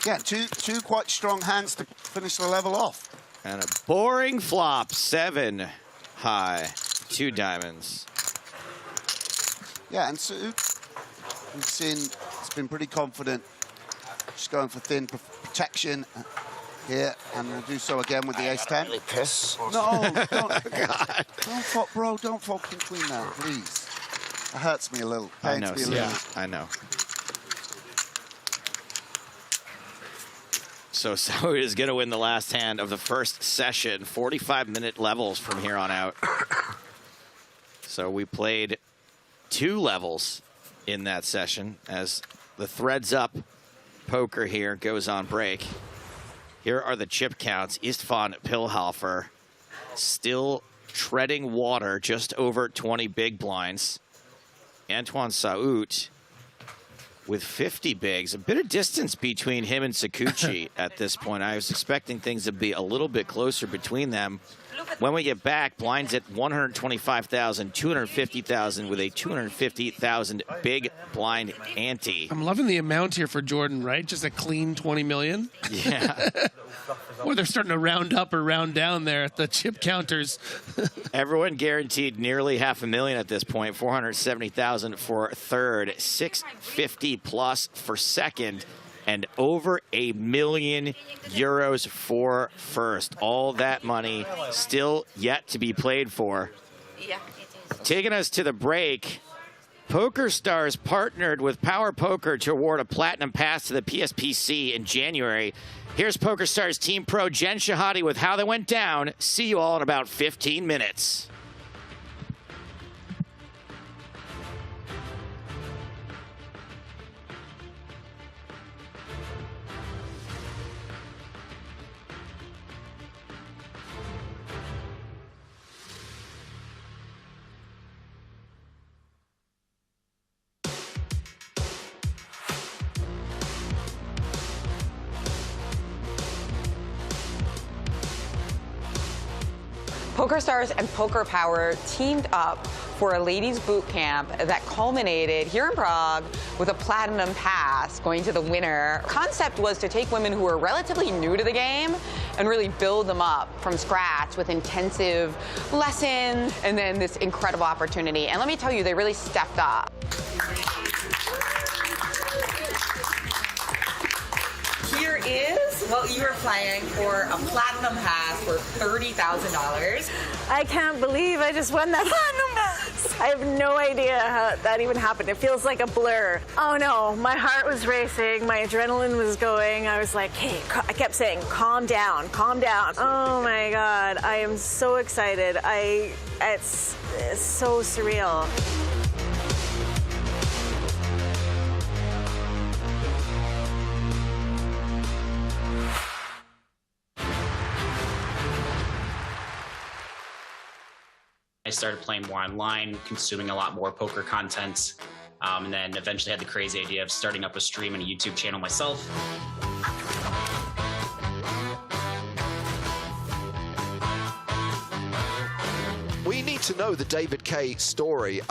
Yeah, two quite strong hands to finish the level off. And a boring flop, 7 high, 2 diamonds. Yeah, and Suit, we've seen, it's been pretty confident. Just going for thin protection here, and we'll do so again with the ace-10. Really piss. No, don't fuck, bro. Don't fuck in queen now, please. That hurts me a little. I know, me a little. yeah, I know. So is going to win the last hand of the first session. 45-minute levels from here on out. So we played 2 levels in that session as the threads up poker here goes on break. Here are the chip counts. Istvan Pilhofer still treading water, just over 20 big blinds. Antoine Saout with 50 bigs. A bit of distance between him and Sakuchi at this point. I was expecting things to be a little bit closer between them. When we get back, blinds at 125,000, 250,000 with a 250,000 big blind ante. I'm loving the amount here for Jordan, right? Just a clean 20 million. Yeah. Or they're starting to round up or round down there at the chip counters. Everyone guaranteed nearly $500,000 at this point. 470,000 for third, 650 plus for second, and over €1 million for first. All that money still yet to be played for. Yeah. Taking us to the break, PokerStars partnered with Power Poker to award a platinum pass to the PSPC in January. Here's PokerStars Team Pro Jen Shahadi with how they went down. See you all in about 15 minutes. PokerStars and Poker Power teamed up for a ladies boot camp that culminated here in Prague with a platinum pass going to the winner. Concept was to take women who are relatively new to the game and really build them up from scratch with intensive lessons and then this incredible opportunity. And let me tell you, they really stepped up. Here is what you are playing for a platinum pass for $30,000. I can't believe I just won that platinum pass. I have no idea how that even happened. It feels like a blur. Oh no, my heart was racing, my adrenaline was going. I was like, hey, I kept saying, calm down, calm down. Oh my God, I am so excited. It's so surreal. I started playing more online, consuming a lot more poker content, and then eventually had the crazy idea of starting up a stream and a YouTube channel myself. We need to know the David K story.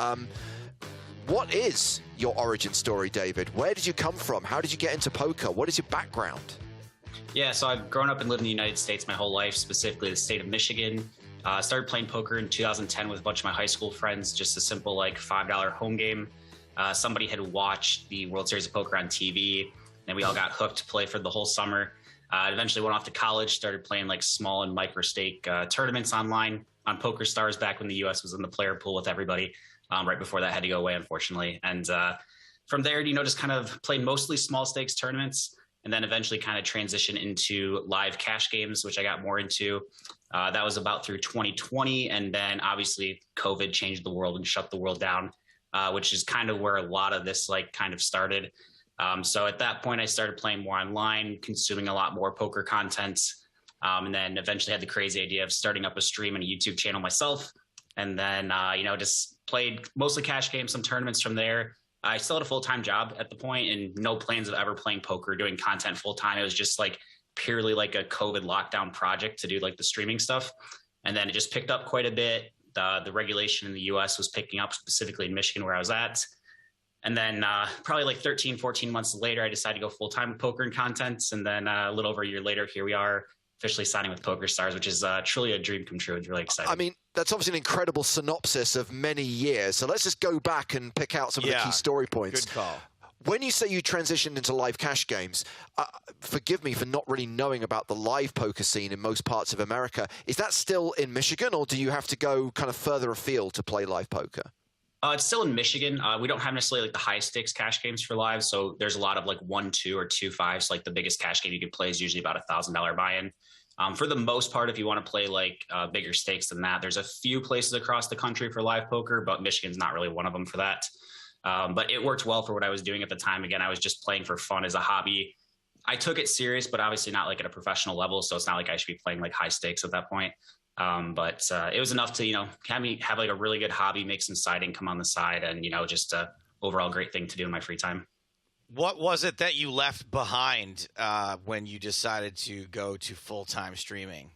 What is your origin story, David? Where did you come from? How did you get into poker? What is your background? Yeah, so I've grown up and lived in the United States my whole life, specifically the state of Michigan. Started playing poker in 2010 with a bunch of my high school friends, just a simple like $5 home game. Somebody had watched the World Series of Poker on TV, and we all got hooked to play for the whole summer. Eventually went off to college, started playing like small and micro stake tournaments online on PokerStars back when the US was in the player pool with everybody. Right before that had to go away, unfortunately. And from there, just kind of played mostly small stakes tournaments, and then eventually kind of transitioned into live cash games, which I got more into. That was about through 2020. And then obviously COVID changed the world and shut the world down, which is kind of where a lot of this like kind of started. So at that point, I started playing more online, consuming a lot more poker content. And then eventually had the crazy idea of starting up a stream and a YouTube channel myself. And then, just played mostly cash games, some tournaments from there. I still had a full-time job at the point and no plans of ever playing poker, doing content full-time. It was just like purely like a COVID lockdown project to do like the streaming stuff. And then it just picked up quite a bit. The regulation in the US was picking up, specifically in Michigan where I was at. And then probably like 13, 14 months later, I decided to go full-time with poker and content. And then a little over a year later, here we are officially signing with PokerStars, which is truly a dream come true. It's really exciting. I mean, that's obviously an incredible synopsis of many years. So let's just go back and pick out some of the key story points. Good call. When you say you transitioned into live cash games, forgive me for not really knowing about the live poker scene in most parts of America. Is that still in Michigan, or do you have to go kind of further afield to play live poker? It's still in Michigan. We don't have necessarily like the high stakes cash games for live. So there's a lot of like 1-2 or 2-5. So like the biggest cash game you could play is usually about $1,000 buy-in. For the most part, if you want to play like bigger stakes than that, there's a few places across the country for live poker, but Michigan's not really one of them for that. But it worked well for what I was doing at the time. Again, I was just playing for fun as a hobby. I took it serious, but obviously not like at a professional level. So it's not like I should be playing like high stakes at that point. But it was enough to, have me have like a really good hobby, make some side income on the side, and, just a overall great thing to do in my free time. What was it that you left behind when you decided to go to full-time streaming?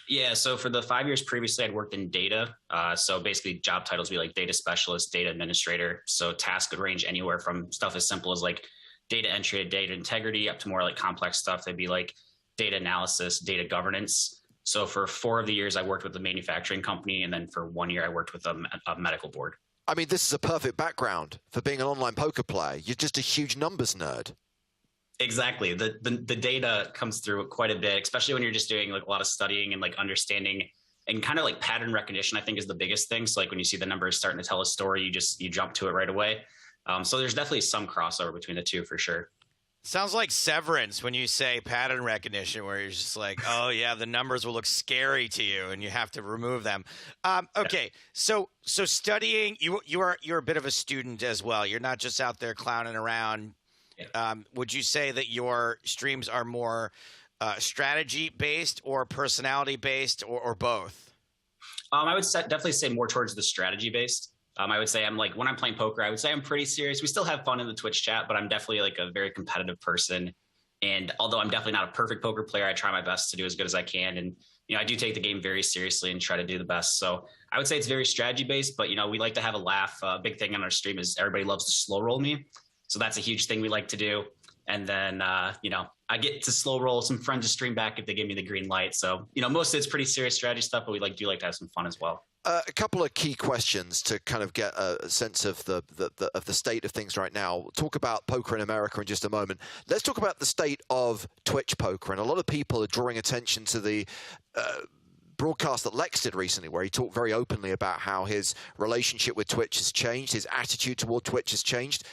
Yeah, so for the 5 years previously, I'd worked in data. So basically job titles would be like data specialist, data administrator. So tasks could range anywhere from stuff as simple as like data entry, data integrity, up to more like complex stuff. They'd be like data analysis, data governance. So for 4 of the years, I worked with a manufacturing company. And then for 1 year, I worked with a medical board. I mean, this is a perfect background for being an online poker player. You're just a huge numbers nerd. Exactly. The data comes through quite a bit, especially when you're just doing like a lot of studying and like understanding and kind of like pattern recognition, I think is the biggest thing. So like when you see the numbers starting to tell a story, you jump to it right away. So there's definitely some crossover between the two for sure. Sounds like Severance when you say pattern recognition, where you're just like, oh yeah, the numbers will look scary to you, and you have to remove them. Okay, so studying, you're a bit of a student as well. You're not just out there clowning around. Would you say that your streams are more strategy based or personality based, or both? I would definitely say more towards the strategy based. I would say I'm like, when I'm playing poker, I would say I'm pretty serious. We still have fun in the Twitch chat, but I'm definitely like a very competitive person. And although I'm definitely not a perfect poker player, I try my best to do as good as I can. And, I do take the game very seriously and try to do the best. So I would say it's very strategy based, but, we like to have a laugh. A big thing on our stream is everybody loves to slow roll me. So that's a huge thing we like to do. And then, I get to slow roll some friends to stream back if they give me the green light. So, most of it's pretty serious strategy stuff, but we do like to have some fun as well. A couple of key questions to kind of get a sense of the state of things right now. We'll talk about poker in America in just a moment. Let's talk about the state of Twitch poker. And a lot of people are drawing attention to the broadcast that Lex did recently, where he talked very openly about how his relationship with Twitch has changed, his attitude toward Twitch has changed.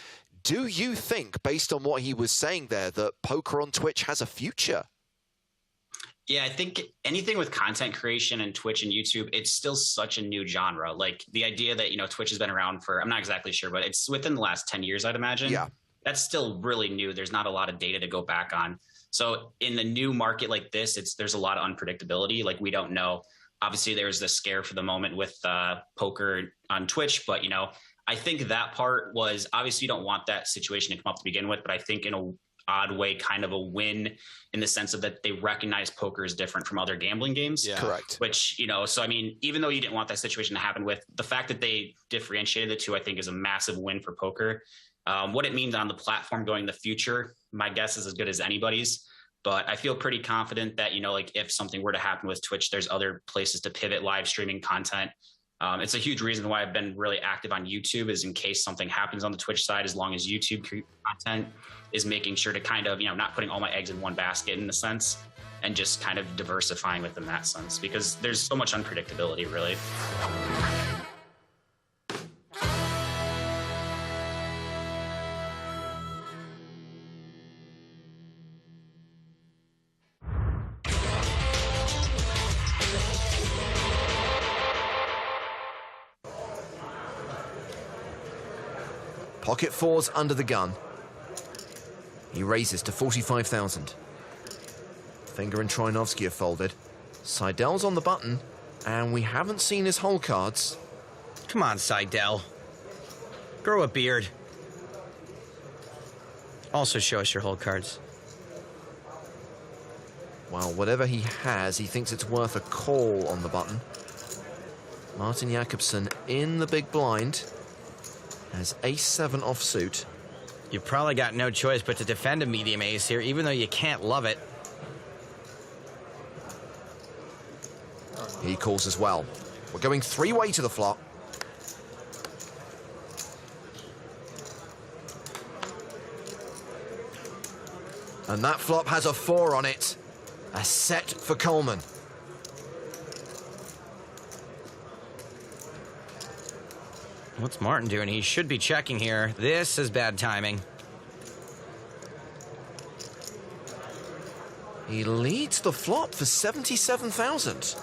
Do you think, based on what he was saying there, that poker on Twitch has a future? Yeah, I think anything with content creation and Twitch and YouTube, it's still such a new genre. Like the idea that, Twitch has been around for, I'm not exactly sure, but it's within the last 10 years, I'd imagine. Yeah. That's still really new. There's not a lot of data to go back on. So in the new market like this, there's a lot of unpredictability. Like we don't know. Obviously, there's this scare for the moment with poker on Twitch, but, I think that part was, obviously you don't want that situation to come up to begin with, but I think in a odd way, kind of a win in the sense of that they recognize poker is different from other gambling games. Yeah. Correct. Which, so I mean, even though you didn't want that situation to happen with, the fact that they differentiated the two, I think is a massive win for poker. What it means on the platform going in the future, my guess is as good as anybody's. But I feel pretty confident that, if something were to happen with Twitch, there's other places to pivot live streaming content. It's a huge reason why I've been really active on YouTube, is in case something happens on the Twitch side, as long as YouTube content is making sure to kind of, not putting all my eggs in one basket in a sense, and just kind of diversifying within that sense, because there's so much unpredictability, really. Pocket fours under the gun. He raises to 45,000. Finger and Trinovsky are folded. Seidel's on the button, and we haven't seen his hole cards. Come on, Seidel. Grow a beard. Also show us your hole cards. Well, whatever he has, he thinks it's worth a call on the button. Martin Jakobsen in the big blind has ace-7 offsuit. You've probably got no choice but to defend a medium ace here, even though you can't love it. He calls as well. We're going three-way to the flop. And that flop has a 4 on it. A set for Coleman. What's Martin doing? He should be checking here. This is bad timing. He leads the flop for 77,000.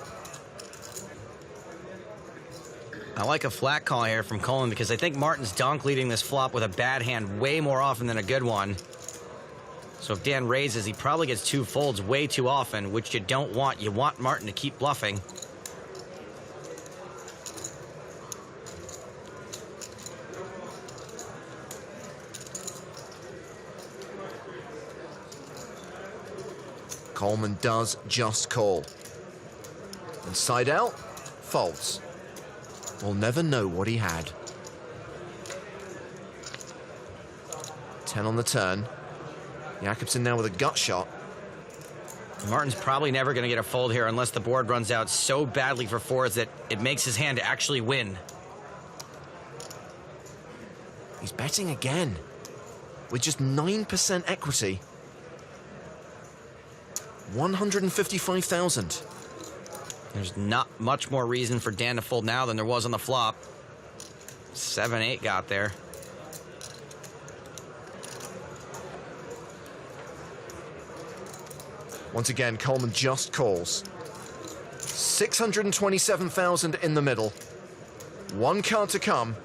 I like a flat call here from Coleman because I think Martin's donk leading this flop with a bad hand way more often than a good one. So if Dan raises, he probably gets 2 folds way too often, which you don't want. You want Martin to keep bluffing. Coleman does just call. And Seidel folds. We'll never know what he had. 10 on the turn. Jakobsen now with a gut shot. Martin's probably never going to get a fold here unless the board runs out so badly for 4s that it makes his hand actually win. He's betting again with just 9% equity. 155,000. There's not much more reason for Dan to fold now than there was on the flop. 7-8 got there. Once again, Coleman just calls. 627,000 in the middle. 1 card to come.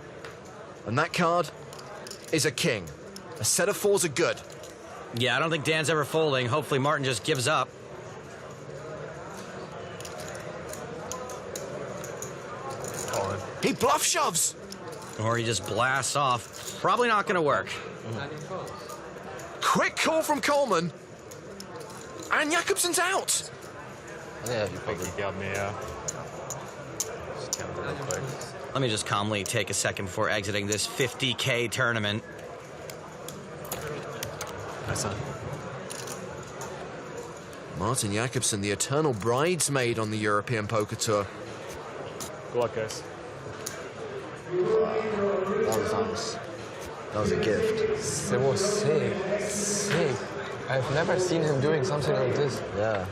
And that card is a king. A set of 4s are good. Yeah, I don't think Dan's ever folding. Hopefully Martin just gives up. He bluff shoves. Or he just blasts off. Probably not going to work. Quick call from Coleman. And Jakobsen's out. Yeah, you probably got me, Let me just calmly take a second before exiting this 50K tournament. Nice one. Martin Jakobsen, the eternal bridesmaid on the European Poker Tour. Good luck, guys. That was nice. That was a gift. It was sick. Sick. I've never seen him doing something like this. Yeah.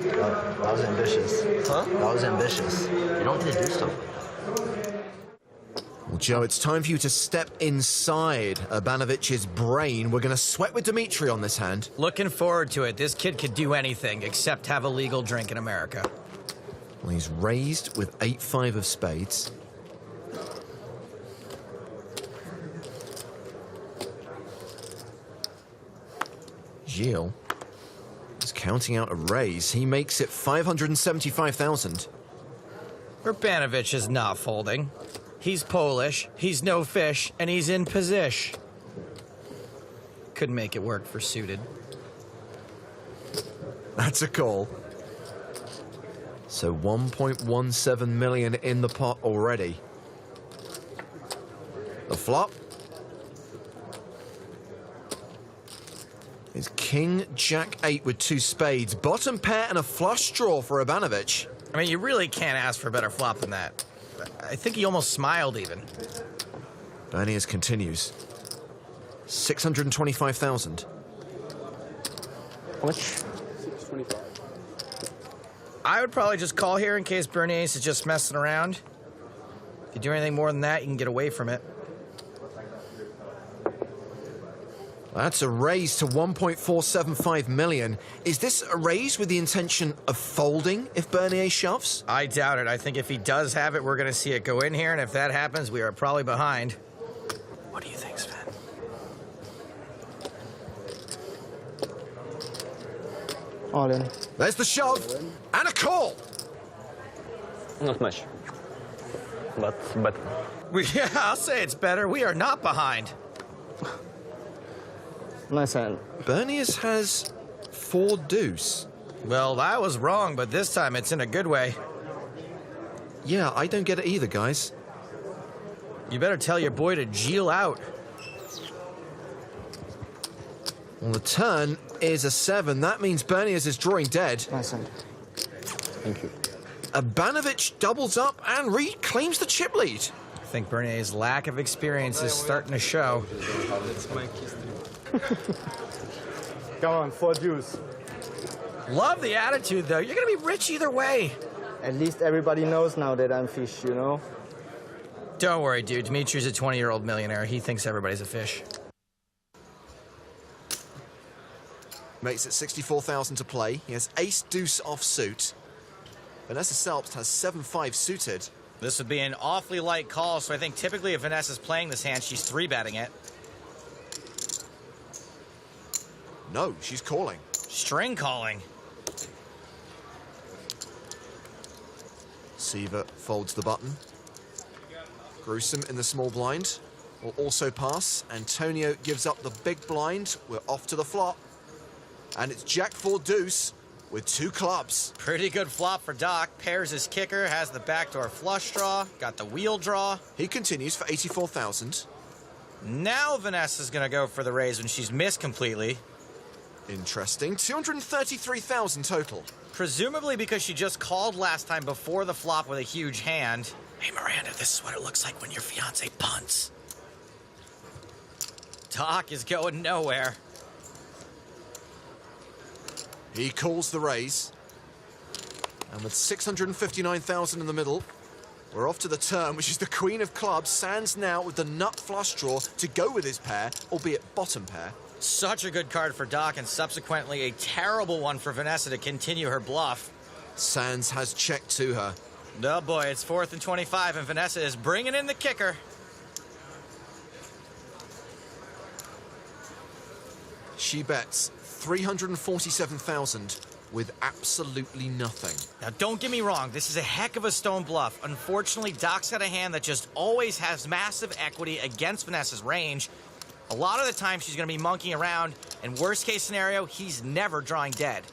That was ambitious. Huh? That was ambitious. You don't need to do stuff. Well, Joe, it's time for you to step inside Urbanovic's brain. We're going to sweat with Dimitri on this hand. Looking forward to it. This kid could do anything except have a legal drink in America. Well, he's raised with 8-5 of spades. Gilles is counting out a raise. He makes it 575,000. Urbanovic is not folding. He's Polish, he's no fish, and he's in position. Couldn't make it work for suited. That's a call. So 1.17 million in the pot already. The flop is King Jack 8 with 2 spades. Bottom pair and a flush draw for Urbanovic. I mean, you really can't ask for a better flop than that. I think he almost smiled even. Berniers continues. 625,000. How much? 625. I would probably just call here in case Berniers is just messing around. If you do anything more than that, you can get away from it. That's a raise to 1.475 million. Is this a raise with the intention of folding if Bernier shoves? I doubt it. I think if he does have it, we're going to see it go in here, and if that happens, we are probably behind. What do you think, Sven? All in. There's the shove and a call. Not much. But Yeah, I'll say it's better. We are not behind. nice hand. Bernius has 4 deuce. Well, I was wrong, but this time it's in a good way. Yeah, I don't get it either, guys. You better tell your boy to geel out. Well, the turn is a 7. That means Bernius is drawing dead. Nice hand. Thank you. Abanovic doubles up and reclaims the chip lead. I think Bernier's lack of experience is starting to show. Come on, 4 deuce. Love the attitude, though. You're going to be rich either way. At least everybody knows now that I'm fish, you know? Don't worry, dude. Dimitri's a 20-year-old millionaire. He thinks everybody's a fish. Makes it 64,000 to play. He has ace deuce offsuit. Vanessa Selbst has 7-5 suited. This would be an awfully light call, so I think typically if Vanessa's playing this hand, she's 3-betting it. No, she's calling. String calling. Siva folds the button. Gruesome in the small blind will also pass. Antonio gives up the big blind. We're off to the flop. And it's Jack 4 deuce with 2 clubs. Pretty good flop for Doc. Pairs his kicker, has the backdoor flush draw, got the wheel draw. He continues for 84,000. Now Vanessa's gonna go for the raise when she's missed completely. Interesting. 233,000 total. Presumably because she just called last time before the flop with a huge hand. Hey Miranda, this is what it looks like when your fiance punts. Doc is going nowhere. He calls the raise. And with 659,000 in the middle, we're off to the turn, which is the queen of clubs. Sands now with the nut flush draw to go with his pair, albeit bottom pair. Such a good card for Doc, and subsequently a terrible one for Vanessa to continue her bluff. Sands has checked to her. Oh boy, it's 4th and 25, and Vanessa is bringing in the kicker. She bets 347,000 with absolutely nothing. Now, don't get me wrong, this is a heck of a stone bluff. Unfortunately, Doc's got a hand that just always has massive equity against Vanessa's range. A lot of the time, she's going to be monkeying around, and worst case scenario, he's never drawing dead.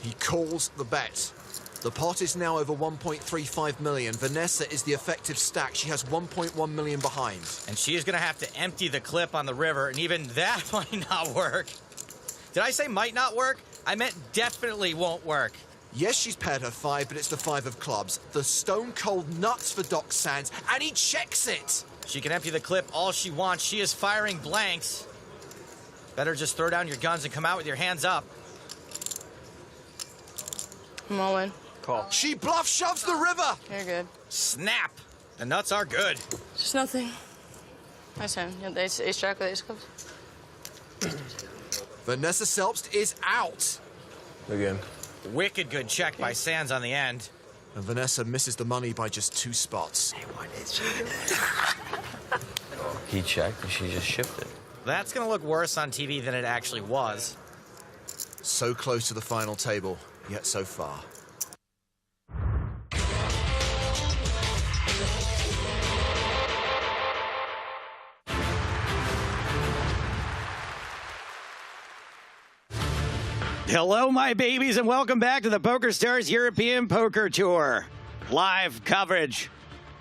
He calls the bet. The pot is now over 1.35 million. Vanessa is the effective stack. She has 1.1 million behind. And she is going to have to empty the clip on the river, and even that might not work. Did I say might not work? I meant definitely won't work. Yes, she's paired her 5, but it's the 5 of clubs. The stone cold nuts for Doc Sands, and he checks it. She can empty the clip all she wants. She is firing blanks. Better just throw down your guns and come out with your hands up. I'm all in. Call. She bluff shoves the river. You're good. Snap. The nuts are good. Just nothing. Nice hand. Yeah, ace jack with ace clubs. Vanessa Selbst is out. Again. Wicked good check by Sands on the end. And Vanessa misses the money by just 2 spots. Hey, what is she doing? He checked and she just shifted. That's going to look worse on TV than it actually was. So close to the final table, yet so far. Hello, my babies, and welcome back to the PokerStars European Poker Tour. Live coverage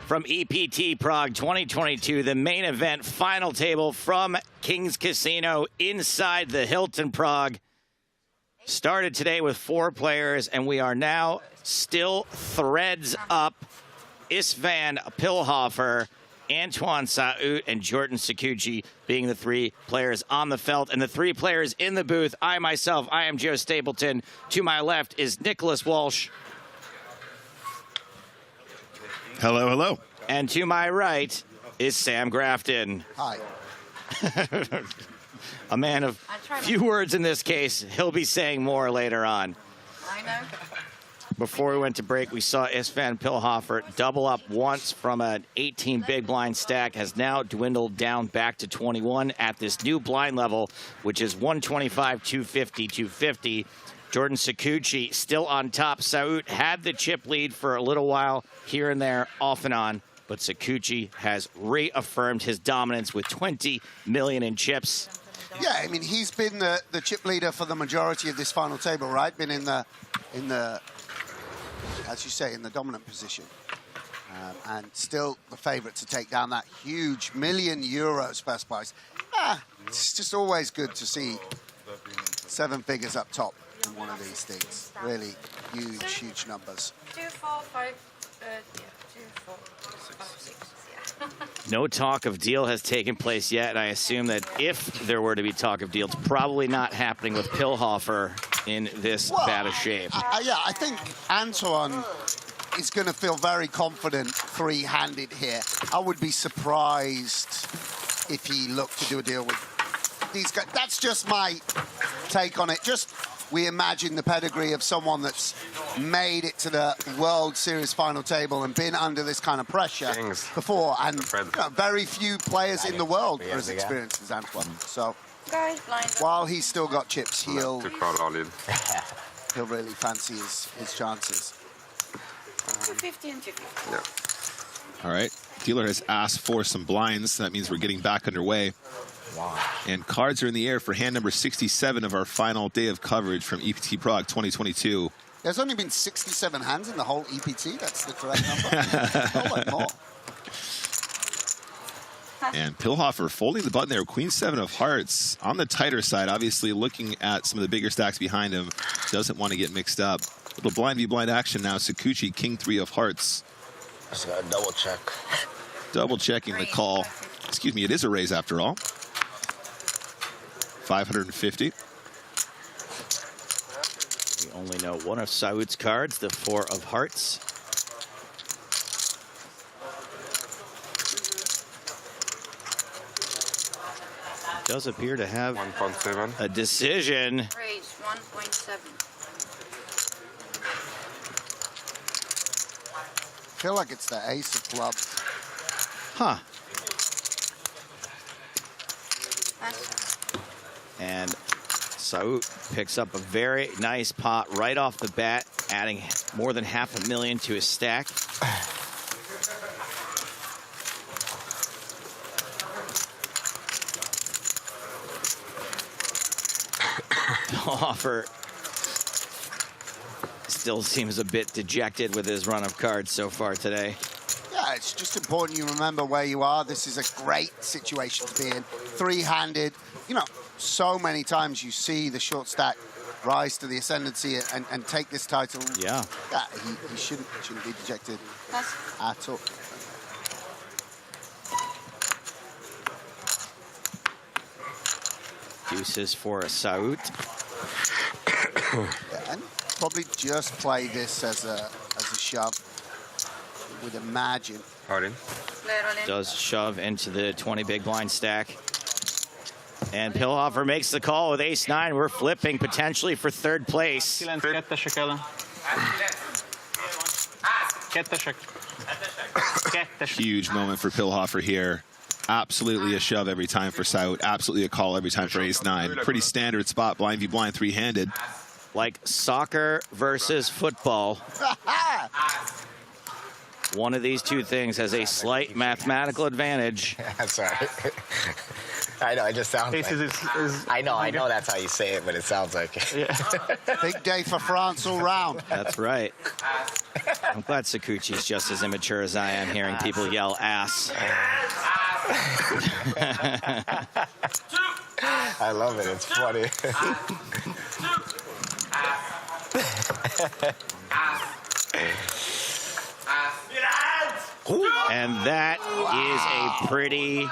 from EPT Prague 2022, the main event final table from Kings Casino inside the Hilton Prague. Started today with 4 players, and we are now still threads up. Istvan Pilhofer, Antoine Saout, and Jordan Sakuchi being the 3 players on the felt. And the 3 players in the booth, I am Joe Stapleton. To my left is Nicholas Walsh. Hello, hello. And to my right is Sam Grafton. Hi. A man of few words in this case. He'll be saying more later on. I know. Before we went to break, we saw Istvan Pilhofer double up once from an 18 big blind stack, has now dwindled down back to 21 at this new blind level, which is 125, 250, 250. Jordan Sakuchi still on top. Saud had the chip lead for a little while here and there, off and on, but Sakuchi has reaffirmed his dominance with 20 million in chips. Yeah, I mean, he's been the chip leader for the majority of this final table, right? Been in the as you say, in the dominant position. And still the favourite to take down that huge €1 million first prize. It's just always good to see 7 figures up top in one of these things. Really huge numbers. 2, 4, 5, 2, 4, 5, 6. No talk of deal has taken place yet, and I assume that if there were to be talk of deal, it's probably not happening with Pilhofer in this bad of shape. Yeah, I think Antoine is going to feel very confident three-handed here. I would be surprised if he looked to do a deal with these guys. That's just my take on it. Just we imagine the pedigree of someone that's made it to the World Series final table and been under this kind of pressure before. And very few players in the world are as experienced as Antoine. So while he's still got chips, he'll really fancy his chances. 250 and 250. Yeah. All right. Dealer has asked for some blinds. That means we're getting back underway. Wow. And cards are in the air for hand number 67 of our final day of coverage from EPT Prague 2022. There's only been 67 hands in the whole EPT. That's the correct number. Oh, like more. And Pilhofer folding the button there. Queen 7 of hearts on the tighter side. Obviously looking at some of the bigger stacks behind him. Doesn't want to get mixed up. Little blind v blind action now. Sakuchi, King 3 of hearts. Just gotta double check. Double checking the call. Excuse me, it is a raise after all. 550. We only know one of Saud's cards, the 4 of hearts. Does appear to have 1.7. a decision. Raise 1.7. I feel like it's the ace of clubs. Huh. And Saud picks up a very nice pot right off the bat, adding more than $500,000 to his stack. Pilhofer still seems a bit dejected with his run of cards so far today. Yeah, it's just important you remember where you are. This is a great situation to be in. Three-handed. You know, so many times you see the short stack rise to the ascendancy and take this title. Yeah. Yeah, he shouldn't be dejected at all. Deuces for a Saud. Yeah, and probably just play this as a shove. Would imagine. Does shove into the 20 big blind stack. And Pilhofer makes the call with ace-9. We're flipping potentially for third place. Huge moment for Pilhofer here. Absolutely a shove every time for Saud. Absolutely a call every time for ace-9. Pretty standard spot, blind v blind, three-handed. Like soccer versus football. One of these two things has a slight mathematical advantage. That's right. I know, it just sounds like I know that's how you say it, but it sounds like it. Yeah. Big day for France all round. That's right. I'm glad Sakuchi's just as immature as I am hearing people yell ass. I love it, it's funny. And that is a pretty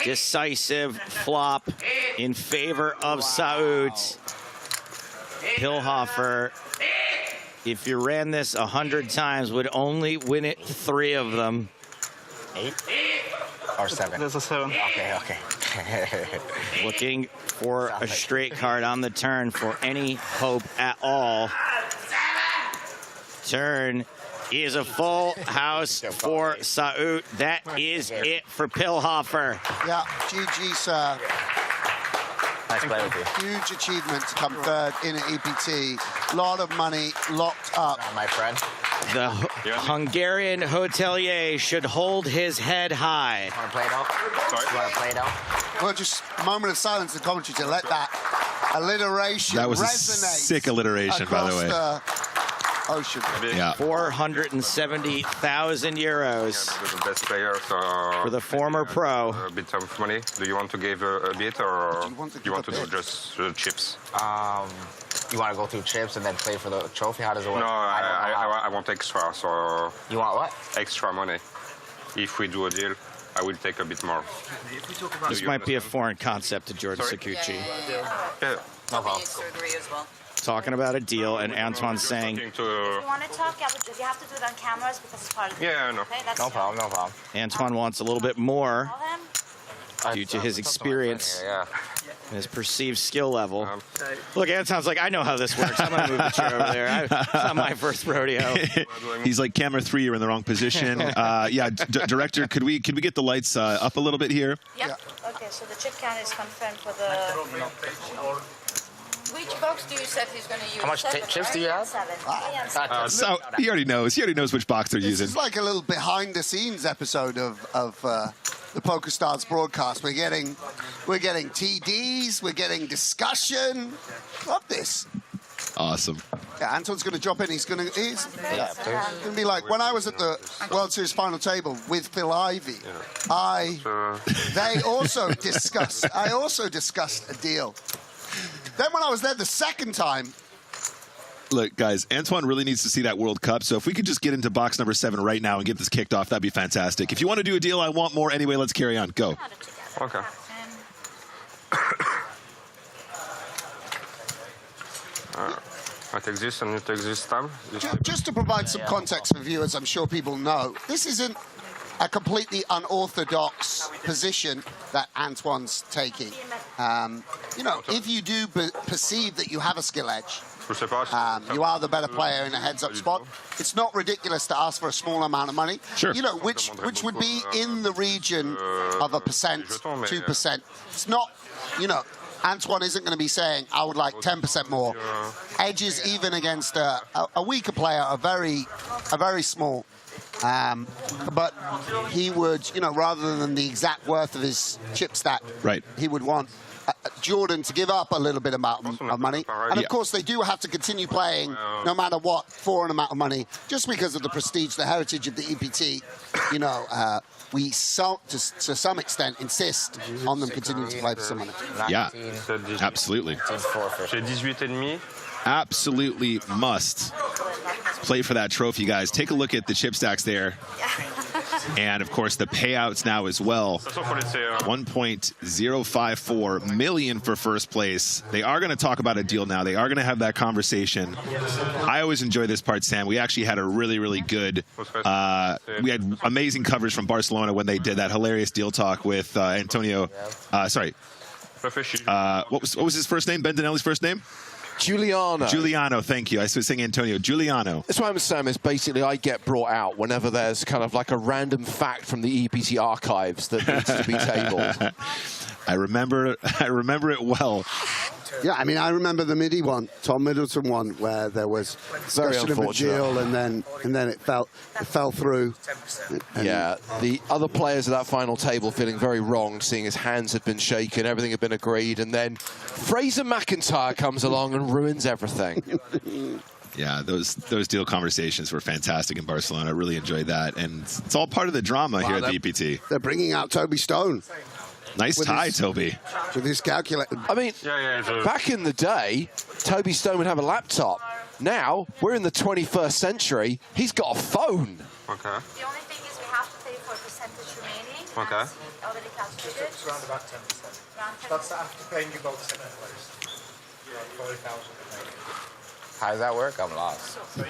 decisive flop in favor of Saud. Pilhofer, if you ran this 100 times, would only win it 3 of them. 8 or 7? There's a 7. Okay. Looking for a straight card on the turn for any hope at all. turn is a full house for Saud. That is it for Pilhofer. Yeah, GG, sir. Nice play with you. Huge achievement to come third in an EPT. Lot of money locked up. My friend. The Hungarian hotelier should hold his head high. Want to play it out? Sorry? You want to play it out? Well, just a moment of silence in commentary to let that alliteration That was a resonate. sick alliteration, by the way. Ocean. Yeah. 470,000 euros The best players for the former pro. a bit of money. Do you want to give a bit, or you want to do just chips? You want to go through chips and then play for the trophy? How does it work? No, I want extra. So you want what? Extra money. If we do a deal, I will take a bit more. This might be a foreign concept to Jordan Sakuchi. Yeah. No problem. Talking about a deal, and Antoine's saying, If you want to talk, you have to do it on cameras because it's part of the Yeah, I know. Okay, that's No problem, no problem. Antoine wants a little bit more due to his experience Yeah. and his perceived skill level. Look, Antoine's like, I know how this works. I'm going to move the chair over there. It's not my first rodeo. He's like, camera 3, you're in the wrong position. Yeah, director, could we get the lights up a little bit here? Yep. Okay, so the chip count is confirmed for the... Which box do you say he's going to use? How much chips do you have? 7. So he already knows. He already knows which box they're This using. is like a little behind-the-scenes episode of the PokerStars broadcast. We're getting TDs. We're getting discussion. Love this. Awesome. Yeah, Anton's going to drop in. He's going to be like, when I was at the World Series final table with Phil Ivey, I also discussed a deal. Then when I was there the second time, Look, guys, Antoine really needs to see that World Cup. So if we could just get into box number 7 right now and get this kicked off, that'd be fantastic. If you want to do a deal, I want more. Anyway, let's carry on. Go. Okay. I take this and you take this tab. just to provide some context for viewers, I'm sure people know, this isn't a completely unorthodox position that Antoine's taking. You know, if you do perceive that you have a skill edge, you are the better player in a heads-up spot, it's not ridiculous to ask for a small amount of money. Sure. You know, which would be in the region of 1%, 2%. It's not, you know, Antoine isn't going to be saying, I would like 10% more. Edges, even against a weaker player, are very small. But he would, you know, rather than the exact worth of his chip stack, he would want Jordan to give up a little bit amount of money. And of course, they do have to continue playing no matter what for an amount of money, just because of the prestige, the heritage of the EPT. You know, we to some extent insist on them continuing to play for some money. Yeah, absolutely. Absolutely must play for that trophy, guys. Take a look at the chip stacks there. And, of course, the payouts now as well. 1.054 million for first place. They are going to talk about a deal now. They are going to have that conversation. I always enjoy this part, Sam. We actually had a really, really good... we had amazing coverage from Barcelona when they did that hilarious deal talk with Antonio... what was his first name? Ben Dinelli's first name? Giuliano, thank you. I was saying Antonio. Giuliano. That's what I'm saying is basically I get brought out whenever there's kind of like a random fact from the EPT archives that needs to be tabled. I remember it well. Yeah, I mean, I remember the MIDI one, Tom Middleton one, where there was discussion of a deal and then it fell through. Yeah, the other players at that final table feeling very wrong, seeing his hands had been shaken, everything had been agreed, and then Fraser McIntyre comes along and ruins everything. Yeah, those deal conversations were fantastic in Barcelona. I really enjoyed that, and it's all part of the drama here at the EPT. They're bringing out Toby Stone. Nice tie, Toby. With his calculator. I mean, back in the day, Toby Stone would have a laptop. Now, we're in the 21st century. He's got a phone. Okay. The only thing is we have to pay for a percentage remaining. Okay. Already calculated. It's around about 10%. That's after paying you both second place. You're on 40,000. How does that work? I'm lost. So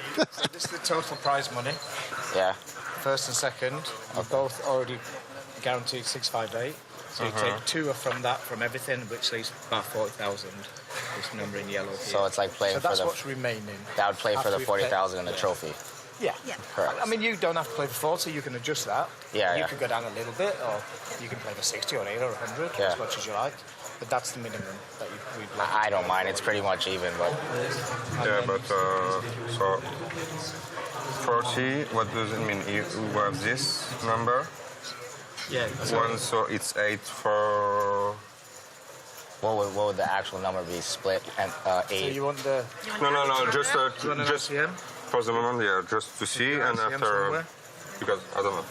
this is the total prize money. Yeah. First and second are both already guaranteed 658. So you take 2 from that, from everything, which leaves about 40,000. This number in yellow here. So it's like playing so for that's the... what's remaining. That would play for the After we've 40,000 in the trophy. Yeah. Correct. I mean, you don't have to play for 40, you can adjust that. Yeah, You could go down a little bit, or you can play for 60 or 80 or 100, as much as you like. But that's the minimum that we'd like. I don't mind. It's pretty much even, but... Yeah, but so 40, what does it mean? You have this number? Yeah. One, so it's 8 for... What would the actual number be? Split and 8? So you want the... No, just LCM? for the moment, yeah, just to see, and after... somewhere? Because, I don't know.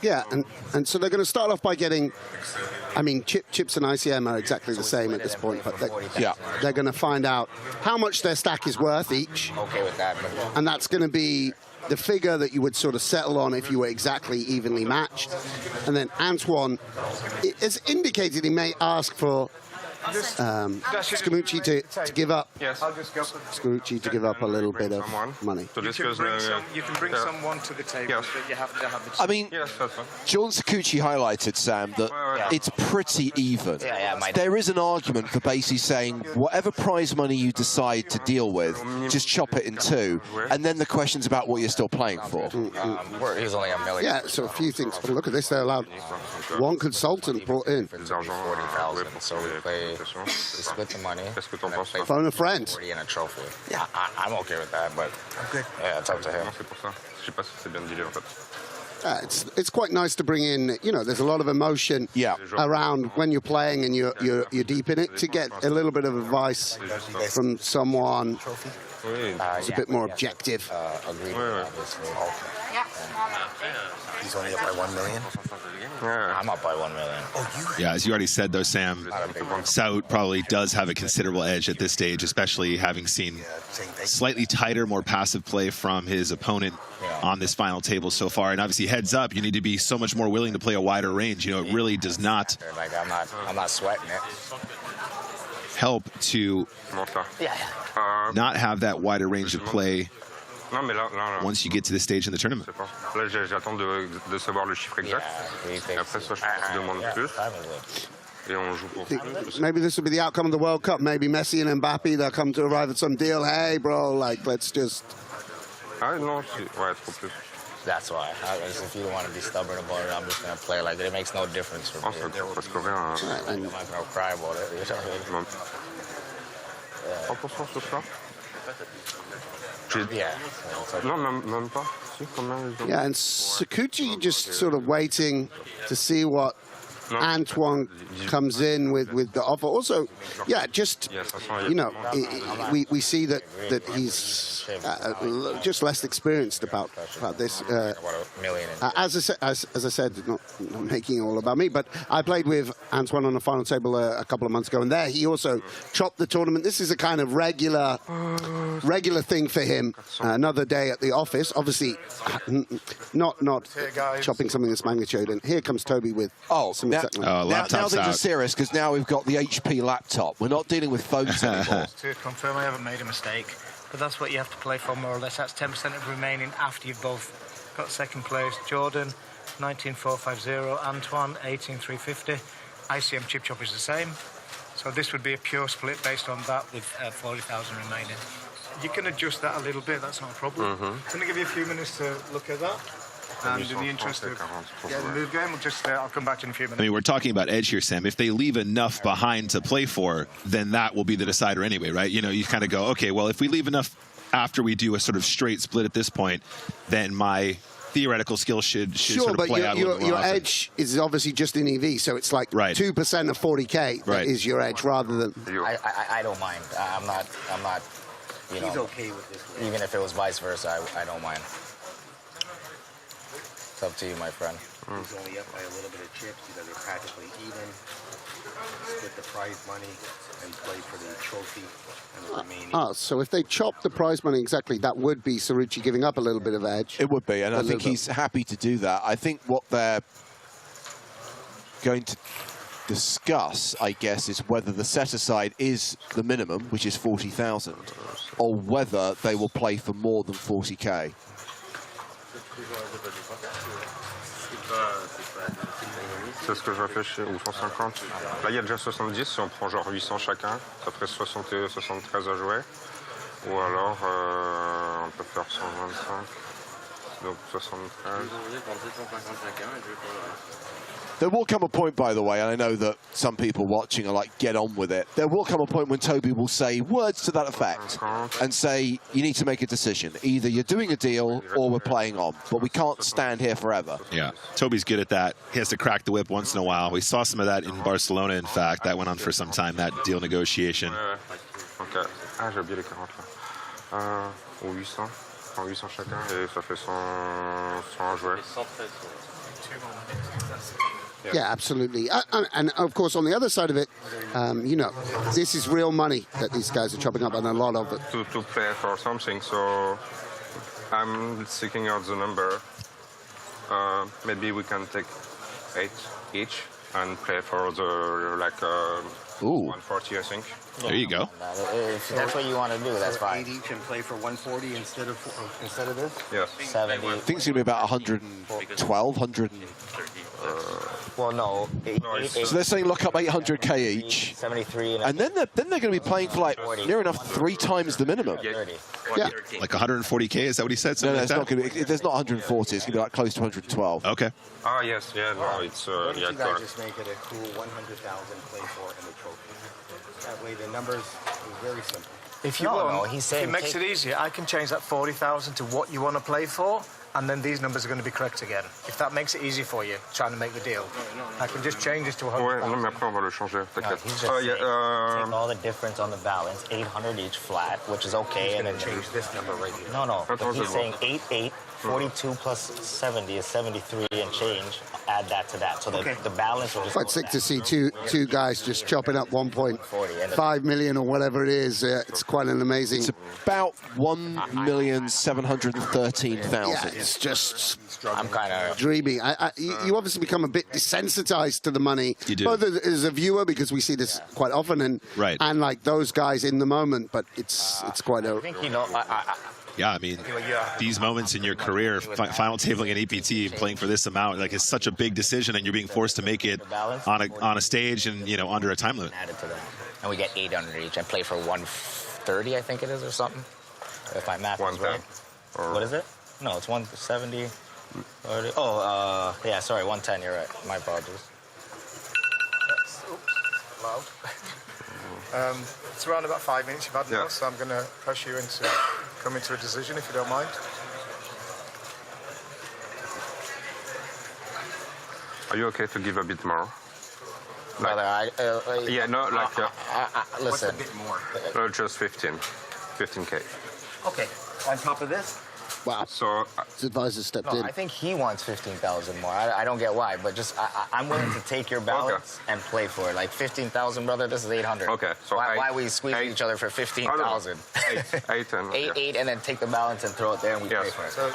Yeah, and so they're going to start off by getting, I mean, chips and ICM are exactly the same at this point, but they're going to find out how much their stack is worth each. Okay with that. And that's going to be the figure that you would sort of settle on if you were exactly evenly matched. And then Antoine has indicated he may ask for Scamucci to give up. Yes. Scamucci to give up a little bit of money. So You can bring someone to the table, but you have to have the... I mean, John Scamucci highlighted, Sam, that it's pretty even. There is an argument for basically saying whatever prize money you decide to deal with, just chop it in 2, and then the question's about what you're still playing for. He's only a million. Yeah, so a few things. But look at this, they're allowed 1 consultant brought in. 40,000, so we play... We split the money. Phone a friend. 40 in a trophy. Yeah, I'm okay with that, but yeah, it's up to him. It's quite nice to bring in, you know, there's a lot of emotion around when you're playing and you're deep in it, to get a little bit of advice from someone who's a bit more objective. He's only up by 1 million? I'm up by 1 million. Yeah, as you already said, though, Sam, Saud probably does have a considerable edge at this stage, especially having seen slightly tighter, more passive play from his opponent on this final table so far. And obviously, heads up, you need to be so much more willing to play a wider range. You know, it really does not... Like, I'm not sweating it. Help to not have that wider range of play once you get to this stage in the tournament. Là, j'attends de savoir le chiffre exact. Et après ça, je te demande plus. Et on joue pour... Maybe this will be the outcome of the World Cup. Maybe Messi and Mbappe, they'll come to arrive at some deal. Hey, bro, like, let's just... Ah non, ouais, trop plus. That's why. If you don't want to be stubborn about it, I'm just going to play like it. It makes no difference for me. I'm not going to cry about it. You know what I mean? 1% ce soir? Yeah. Non, même pas. Si, combien? Yeah, and Sakuchi just sort of waiting to see what Antoine comes in with the offer. Also, yeah, just, you know, we see that he's just less experienced about this. As I said, not making it all about me, but I played with Antoine on the final table a couple of months ago, and there he also chopped the tournament. This is a kind of regular thing for him. Another day at the office, obviously not chopping something this magnitude. And here comes Toby with some now things are serious, because now we've got the HP laptop. We're not dealing with phones anymore. To confirm, I haven't made a mistake, but that's what you have to play for, more or less. That's 10% of remaining after you've both got second place. Jordan, 19,450. Antoine, 18,350. ICM chip chop is the same. So this would be a pure split based on that with 40,000 remaining. You can adjust that a little bit, that's not a problem. I'm going to give you a few minutes to look at that. And in the interest of getting the move game, I'll come back to you in a few minutes. I mean, we're talking about edge here, Sam. If they leave enough behind to play for, then that will be the decider anyway, right? You know, you kind of go, okay, well, if we leave enough after we do a sort of straight split at this point, then my theoretical skill should sort of play out a little more your often. edge is obviously just in EV, so it's like 2% of 40K that is your edge rather than... I don't mind. I'm not, you know... He's okay with this. Even if it was vice versa, I don't mind. It's up to you, my friend. He's only up by a little bit of chips because they're practically even. Split the prize money and play for the trophy and the remaining. So if they chop the prize money exactly, that would be Sarucci giving up a little bit of edge. It would be, and I think he's happy to do that. I think what they're going to discuss, I guess, is whether the set-aside is the minimum, which is 40,000, or whether they will play for more than 40K. C'est ce que je réfléchis, ou 150. Là, il y a déjà 70, si on prend genre 800 chacun, ça ferait 73 à jouer. Ou alors, on peut faire 125, donc 73. There will come a point, by the way, and I know that some people watching are like, get on with it. There will come a point when Toby will say words to that effect and say, you need to make a decision. Either you're doing a deal or we're playing on, but we can't stand here forever. Yeah, Toby's good at that. He has to crack the whip once in a while. We saw some of that in Barcelona, in fact. That went on for some time, that deal negotiation. Ok. Ah, j'ai oublié les 40 là. Ou 800. 800 chacun et ça fait 100 à jouer. Yeah, absolutely. And of course, on the other side of it, you know, this is real money that these guys are chopping up, and a lot of it. To pay for something, so I'm seeking out the number. Maybe we can take 8 each and pay for the like 140, I think. There you go. If that's what you want to do, that's fine. 8 each and play for 140 instead of this? Yes. 70. I think it's going to be about 112, 100. Well, no. So they're saying lock up 800k each. 73. And then they're going to be playing for like near enough 3 times the minimum. Yeah. Like 140k, is that what he said? No, Something it's not going to be. There's not 140. It's going to be like close to 112. Okay. Ah, yes, yeah, no, it's Why yeah, don't you guys just make it a cool 100,000 play for in the trophy? That way the numbers is very simple. If you want, it makes it easier. I can change that 40,000 to what you want to play for, and then these numbers are going to be correct again. If that makes it easy for you, trying to make the deal, I can just change this to 100,000. Ouais, non, mais après on va le changer, t'inquiète. He's just saying, take all the difference on the balance, 800 each flat, which is okay. And then change this number right here. No, but he's saying 8, 42 plus 70 is 73 and change. Add that to that, so the balance will just. Quite sick to see two guys just chopping up 1.5 million or whatever it is. It's quite an amazing. It's about 1,713,000. Yeah, it's just. I'm kind of dreaming. You obviously become a bit desensitized to the money. You do. Both as a viewer, because we see this quite often, and like those guys in the moment. But it's quite a. I think, you know, Yeah, I mean, these moments in your career, final tabling an EPT, playing for this amount, like it's such a big decision, and you're being forced to make it on a stage and under a time limit. Added to that, and we get 800 each and play for 130, I think it is, or something. If my math is right. What is it? No, it's 170. Yeah, sorry, 110. You're right. My apologies. Oops, loud. It's around about 5 minutes you've had now, so I'm going to press you into coming to a decision, if you don't mind. Are you okay to give a bit more? Brother, yeah, no, like... listen. What's a bit more? Just 15K. Okay, on top of this? Wow. So his advisor stepped in. I think he wants 15,000 more. I don't get why, but just I'm willing to take your balance and play for it. Like 15,000, brother. This is 800. Okay. So why we squeeze each other for 15,000? 8 and then take the balance and throw it there and we pay for it. So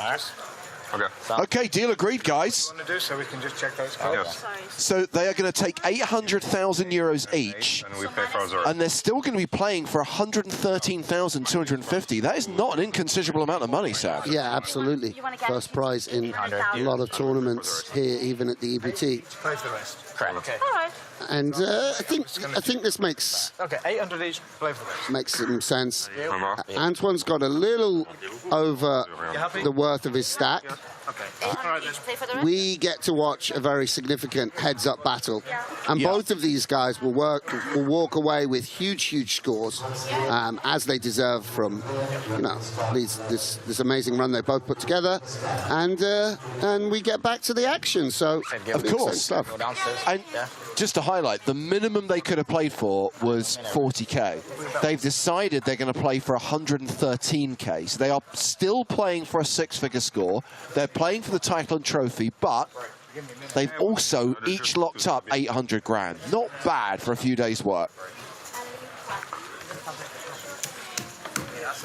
Okay, deal agreed, guys. What do you want to do so we can just check those cards? So they are going to take 800,000 euros each, and we pay for the and they're still going to be playing for 113,250. That is not an inconsiderable amount of money, Sam. Yeah, absolutely. First prize in a lot of tournaments here, even at the EPT. Play for the rest. Correct. Okay. All right. And I think this makes 800 each. Play for the rest. makes some sense. Antoine's got a little over the worth of his stack. Okay. 800 each. Play for the rest. We get to watch a very significant heads-up battle, and both of these guys will walk away with huge scores, as they deserve from this amazing run they both put together, and we get back to the action. So of course, and just to highlight, the minimum they could have played for was 40k. They've decided they're going to play for 113k, so they are still playing for a 6-figure score. They're playing for the title and trophy, but they've also each locked up 800 grand. Not bad for a few days' work.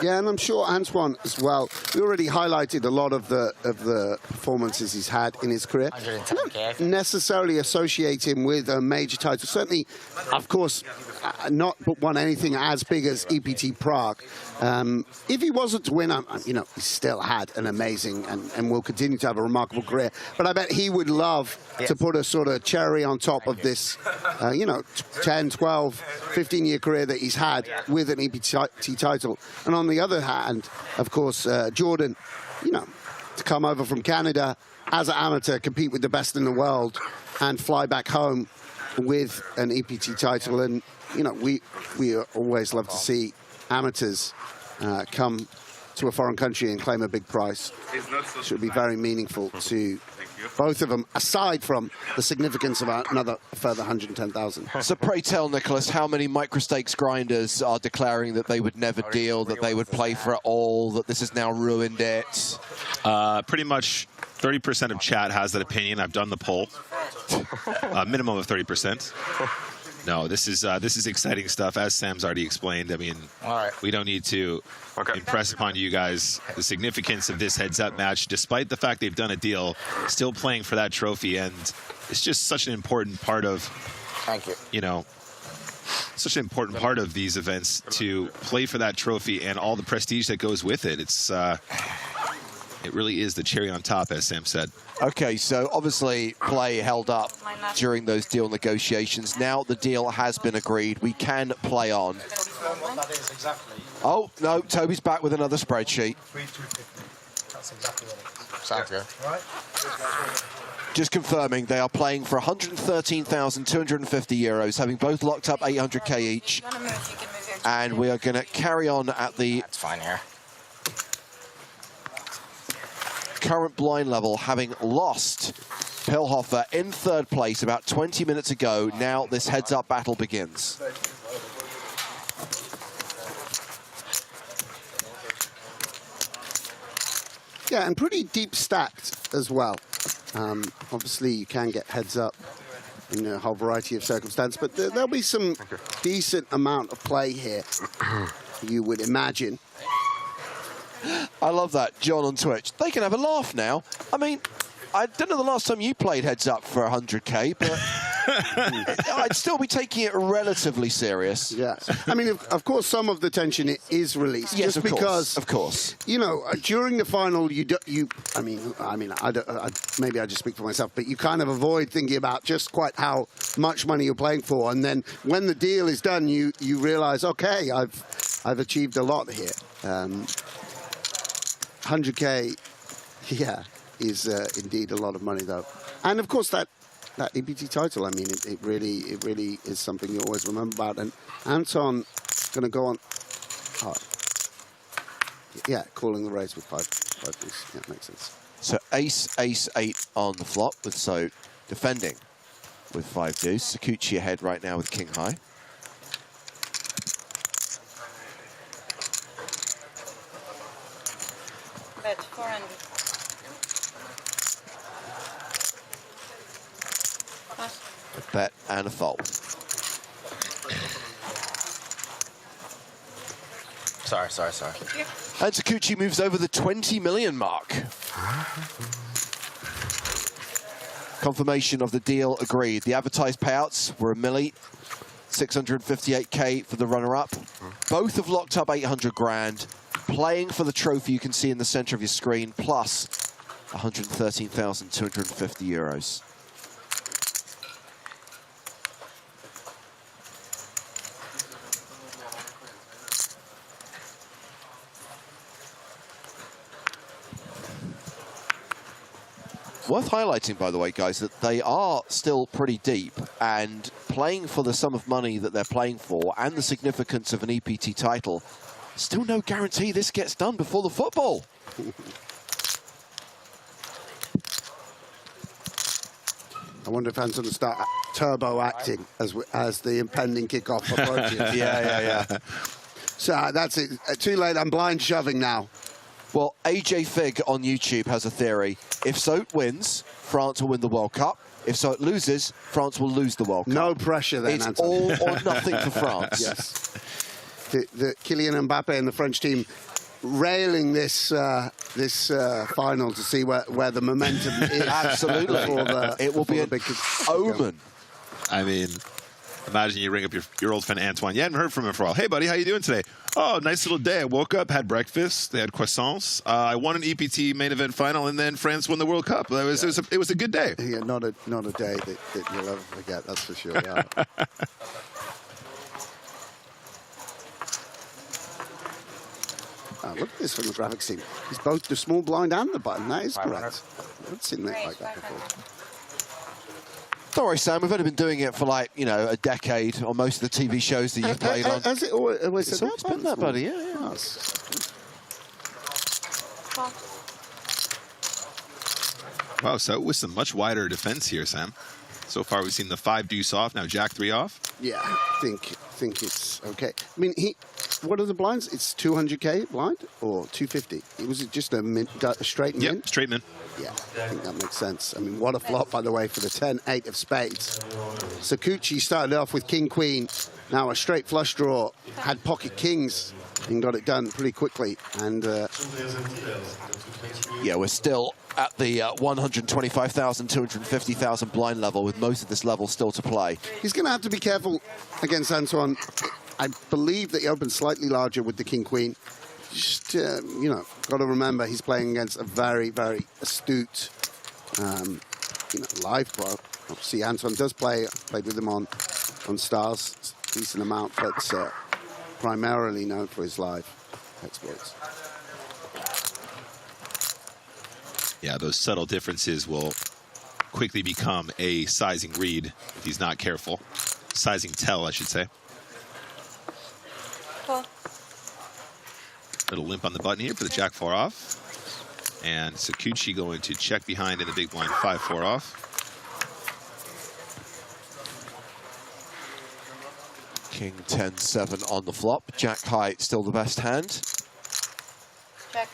Yeah, and I'm sure Antoine as well. We already highlighted a lot of the performances he's had in his career. 110K. Not necessarily associate him with a major title. Certainly, of course, not won anything as big as EPT Prague. If he wasn't to win, you know, he still had an amazing and will continue to have a remarkable career. But I bet he would love to put a sort of cherry on top of this, you know, 10, 12, 15-year career that he's had with an EPT title. And on the other hand, of course, Jordan, you know, to come over from Canada as an amateur, compete with the best in the world, and fly back home with an EPT title. And, you know, we always love to see amateurs come to a foreign country and claim a big prize. It should be very meaningful to both of them, aside from the significance of another further 110,000. So pray tell, Nicholas, how many microstakes grinders are declaring that they would never deal, that they would play for it all, that this has now ruined it? Pretty much 30% of chat has that opinion. I've done the poll. A minimum of 30%. No, this is exciting stuff, as Sam's already explained. I mean, we don't need to impress upon you guys the significance of this heads-up match, despite the fact they've done a deal, still playing for that trophy, and it's just such an important part of, you know, such an important part of these events to play for that trophy and all the prestige that goes with it. It's it really is the cherry on top, as Sam said. Okay, so obviously play held up during those deal negotiations. Now the deal has been agreed. We can play on. Oh, no, Toby's back with another spreadsheet. That's exactly what it is. Sounds good. Right? Just confirming, they are playing for 113,250 euros, having both locked up 800k each. And we are going to carry on at the... That's fine here. Current blind level, having lost Pilhofer in third place about 20 minutes ago. Now this heads-up battle begins. Yeah, and pretty deep stacked as well. Obviously, you can get heads up in a whole variety of circumstances, but there'll be some decent amount of play here, you would imagine. I love that, John on Twitch. They can have a laugh now. I mean, I don't know the last time you played heads up for 100k, but I'd still be taking it relatively serious. Yeah. I mean, of course, some of the tension is released. Yes, just of because, of course. You know, during the final, maybe I just speak for myself, but you kind of avoid thinking about just quite how much money you're playing for, and then when the deal is done, you realize, okay, I've achieved a lot here. 100k, yeah, is indeed a lot of money, though. And of course, that EPT title, I mean, it really is something you always remember about. And Anton going to go on, yeah, calling the raise with five deuce. Yeah, makes sense. So ace, ace, 8 on the flop, with so defending with 5 deuce. Sakuchi ahead right now with king high. Bet 400. A bet and a fold. Sorry. And Sakuchi moves over the 20 million mark. Confirmation of the deal agreed. The advertised payouts were a milli, 658k for the runner-up. Both have locked up 800 grand. Playing for the trophy you can see in the center of your screen, plus 113,250 euros. Worth highlighting, by the way, guys, that they are still pretty deep, and playing for the sum of money that they're playing for and the significance of an EPT title, still no guarantee this gets done before the football. I wonder if Anton will start turbo acting as the impending kickoff approaches. Yeah. So that's it. Too late. I'm blind shoving now. Well, AJ Fig on YouTube has a theory. If Soot wins, France will win the World Cup. If Soot loses, France will lose the World Cup. No pressure then, It's Anton. all or nothing for France. Yes. The Kylian Mbappe and the French team railing this final to see where the momentum is. Absolutely. It will be a big omen. I mean, Imagine you ring up your old friend Antoine. You hadn't heard from him for a while. Hey, buddy, how you doing today? Oh, nice little day. I woke up, had breakfast. They had croissants. I won an EPT main event final, and then France won the World Cup. It was a good day. Yeah, not a day that you'll ever forget. That's for sure. Yeah. Look at this from the graphics team. It's both the small blind and the button. That is correct. I haven't seen it like that before. Don't worry, Sam. We've only been doing it for like, a decade on most of the TV shows that you've played on. Has it always It's always been that, buddy. Yeah. Wow, so with some much wider defense here, Sam. So far, we've seen the 5 deuce off. Now Jack 3 off. Yeah, I think it's okay. I mean, what are the blinds? It's 200K blind or 250? Was it just a straight min? Yep, straight min. Yeah, I think that makes sense. I mean, what a flop, by the way, for the 10-8 of spades. Sakuchi started off with king-queen. Now a straight flush draw. Had pocket kings and got it done pretty quickly. And yeah, we're still at the 125,000, 250,000 blind level, with most of this level still to play. He's going to have to be careful against Antoine. I believe that he opened slightly larger with the king-queen. Just, got to remember he's playing against a very, very astute, live pro. Obviously, Antoine does played with him on Stars, decent amount, but primarily known for his live exploits. Yeah, those subtle differences will quickly become a sizing read if he's not careful. Sizing tell, I should say. Cool. Little limp on the button here for the Jack 4 off. And Sakuchi going to check behind in the big blind 5-4 off. King 10-7 on the flop. Jack high still the best hand. Check.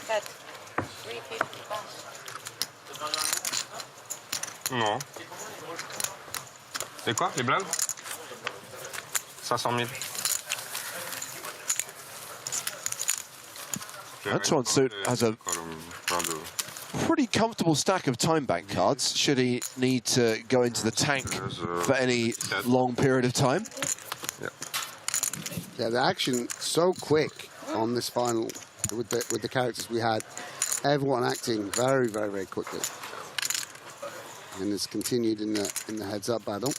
Bet. 350 pounds. Non. C'est quoi, les blindes 500 000. Antoine Suit has a pretty comfortable stack of time bank cards, should he need to go into the tank for any long period of time. Yeah, the action so quick on this final with the characters we had. Everyone acting very, very, very quickly. And it's continued in the heads-up battle.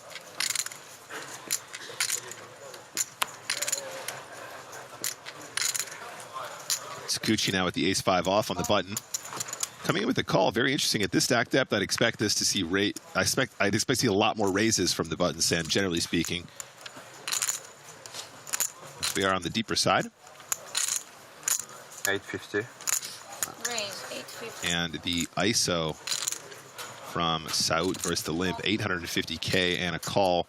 Sakuchi now with the ace-5 off on the button. Coming in with a call, very interesting. At this stack depth, I'd expect this to see I'd expect to see a lot more raises from the button, Sam, generally speaking. So we are on the deeper side. 850. Raise, 850. And the ISO from Saud versus the limp, 850K and a call.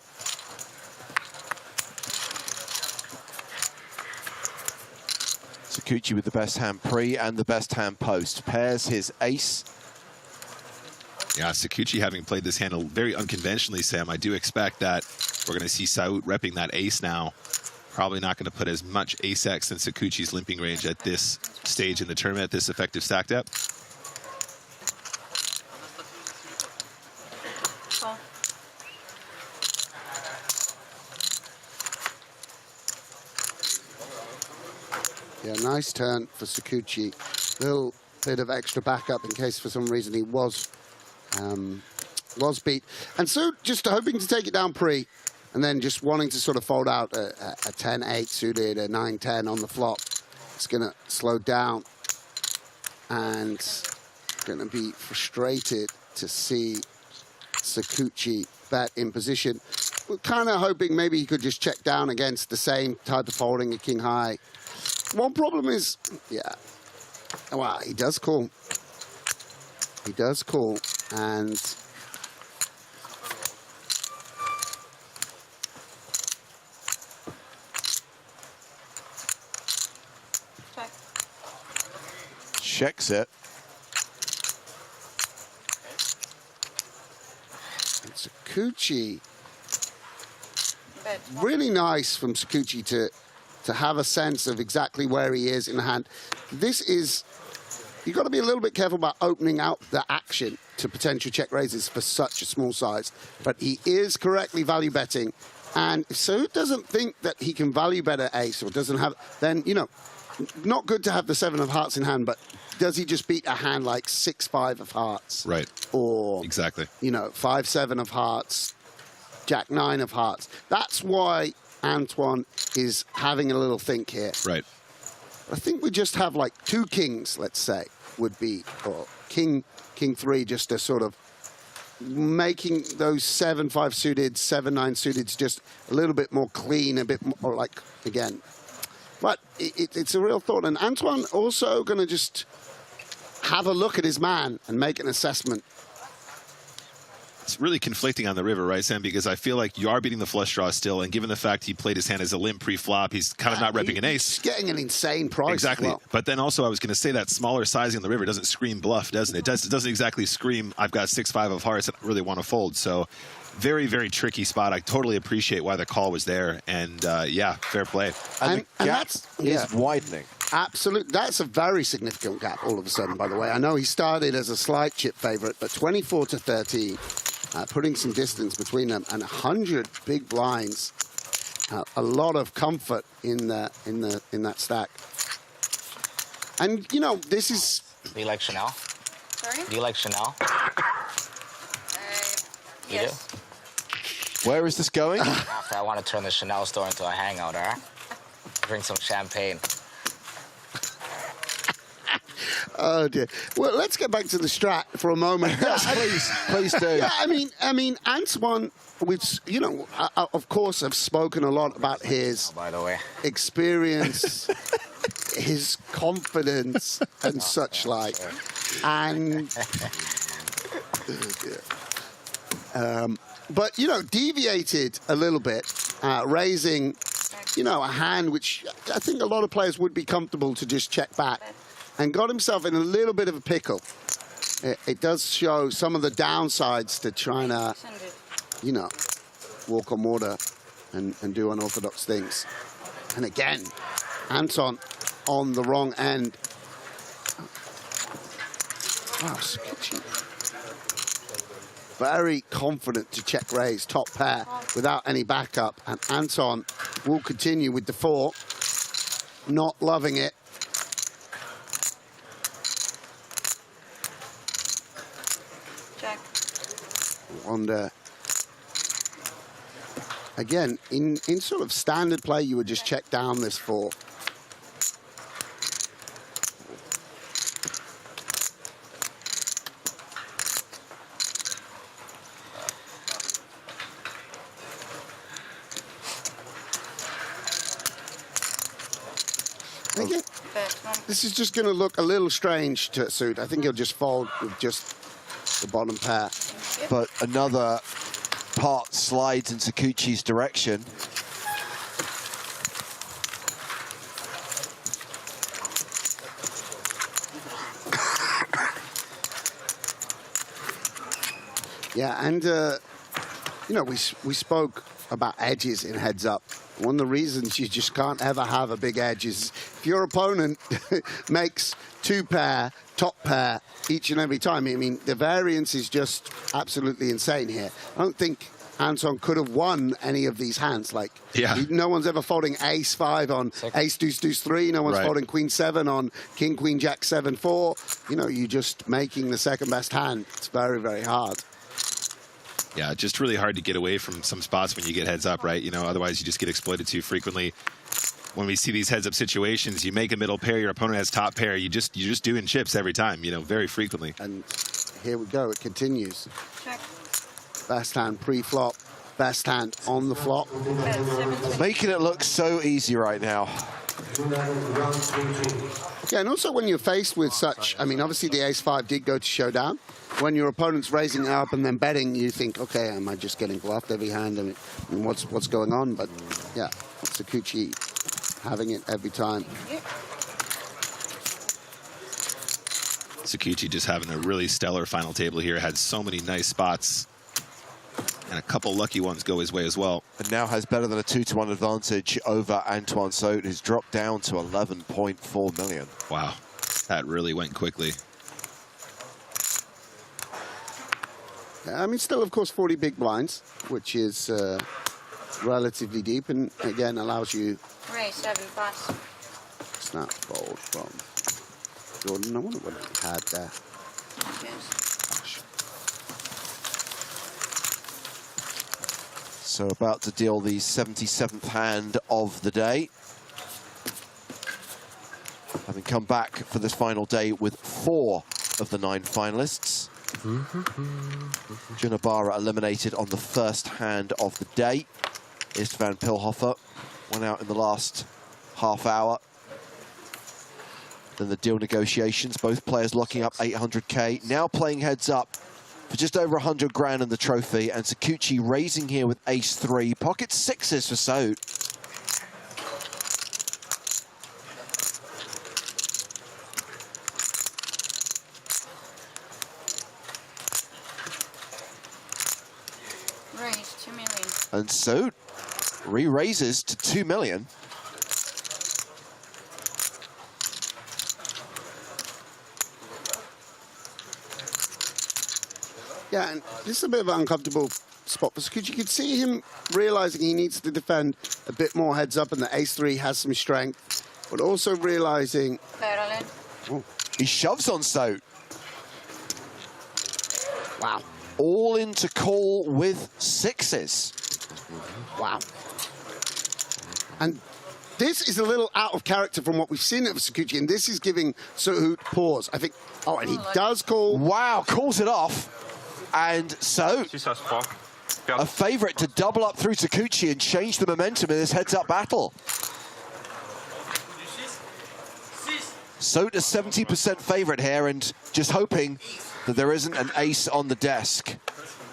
Sakuchi with the best hand pre and the best hand post. Pairs his ace. Yeah, Sakuchi having played this hand very unconventionally, Sam, I do expect that we're going to see Saud repping that ace now. Probably not going to put as much ace-X in Sakuchi's limping range at this stage in the tournament, at this effective stack depth. Cool. Yeah, nice turn for Sakuchi. Little bit of extra backup in case for some reason he was beat. And so just hoping to take it down pre, and then just wanting to sort of fold out a 10-8 suited, a 9-10 on the flop. It's going to slow down and going to be frustrated to see Sakuchi bet in position. We're kind of hoping maybe he could just check down against the same type of folding at king high. One problem is, yeah, well, he does call. He does call, and checks it. And Sakuchi, really nice from Sakuchi to to have a sense of exactly where he is in the hand. This is, you've got to be a little bit careful about opening out the action to potential check raises for such a small size. But he is correctly value betting. And if Suit doesn't think that he can value bet an ace or doesn't have, then, you know, not good to have the 7 of hearts in hand, but does he just beat a hand like 6-5 of hearts? Right. Or, exactly, you know, 5-7 of hearts, Jack-9 of hearts. That's why Antoine is having a little think here. Right. I think we just have like 2 kings, let's say, would be, or king 3, just to sort of making those 7-5 suited, 7-9 suited just a little bit more clean, a bit more like, again. But it's a real thought. And Antoine also going to just have a look at his man and make an assessment. It's really conflicting on the river, right, Sam? Because I feel like you are beating the flush draw still, and given the fact he played his hand as a limp pre-flop, he's kind of not repping an ace. He's getting an insane price. Exactly. As well. But then also I was going to say that smaller sizing on the river doesn't scream bluff, doesn't it? It doesn't exactly scream, I've got 6-5 of hearts and I really want to fold. So very, very tricky spot. I totally appreciate why the call was there. And, yeah, fair play. And the gap is widening. Absolutely. That's a very significant gap all of a sudden, by the way. I know he started as a slight chip favorite, but 24 to 13. Putting some distance between them, and 100 big blinds, a lot of comfort in that stack. And you know, this is. Do you like Chanel? Sorry? Do you like Chanel? You Yes. do? Where is this going? After I want to turn the Chanel store into a hangout, all right? Drink some champagne. Oh dear. Well, let's get back to the strat for a moment. please do. Yeah, I mean, Antoine, we've, you know, of course, have spoken a lot about his by the way, experience, his confidence, and such like. And but you know, deviated a little bit, raising, you know, a hand which I think a lot of players would be comfortable to just check back. And got himself in a little bit of a pickle. It does show some of the downsides to trying to, you know, walk on water and do unorthodox things. And again, Anton on the wrong end. Wow, very confident to check raise, top pair, without any backup. And Anton will continue with the 4. Not loving it. Wonder. Again, in sort of standard play, you would just check down this 4. Again, this is just going to look a little strange to Suit. I think he'll just fold with just the bottom pair. But another part slides in Sakuchi's direction. Yeah, and you know, we spoke about edges in heads up. One of the reasons you just can't ever have a big edge is if your opponent makes 2 pair, top pair each and every time. I mean, the variance is just absolutely insane here. I don't think Anton could have won any of these hands. Like, no one's ever folding ace-5 on ace-deuce-deuce-3. No one's folding queen-7 on king-queen-jack 7-4. You know, you're just making the second best hand. It's very, very hard. Yeah, just really hard to get away from some spots when you get heads up, right? You know, otherwise you just get exploited too frequently. When we see these heads up situations, you make a middle pair, your opponent has top pair, you're just doing chips every time, you know, very frequently. And here we go, it continues. Check. Best hand pre-flop, best hand on the flop. Making it look so easy right now. Yeah, and also when you're faced with such, I mean, obviously the ace-5 did go to showdown. When your opponent's raising up and then betting, you think, okay, am I just getting bluffed every hand? I mean, what's going on? But yeah, Sakuchi having it every time. Sakuchi just having a really stellar final table here. Had so many nice spots. And a couple lucky ones go his way as well. And now has better than a 2-to-1 advantage over Antoine Sote, who's dropped down to 11.4 million. Wow, that really went quickly. I mean, still, of course, 40 big blinds, which is relatively deep, and again allows you. Right, 7 plus. Snap fold from Jordan. I wonder what he had there. So about to deal the 77th hand of the day. Having come back for this final day with 4 of the 9 finalists. Junabara eliminated on the first hand of the day. Istvan Pilhofer went out in the last half hour. Then the deal negotiations, both players locking up 800k. Now playing heads up for just over 100 grand in the trophy, and Sakuchi raising here with ace-3. Pocket sixes for Sote. Right, 2 million. And Sote re-raises to 2 million. Yeah, and this is a bit of an uncomfortable spot for Sakuchi. You could see him realizing he needs to defend a bit more heads up, and the ace-3 has some strength, but also realizing. Oh, he shoves on Sote. Wow. All in to call with sixes. Wow. And this is a little out of character from what we've seen of Sakuchi, and this is giving Sote pause. I think. Oh, and he does call. Wow, calls it off. And so, a favourite to double up through Sakuchi and change the momentum in this heads-up battle. Sote a 70% favourite here, and just hoping that there isn't an ace on the desk.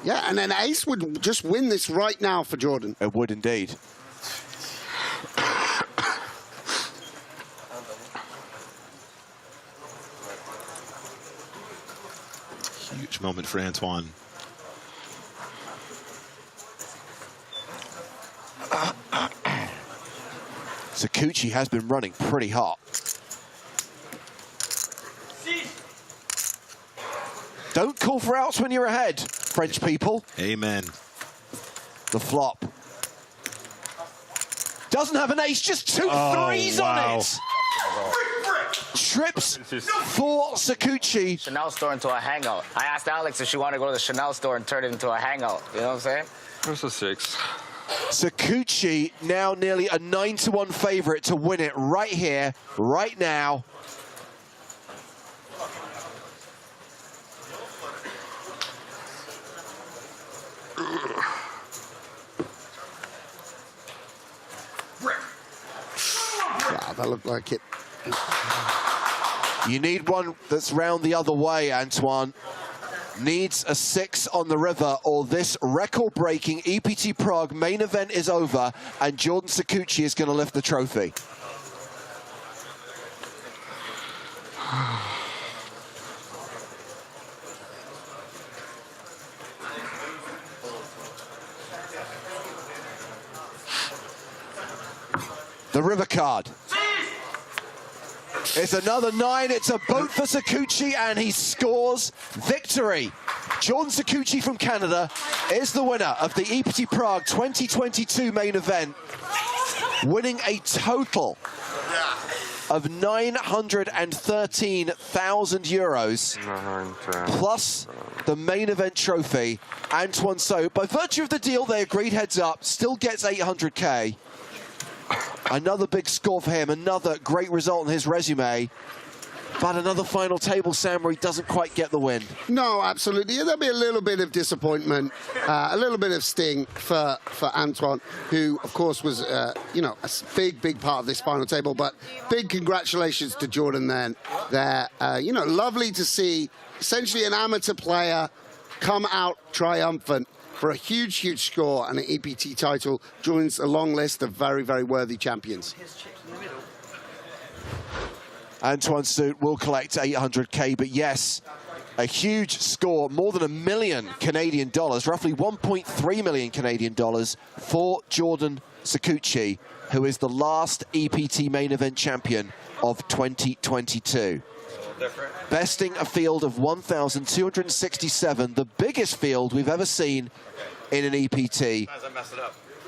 Yeah, and an ace would just win this right now for Jordan. It would indeed. Huge moment for Antoine. Sakuchi has been running pretty hot. Don't call for outs when you're ahead, French people. Amen. The flop. Doesn't have an ace, just 2 threes on it. Trips for Sakuchi. Chanel store into a hangout. I asked Alex if she wanted to go to the Chanel store and turn it into a hangout. You know what I'm saying? There's a 6. Sakuchi now nearly a 9-to-1 favorite to win it right here, right now. Wow, that looked like it. You need one that's round the other way, Antoine. Needs a 6 on the river, or this record-breaking EPT Prague main event is over, and Jordan Sakuchi is going to lift the trophy. The river card. It's another 9. It's a boat for Sakuchi, and he scores victory. Jordan Sakuchi from Canada is the winner of the EPT Prague 2022 main event, winning a total of 913,000 euros, plus the main event trophy. Antoine Sote, by virtue of the deal they agreed heads up, still gets 800k. Another big score for him, another great result in his resume. But another final table, Sam, where he doesn't quite get the win. No, absolutely. There'll be a little bit of disappointment, a little bit of sting for Antoine, who, of course, was, you know, a big part of this final table. But big congratulations to Jordan then. You know, lovely to see essentially an amateur player come out triumphant for a huge score, and an EPT title joins a long list of very worthy champions. Antoine Sote will collect 800k, but yes, A huge score, more than $1 million Canadian dollars, roughly 1.3 million Canadian dollars for Jordan Sikuchi, who is the last EPT main event champion of 2022. Besting a field of 1,267, the biggest field we've ever seen in an EPT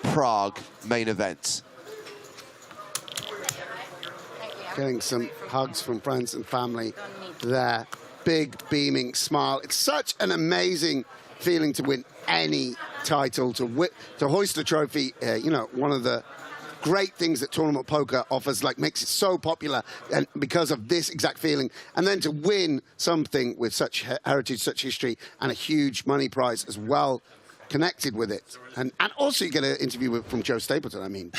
Prague main event. Getting some hugs from friends and family there. Big, beaming smile. It's such an amazing feeling to win any title, to hoist a trophy. You know, one of the great things that tournament poker offers, like makes it so popular, and because of this exact feeling, and then to win something with such heritage, such history, and a huge money prize as well connected with it. And also you get an interview from Joe Stapleton. I mean,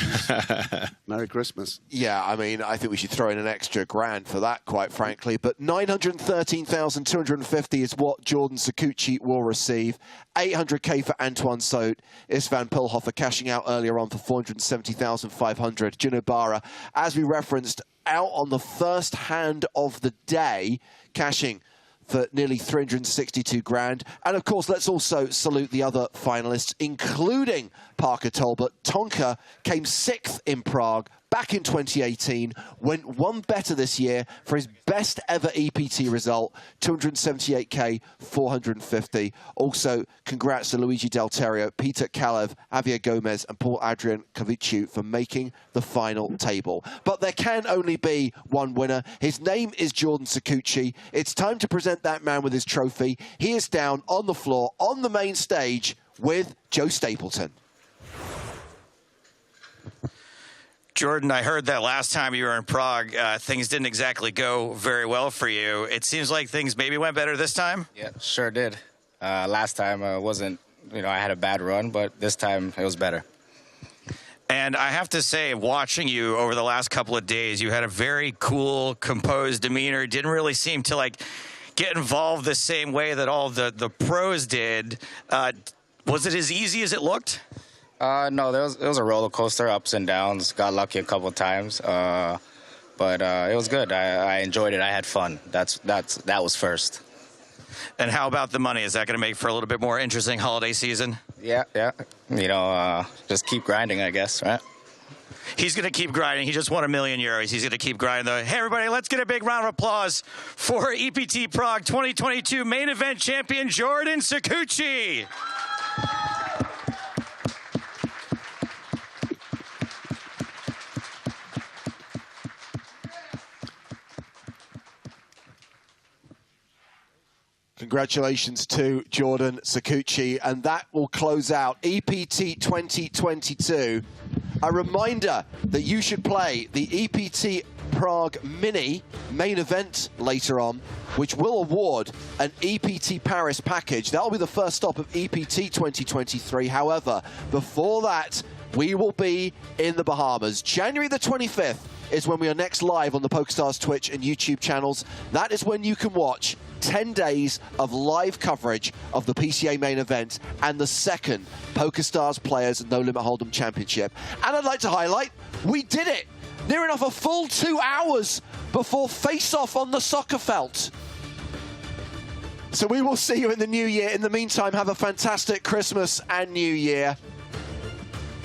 Merry Christmas. Yeah, I mean, I think we should throw in an extra grand for that, quite frankly. But 913,250 is what Jordan Sikuchi will receive. 800K for Antoine Sote. Istvan Pilhofer cashing out earlier on for 470,500. Gino Barra, as we referenced, out on the first hand of the day, cashing for nearly 362 grand. And of course, let's also salute the other finalists, including Parker Tolbert. Tonka came 6th in Prague back in 2018, went one better this year for his best ever EPT result, 278K, 450. Also, congrats to Luigi Del Terrio, Peter Kalev, Javier Gomez, and Paul Adrian Kaviciu for making the final table. But there can only be one winner. His name is Jordan Sikuchi. It's time to present that man with his trophy. He is down on the floor, on the main stage, with Joe Stapleton. Jordan, I heard that last time you were in Prague, things didn't exactly go very well for you. It seems like things maybe went better this time? Yeah, sure did. Last time wasn't, I had a bad run, but this time it was better. And I have to say, watching you over the last couple of days, you had a very cool, composed demeanor. Didn't really seem to, get involved the same way that all the pros did. Was it as easy as it looked? No, it was a roller coaster, ups and downs. Got lucky a couple of times, but it was good. I enjoyed it. I had fun. That was first. And how about the money? Is that going to make for a little bit more interesting holiday season? Yeah. Just keep grinding, I guess, right? He's going to keep grinding. He just won €1 million. He's going to keep grinding, though. Hey, everybody, let's get a big round of applause for EPT Prague 2022 main event champion Jordan Sikuchi. Congratulations to Jordan Sikuchi, and that will close out EPT 2022. A reminder that you should play the EPT Prague Mini main event later on, which will award an EPT Paris package. That will be the first stop of EPT 2023. However, before that, we will be in the Bahamas. January the 25th is when we are next live on the PokerStars Twitch and YouTube channels. That is when you can watch 10 days of live coverage of the PCA main event and the second PokerStars Players No Limit Hold'em Championship. And I'd like to highlight, we did it! Near enough a full 2 hours before face-off on the soccer felt. So we will see you in the new year. In the meantime, have a fantastic Christmas and New Year.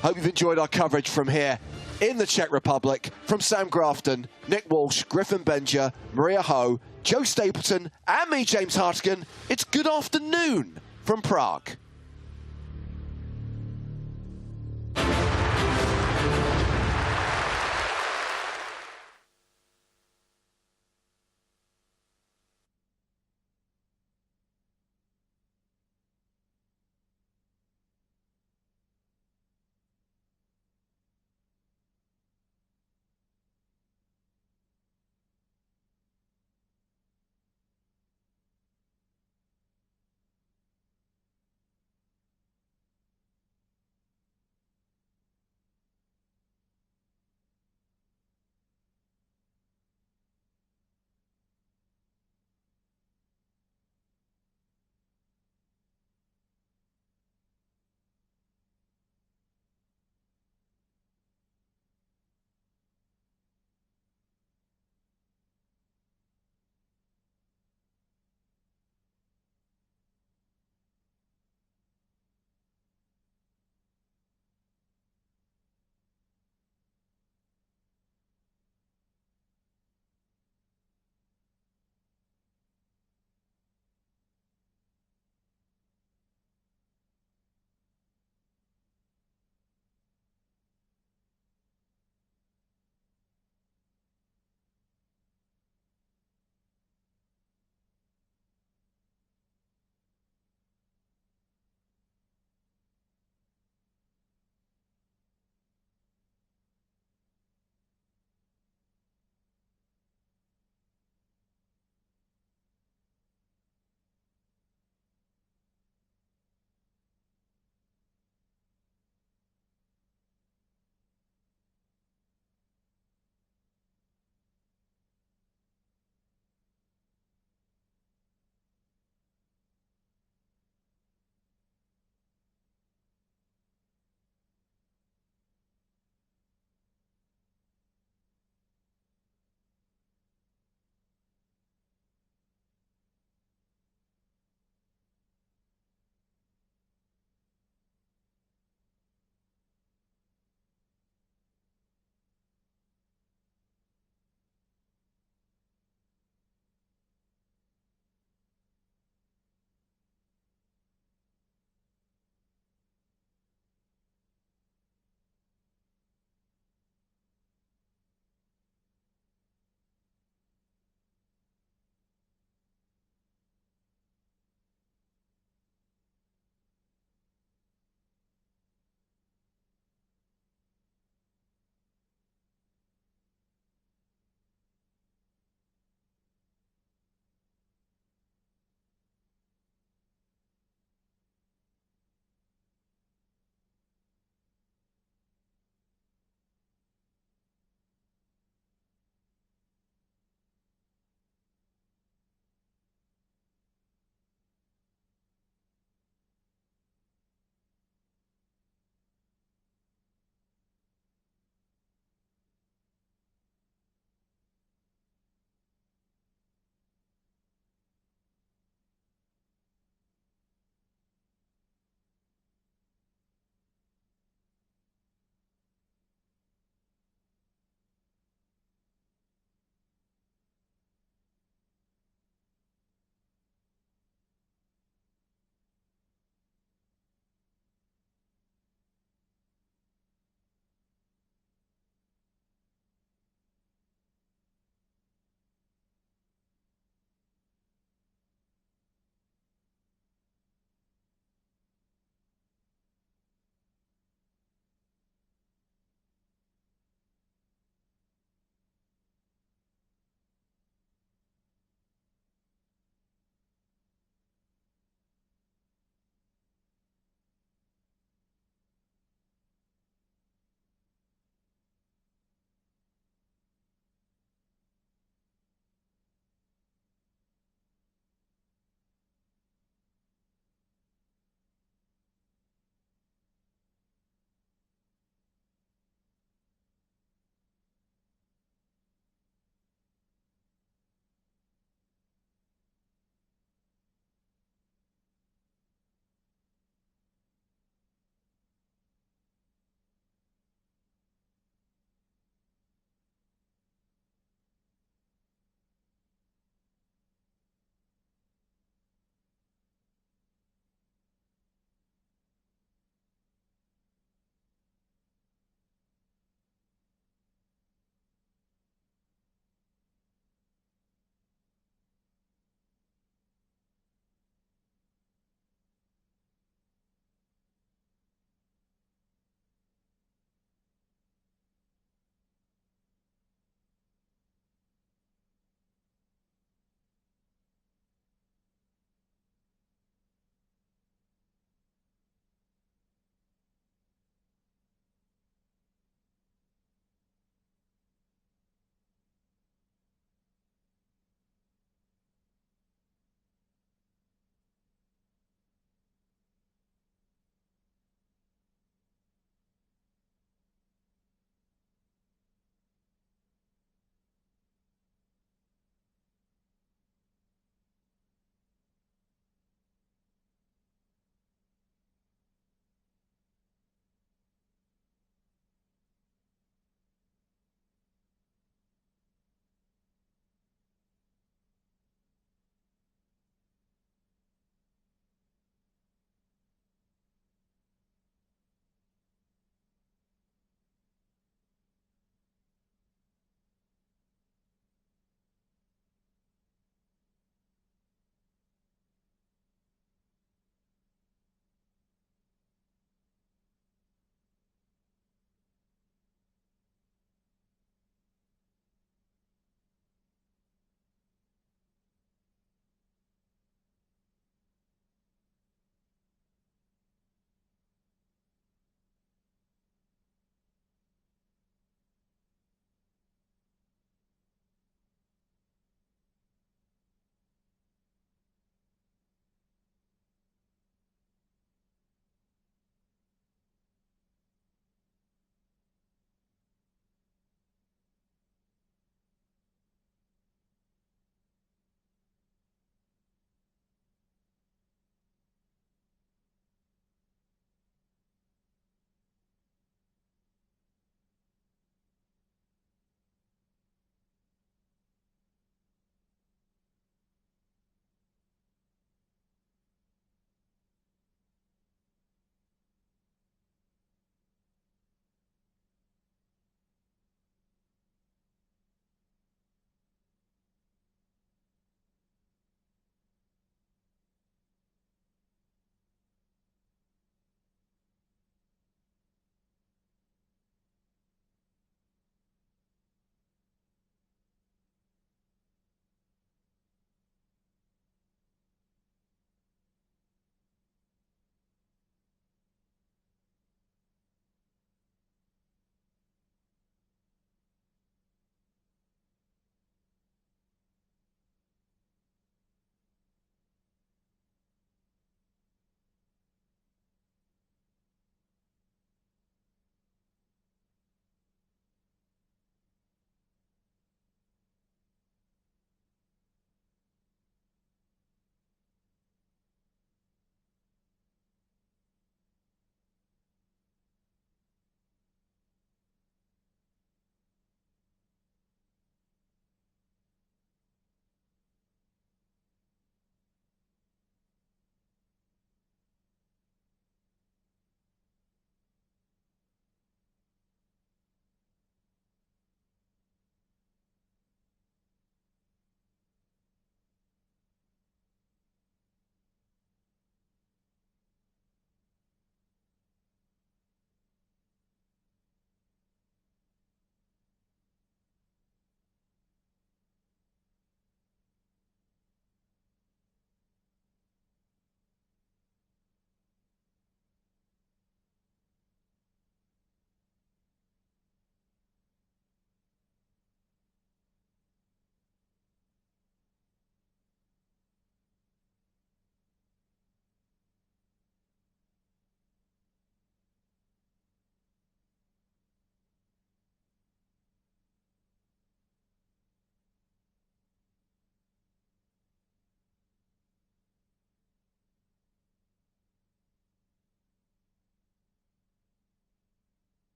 Hope you've enjoyed our coverage from here in the Czech Republic. From Sam Grafton, Nick Walsh, Griffin Benja, Maria Ho, Joe Stapleton, and me, James Hartigan, it's good afternoon from Prague.